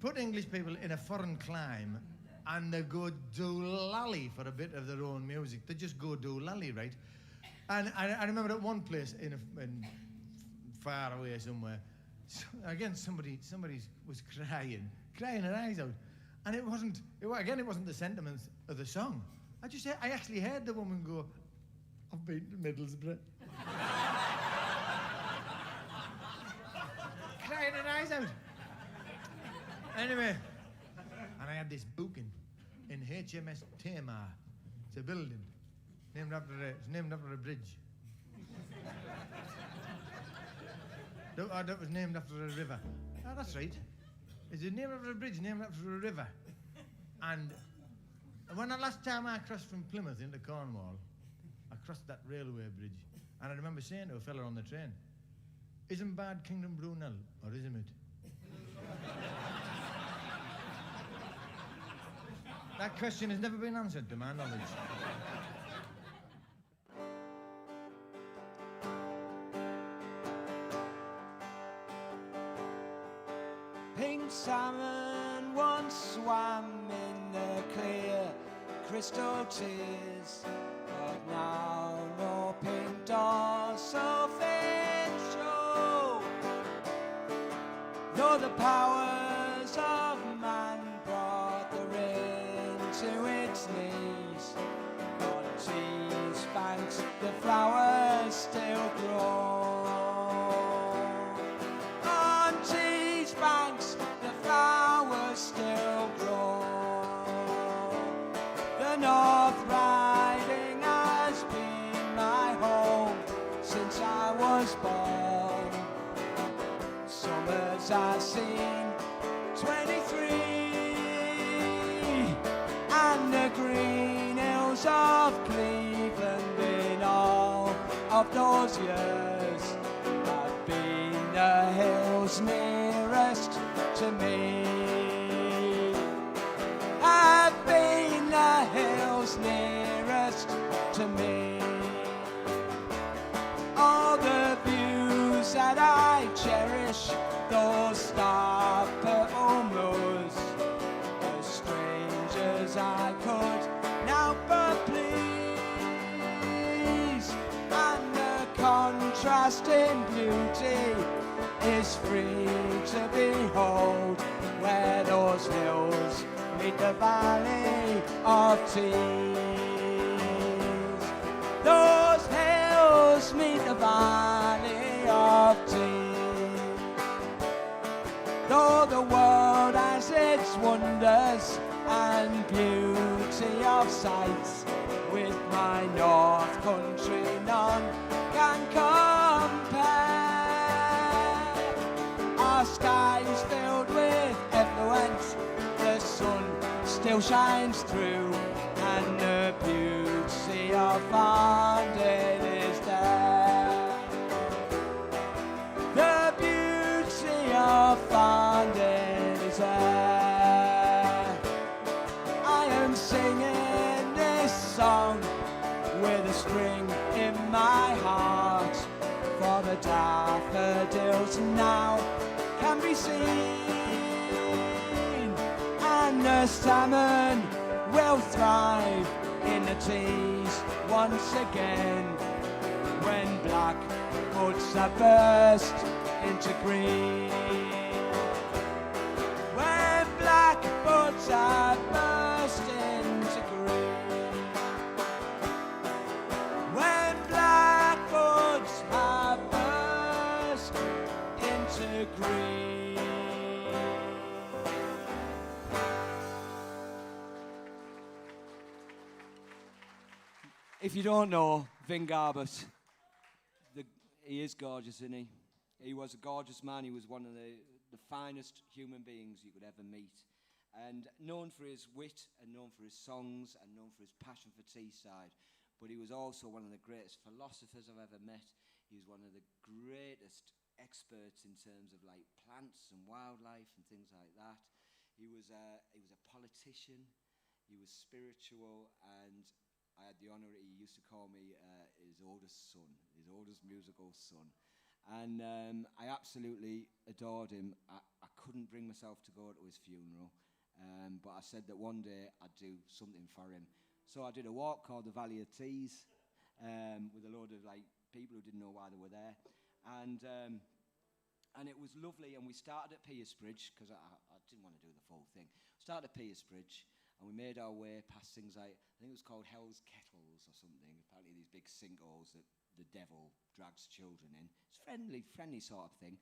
put English people in a foreign clime and they go doolally for a bit of their own music. They just go doolally, right? And I remember at one place in far away somewhere, again, somebody was crying her eyes out. And it wasn't the sentiments of the song. I actually heard the woman go, "I've been to Middlesbrough." Crying her eyes out. Anyway, and I had this booking in HMS Tamar. It's a building named after a bridge. That was named after a river. Oh, that's right. It's named after a bridge, named after a river. And when the last time I crossed from Plymouth into Cornwall, I crossed that railway bridge, and I remember saying to a fella on the train, "Isn't Bad Kingdom Brunel, or isn't it?" That question has never been answered to my knowledge. Pink salmon once swam in the clear crystal tears, but now no pink dorsal fin show. Though the powers of man brought the rain to its knees, on Tees banks the flowers still grow. On Tees banks the flowers still grow. The North Riding has been my home since I was born. Summers I've seen 23, and the green hills of Cleveland in all of those years have been the hills nearest to me. Have been the hills nearest to me. All the views that I cherish, those star purple moors, as strange as I could now but please, and the contrast in beauty is free to behold, where those hills meet the valley of Tees. Those hills meet the valley of Tees. Though the world has its wonders and beauty of sights, with my North Country none can compare. Our sky is filled with effluence, the sun still shines through, and the beauty of Fondin is there. The beauty of Fondin is there. I am singing this song with a spring in my heart, for the daffodils now can be seen, and the salmon will thrive in the Tees once again, when black buds have burst into green. When black buds have burst into green. When black buds have burst into green. If you don't know Vin Garbett, he is gorgeous, isn't he? He was a gorgeous man. He was one of the finest human beings you could ever meet. And known for his wit, and known for his songs, and known for his passion for Teesside. But he was also one of the greatest philosophers I've ever met. He was one of the greatest experts in terms of like plants and wildlife and things like that. He was a politician. He was spiritual, and I had the honour, he used to call me his oldest son, his oldest musical son. And I absolutely adored him. I couldn't bring myself to go to his funeral, but I said that one day I'd do something for him. So I did a walk called the Valley of Tees with a load of like people who didn't know why they were there, and it was lovely. And we started at Piercebridge because I didn't want to do the full thing. Started at Piercebridge, and we made our way past things like, I think it was called Hell's Kettles or something. Apparently these big sinkholes that the devil drags children in. It's friendly sort of thing.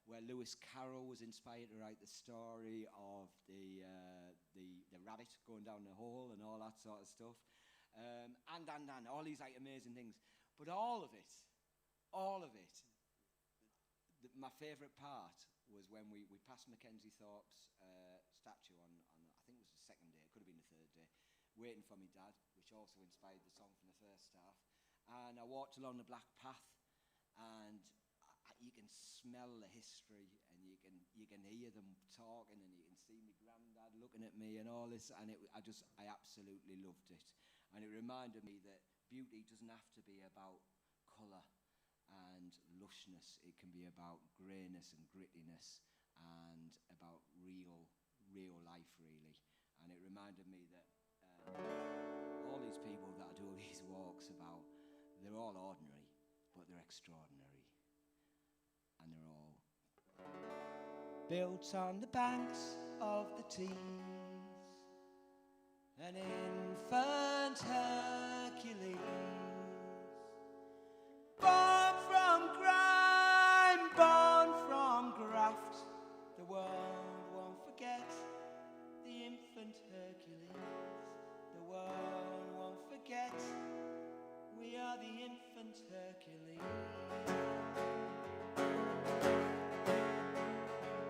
Where Lewis Carroll was inspired to write the story of the rabbit going down the hole and all that sort of stuff. And all these like amazing things. But all of it, my favourite part was when we passed Mackenzie Thorpe's statue on, I think it was the second day, it could have been the third day, Waiting for Me Dad, which also inspired the song from the first half. And I walked along the Black Path, and you can smell the history, and you can hear them talking, and you can see my granddad looking at me and all this, and I absolutely loved it. And it reminded me that beauty doesn't have to be about colour and lushness. It can be about greyness and grittiness and about real life, really. And it reminded me that all these people that I do these walks about, they're all ordinary, but they're extraordinary. And they're all built on the banks of the Tees, an infant Hercules, born from grime, born from graft. The world won't forget the infant Hercules. The world won't forget we are the infant Hercules.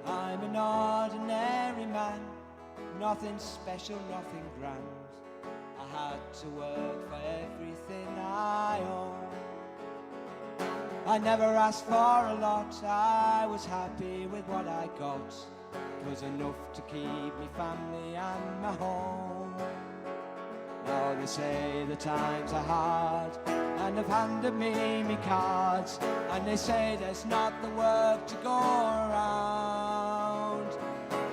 I'm an ordinary man, nothing special, nothing grand. I had to work for everything I own. I never asked for a lot, I was happy with what I got. It was enough to keep me family and my home. Now they say the times are hard, and they've handed me cards, and they say there's not the work to go around.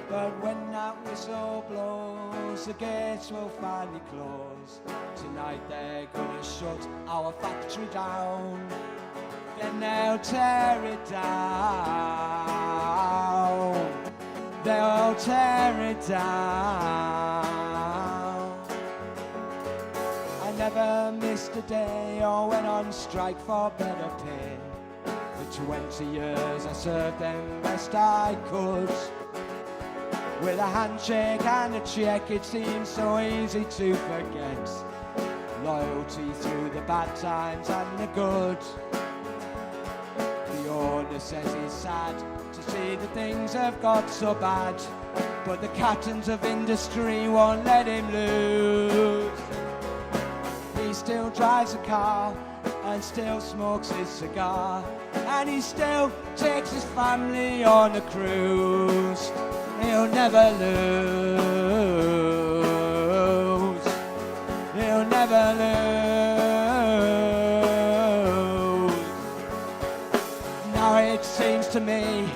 But when that whistle blows, the gates will finally close. Tonight they're gonna shut our factory down, then they'll tear it down. They'll tear it down. I never missed a day or went on strike for better pay. For 20 years I served them best I could. With a handshake and a check, it seems so easy to forget. Loyalty through the bad times and the good. The owner says he's sad to see that things have got so bad, but the captains of industry won't let him lose. He still drives a car and still smokes his cigar, and he still takes his family on a cruise. He'll never lose. He'll never lose. Now it seems to me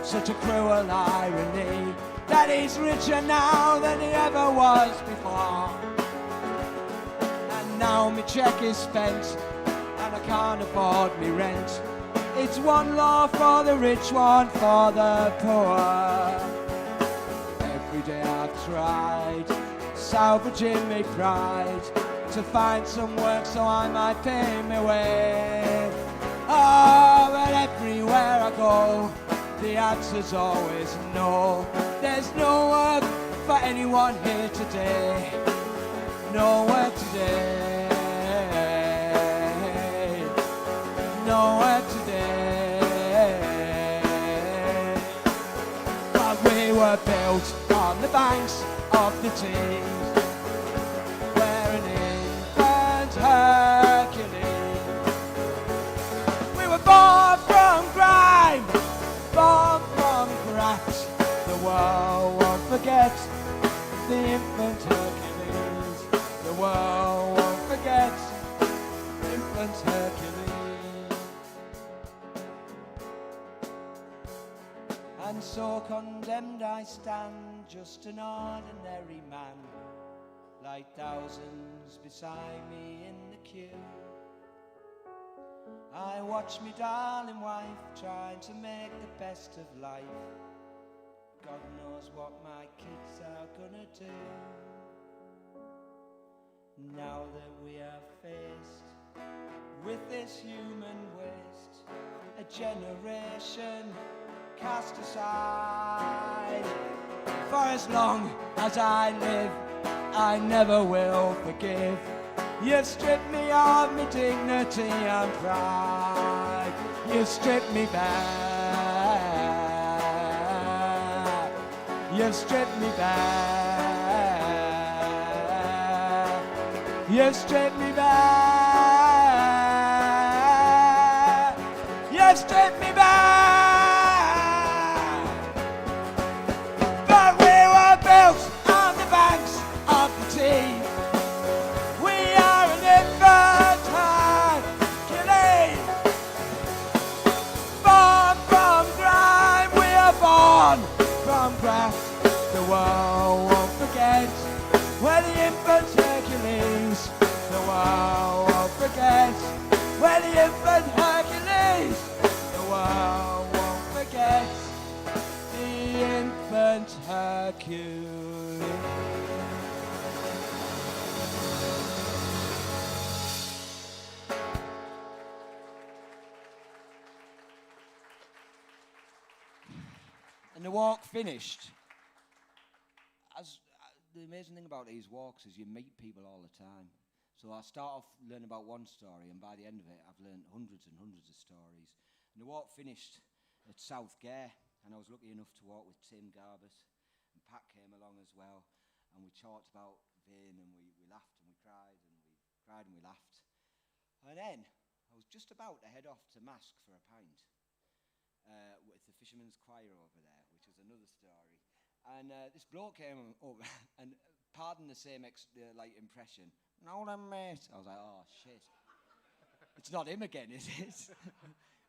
such a cruel irony that he's richer now than he ever was before. And now my cheque is spent and I can't afford me rent. It's one law for the rich, one for the poor. Every day I've tried, salvaging me pride, to find some work so I might pay my way. Oh, but everywhere I go, the answer's always no. There's no work for anyone here today. No work today. No work today. But we were built on the banks of the Tees, where an infant Hercules. We were born from grime, born from graft. The world won't forget the infant Hercules. The world won't forget infant Hercules. And so condemned I stand, just an ordinary man, like thousands beside me in the queue. I watch me darling wife trying to make the best of life. God knows what my kids are gonna do. Now that we are faced with this human waste, a generation cast aside. For as long as I live, I never will forgive. You've stripped me of my dignity and pride. You've stripped me back. You've stripped me back. You've stripped me back. You've stripped me back. But we were built on the banks of the Tee. We are an infant Hercules. Born from grime, we are born from graft. The world won't forget we're the infant Hercules. The world won't forget we're the infant Hercules. The world won't forget the infant Hercules. And the walk finished. The amazing thing about these walks is you meet people all the time. So I start off learning about one story, and by the end of it, I've learned hundreds and hundreds of stories. And the walk finished at South Gare, and I was lucky enough to walk with Tim Garbus, and Pat came along as well, and we talked about Vin, and we laughed and we cried, and we cried and we laughed. And then I was just about to head off to Mask for a pint with the Fisherman's Choir over there, which was another story. And this bloke came up, and pardon the same impression. "No, then, mate." I was like, "Oh shit, it's not him again, is it?"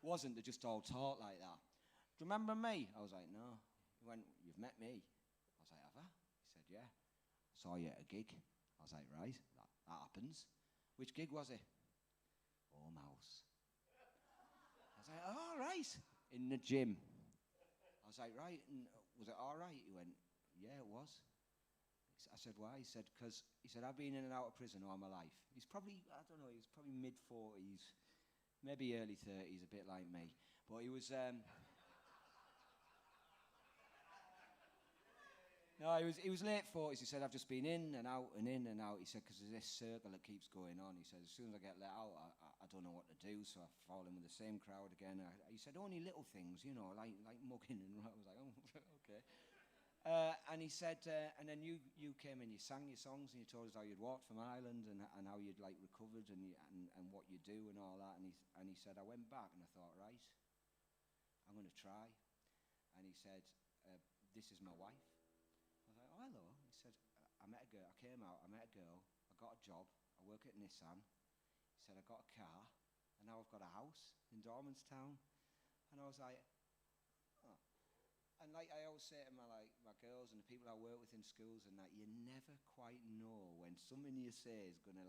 Wasn't. They just all talk like that. "Do you remember me?" I was like, "No." He went, "You've met me." I was like, "Have I?" He said, "Yeah. I saw you at a gig." I was like, "Right, that happens." "Which gig was it?" "Oh, Mouse." I was like, "Oh, right." "In the gym." I was like, "Right, and was it all right?" He went, "Yeah, it was." I said, "Why?" He said, "Because," he said, "I've been in and out of prison all my life." He's probably, I don't know, he was probably mid-40s, maybe early 30s, a bit like me. But he was, no, he was late 40s. He said, "I've just been in and out and in and out." He said, "Because there's this circle that keeps going on." He said, "As soon as I get let out, I don't know what to do, so I fall in with the same crowd again." He said, "Only little things, you know, like mugging." And I was like, "Oh, okay." And he said, "And then you came and you sang your songs and you told us how you'd walked from Ireland and how you'd recovered and what you do and all that." And he said, "I went back and I thought, right, I'm going to try." And he said, "This is my wife." I was like, "Oh, hello." He said, "I met a girl. I came out. I met a girl. I got a job. I work at Nissan." He said, "I got a car, and now I've got a house in Dormanstown." And I was like, "Oh." And I always say to my girls and the people I work with in schools and that, you never quite know when something you say is gonna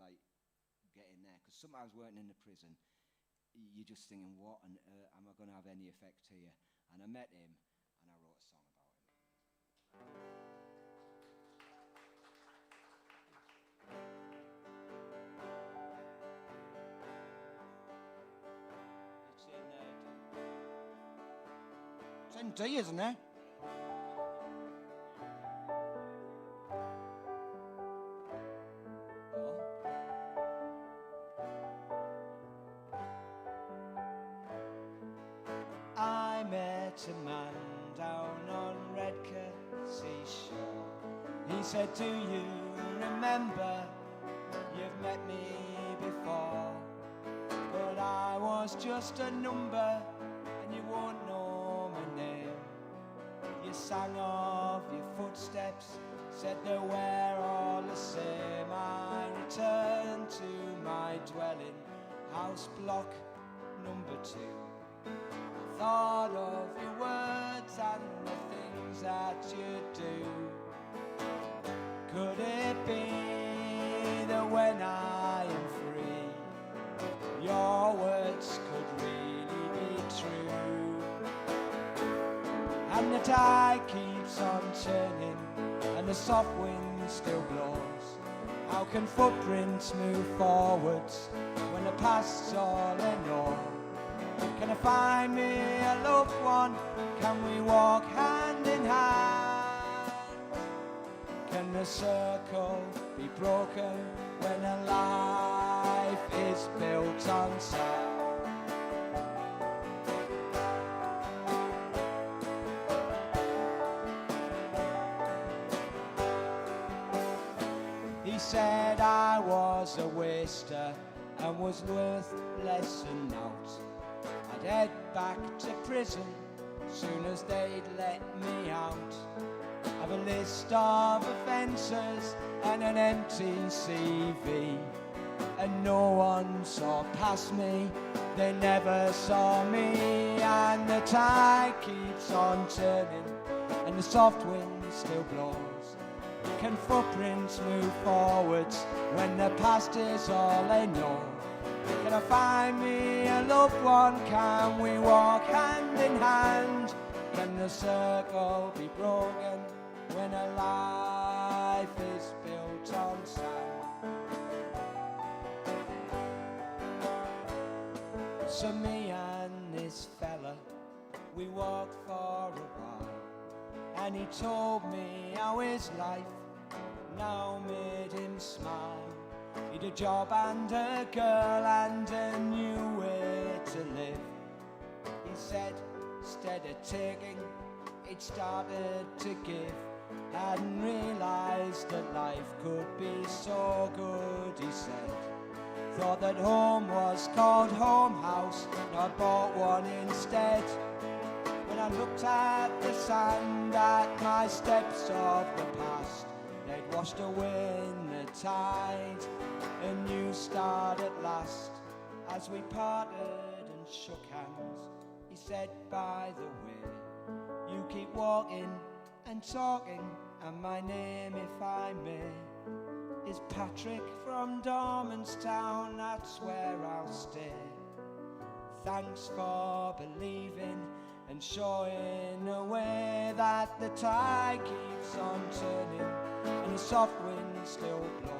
get in there. Because sometimes working in the prison, you're just thinking, what on earth am I gonna have any effect here? And I met him, and I wrote a song about him. It's in D, isn't it? I met a man down on Redcar seashore. He said, "Do you remember? You've met me before. But I was just a number and you won't know my name. You sang of your footsteps, said they were all the same. I returned to my dwelling, house block number 2. Thought of your words and things that you do. Could it be that when I am free, your words could really be true? And the tide keeps on turning, and the soft wind still blows. How can footprints move forwards when the past's all in all? Can I find me a loved one? Can we walk hand in hand? Can the circle be broken when a life is built on sand? He said I was a waster and was worth less than nought. I'd head back to prison soon as they'd let me out. I've a list of offences and an empty CV, and no one saw past me, they never saw me. And the tide keeps on turning, and the soft wind still blows. Can footprints move forwards when the past is all they know? Can I find me a loved one? Can we walk hand in hand? Can the circle be broken when a life is built on sand? So me and this fella, we walked for a while, and he told me how his life now made him smile. He'd a job and a girl and a new way to live. He said, instead of taking, he'd started to give. Hadn't realised that life could be so good, he said. Thought that home was called home house, and I bought one instead. When I looked at the sand at my steps of the past, they'd washed away in the tide. A new start at last. As we parted and shook hands, he said, by the way, you keep walking and talking, and my name, if I may, is Patrick from Dormanstown, that's where I'll stay. Thanks for believing and showing a way that the tide keeps on turning, and the soft wind still blows.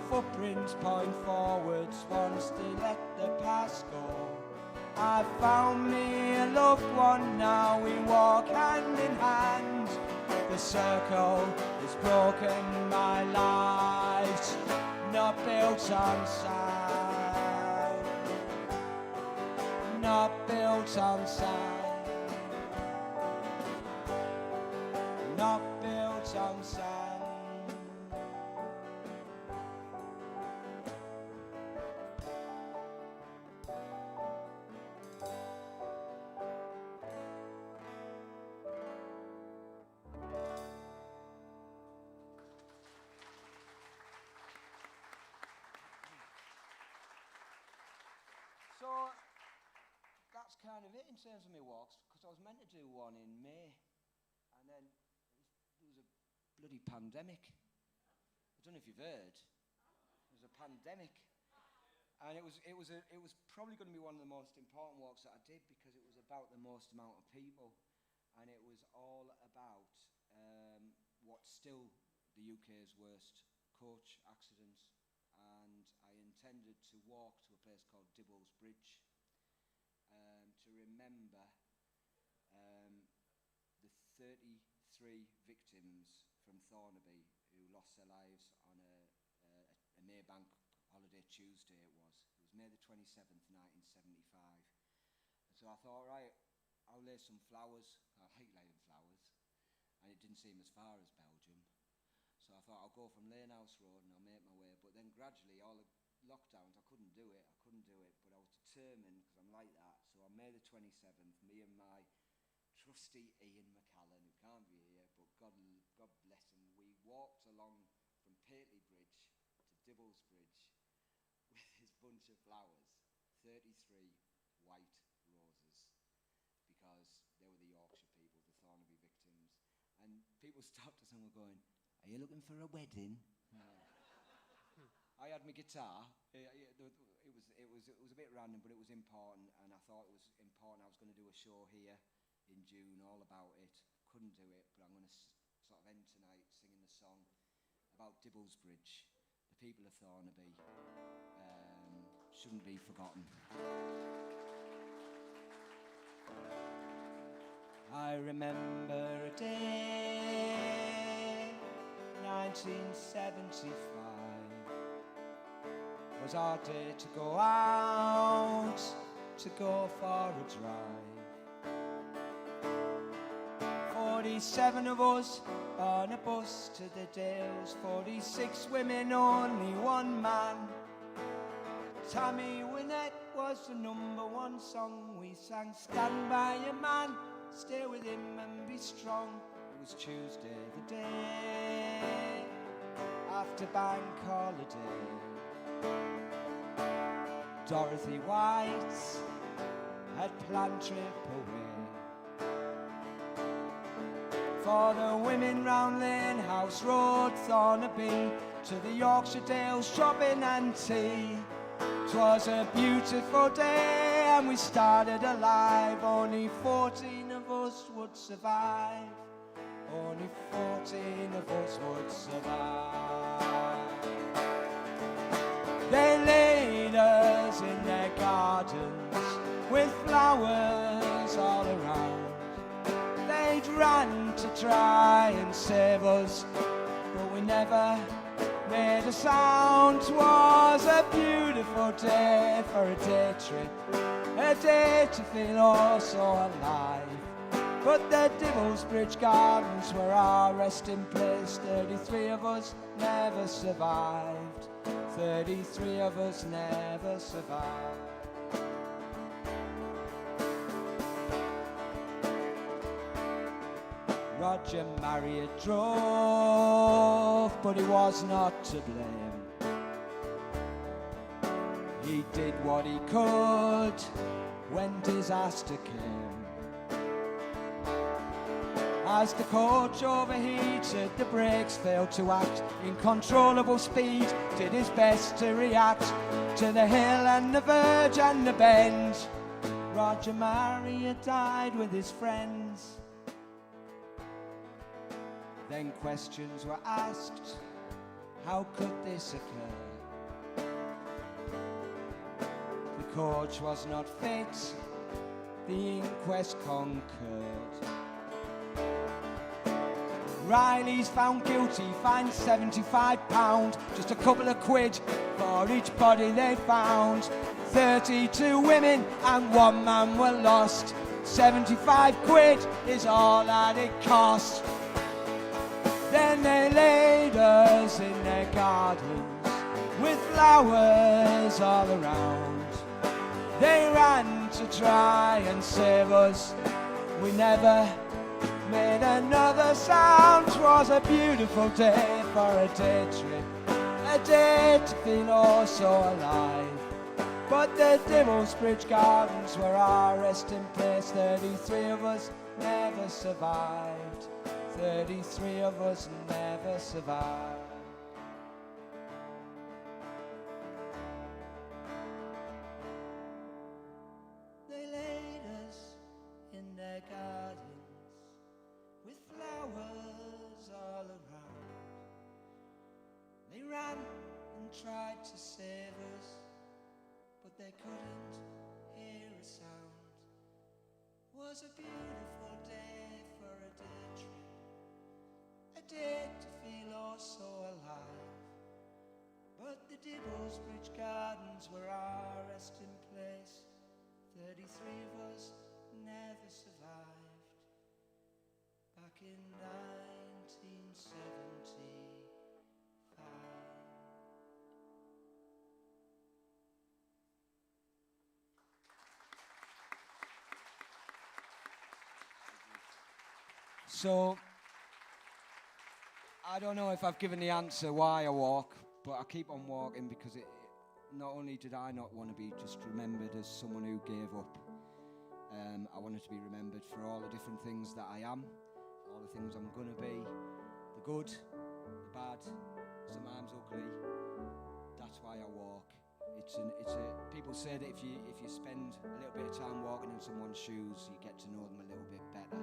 Footprints point forwards once they let the past go. I found me a loved one, now we walk hand in hand. The circle is broken, my life's not built on sand. Not built on sand. Not built on sand. So that's kind of it in terms of my walks, because I was meant to do one in May, and then there was a bloody pandemic. I don't know if you've heard. There was a pandemic, and it was probably going to be one of the most important walks that I did, because it was about the most amount of people, and it was all about what's still the UK's worst coach accidents. And I intended to walk to a place called Dibbles Bridge to remember the 33 victims from Thornaby who lost their lives on a Maybank holiday Tuesday it was. It was May the 27th, 1975. And so I thought, right, I'll lay some flowers. I like laying flowers. And it didn't seem as far as Belgium. So I thought I'll go from Lanehouse Road and I'll make my way. But then gradually, all the lockdowns, I couldn't do it. But I was determined, because I'm like that. So on May the 27th, me and my trusty Ian McCallan, who can't be here, but God bless him, we walked along from Pateley Bridge to Dibbles Bridge with this bunch of flowers, 33 white roses, because they were the Yorkshire people, the Thornaby victims. people stopped us and were going, "Are you looking for a wedding?" I had my guitar. It was a bit random, but it was important, and I thought it was important. I was going to do a show here in June all about it. Couldn't do it, but I'm going to sort of end tonight singing the song about Dibbles Bridge. The people of Thornaby shouldn't be forgotten. I remember a day, 1975, was our day to go out, to go for a drive. 47 of us on a bus to the Dales, 46 women, only one man. Tammy Wynette was the #1 song we sang. Stand by your man, stay with him and be strong. It was Tuesday, the day after bank holiday. Dorothy White had planned trip away for the women round Lane House Road, Thornaby, to the Yorkshire Dales shopping and tea. 'Twas a beautiful day and we started alive. Only 14 of us would survive. Only 14 of us would survive. They laid us in their gardens with flowers all around. They'd ran to try and save us, but we never made a sound. 'Twas a beautiful day for a day trip, a day to feel oh so alive. But the Dibbles Bridge Gardens were our resting place. 33 of us never survived. 33 of us never survived. Roger Marriott drove, but he was not to blame. He did what he could when disaster came. As the coach overheated, the brakes failed to act. In controllable speed, did his best to react to the hill and the verge and the bend. Roger Marriott died with his friends. Then questions were asked, how could this occur? The coach was not fit, the inquest concurred. Riley's found guilty, fined £75, just a couple of quid for each body they found. 32 women and 1 man were lost. 75 quid is all that it cost. Then they laid us in their gardens with flowers all around. They ran to try and save us. We never made another sound. 'Twas a beautiful day for a day trip, a day to feel oh so alive. But the Dibbles Bridge Gardens were our resting place. 33 of us never survived. 33 of us never survived. They laid us in their gardens with flowers all around. They ran and tried to save us, but they couldn't hear a sound. Was a beautiful day for a day trip, a day to feel oh so alive. But the Dibbles Bridge Gardens were our resting place. 33 of us never survived. Back in 1975. So, I don't know if I've given the answer why I walk, but I keep on walking because not only did I not want to be just remembered as someone who gave up, I wanted to be remembered for all the different things that I am, all the things I'm going to be, the good, the bad, sometimes ugly. That's why I walk. People say that if you spend a little bit of time walking in someone's shoes, you get to know them a little bit better.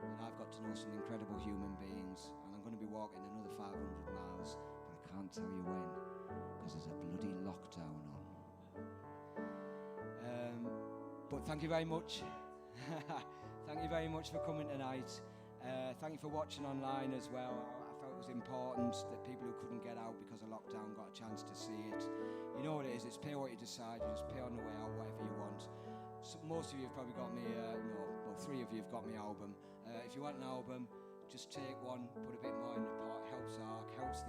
And I've got to know some incredible human beings, and I'm going to be walking another 500 miles, but I can't tell you when, because there's a bloody lockdown on. But thank you very much. Thank you very much for coming tonight. Thank you for watching online as well. I felt it was important that people who couldn't get out because of lockdown got a chance to see it. You know what it is, it's pay what you decide, you just pay on the way out whatever you want. So most of you have probably got me, three of you have got my album. If you want an album, just take one, put a bit more in the pot, helps the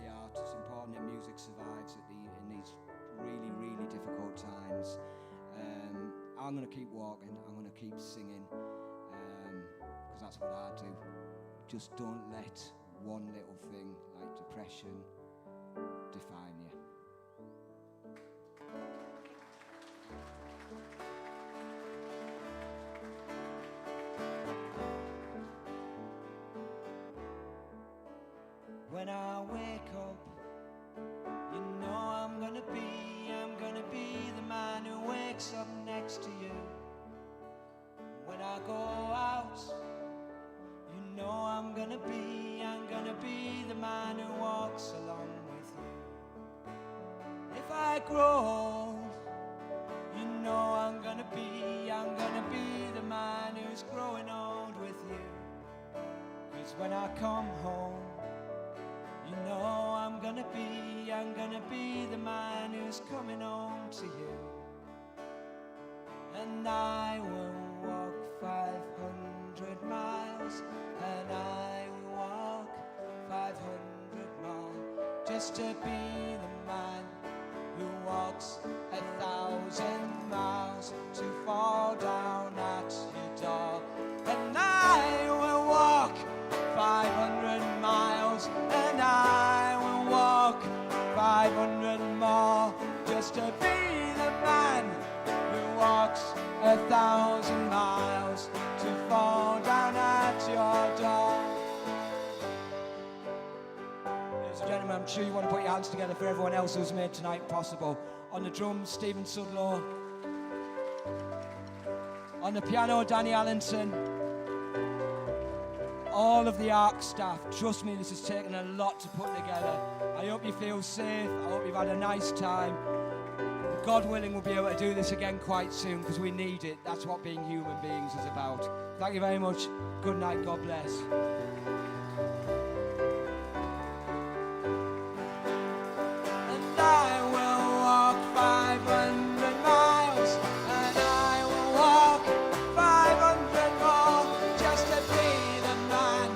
art. It's important that music survives in these really, really difficult times. I'm going to keep walking, I'm going to keep singing, because that's what I do. Just don't let one little thing like depression define you. When I wake up, you know I'm gonna be the man who wakes up next to you. When I go out, you know I'm gonna be the man who walks along with you. If I grow old, you know I'm gonna be the man who's growing old with you. 'Cause when I come home, you know I'm gonna be the man who's coming home to you. And I will walk 500 miles, and I will walk 500 more, just to be the man who walks 1,000 miles to fall down at your door. And I will walk 500 miles, and I will walk 500 more, just to be the man who walks 1,000 miles to fall down at your door. Ladies and gentlemen, I'm sure you want to put your hands together for everyone else who's made tonight possible. On the drums, Stephen Sudlow. On the piano, Danny Allenson. All of the ARC staff, trust me, this has taken a lot to put together. I hope you feel safe, I hope you've had a nice time. God willing, we'll be able to do this again quite soon, because we need it. That's what being human beings is about. Thank you very much. Good night, God bless. And I will walk 500 miles, and I will walk 500 more, just to be the man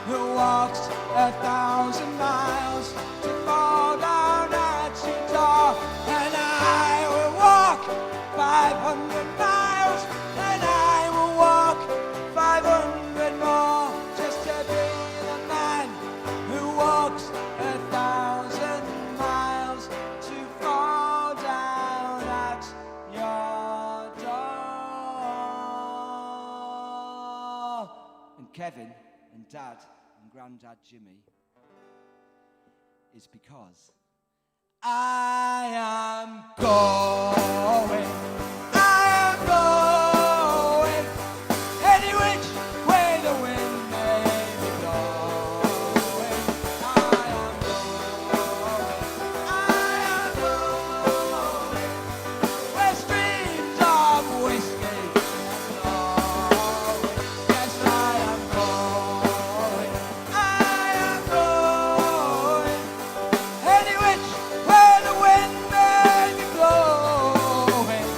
who walks 1,000 miles to fall down at your door. And I will walk 500 miles, and I will walk 500 more, just to be the man who walks 1,000 miles to fall down at your door. And Kevin and Dad and Grandad Jimmy is because I am going any which way the wind may be blowing. I am going where streams of whiskey are flowing. Yes, I am going any which way the wind may be blowing.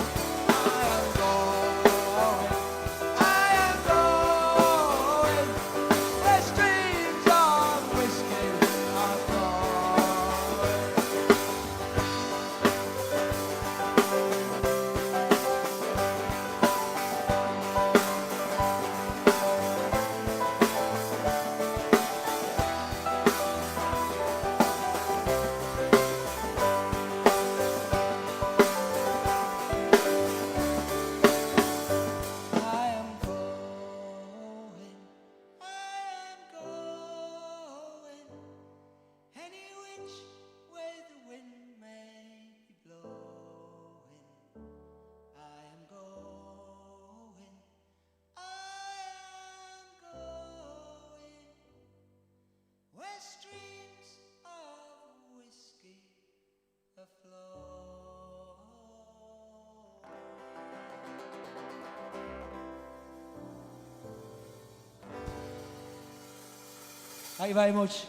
Thank you very much.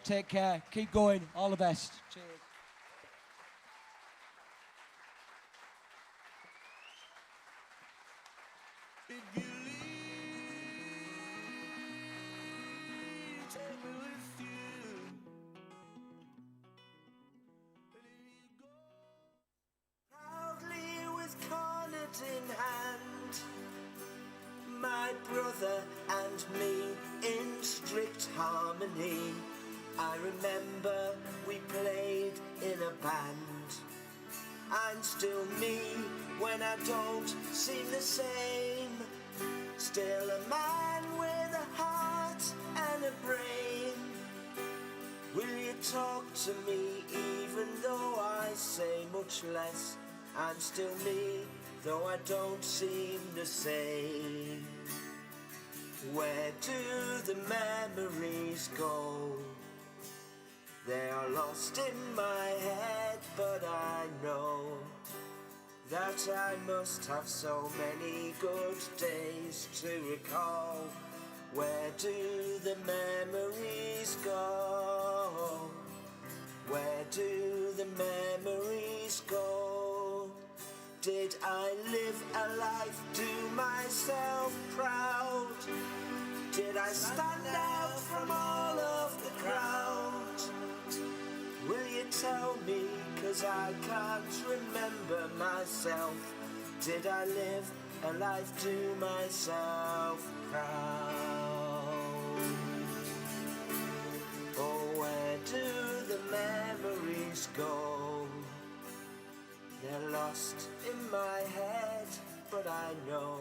Take care. Keep going. All the best. Cheers. Proudly with cornet in hand, my brother and me in strict harmony. I remember we played in a band. I'm still me when I don't seem the same. Still a man with a heart and a brain. Will you talk to me even though I say much less? I'm still me, though I don't seem the same. Where do the memories go? They are lost in my head, but I know that I must have so many good days to recall. Where do the memories go? Where do the memories go? Did I live a life, do myself proud? Did I stand out from all of the crowd? Will you tell me, 'cause I can't remember myself. Did I live a life to myself proud? Oh, where do the memories go? They're lost in my head, but I know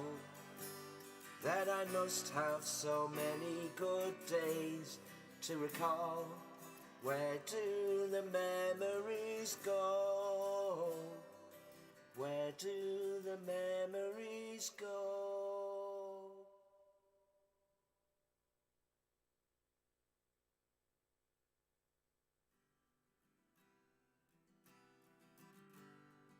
that I must have so many good days to recall. Where do the memories go? Where do the memories go?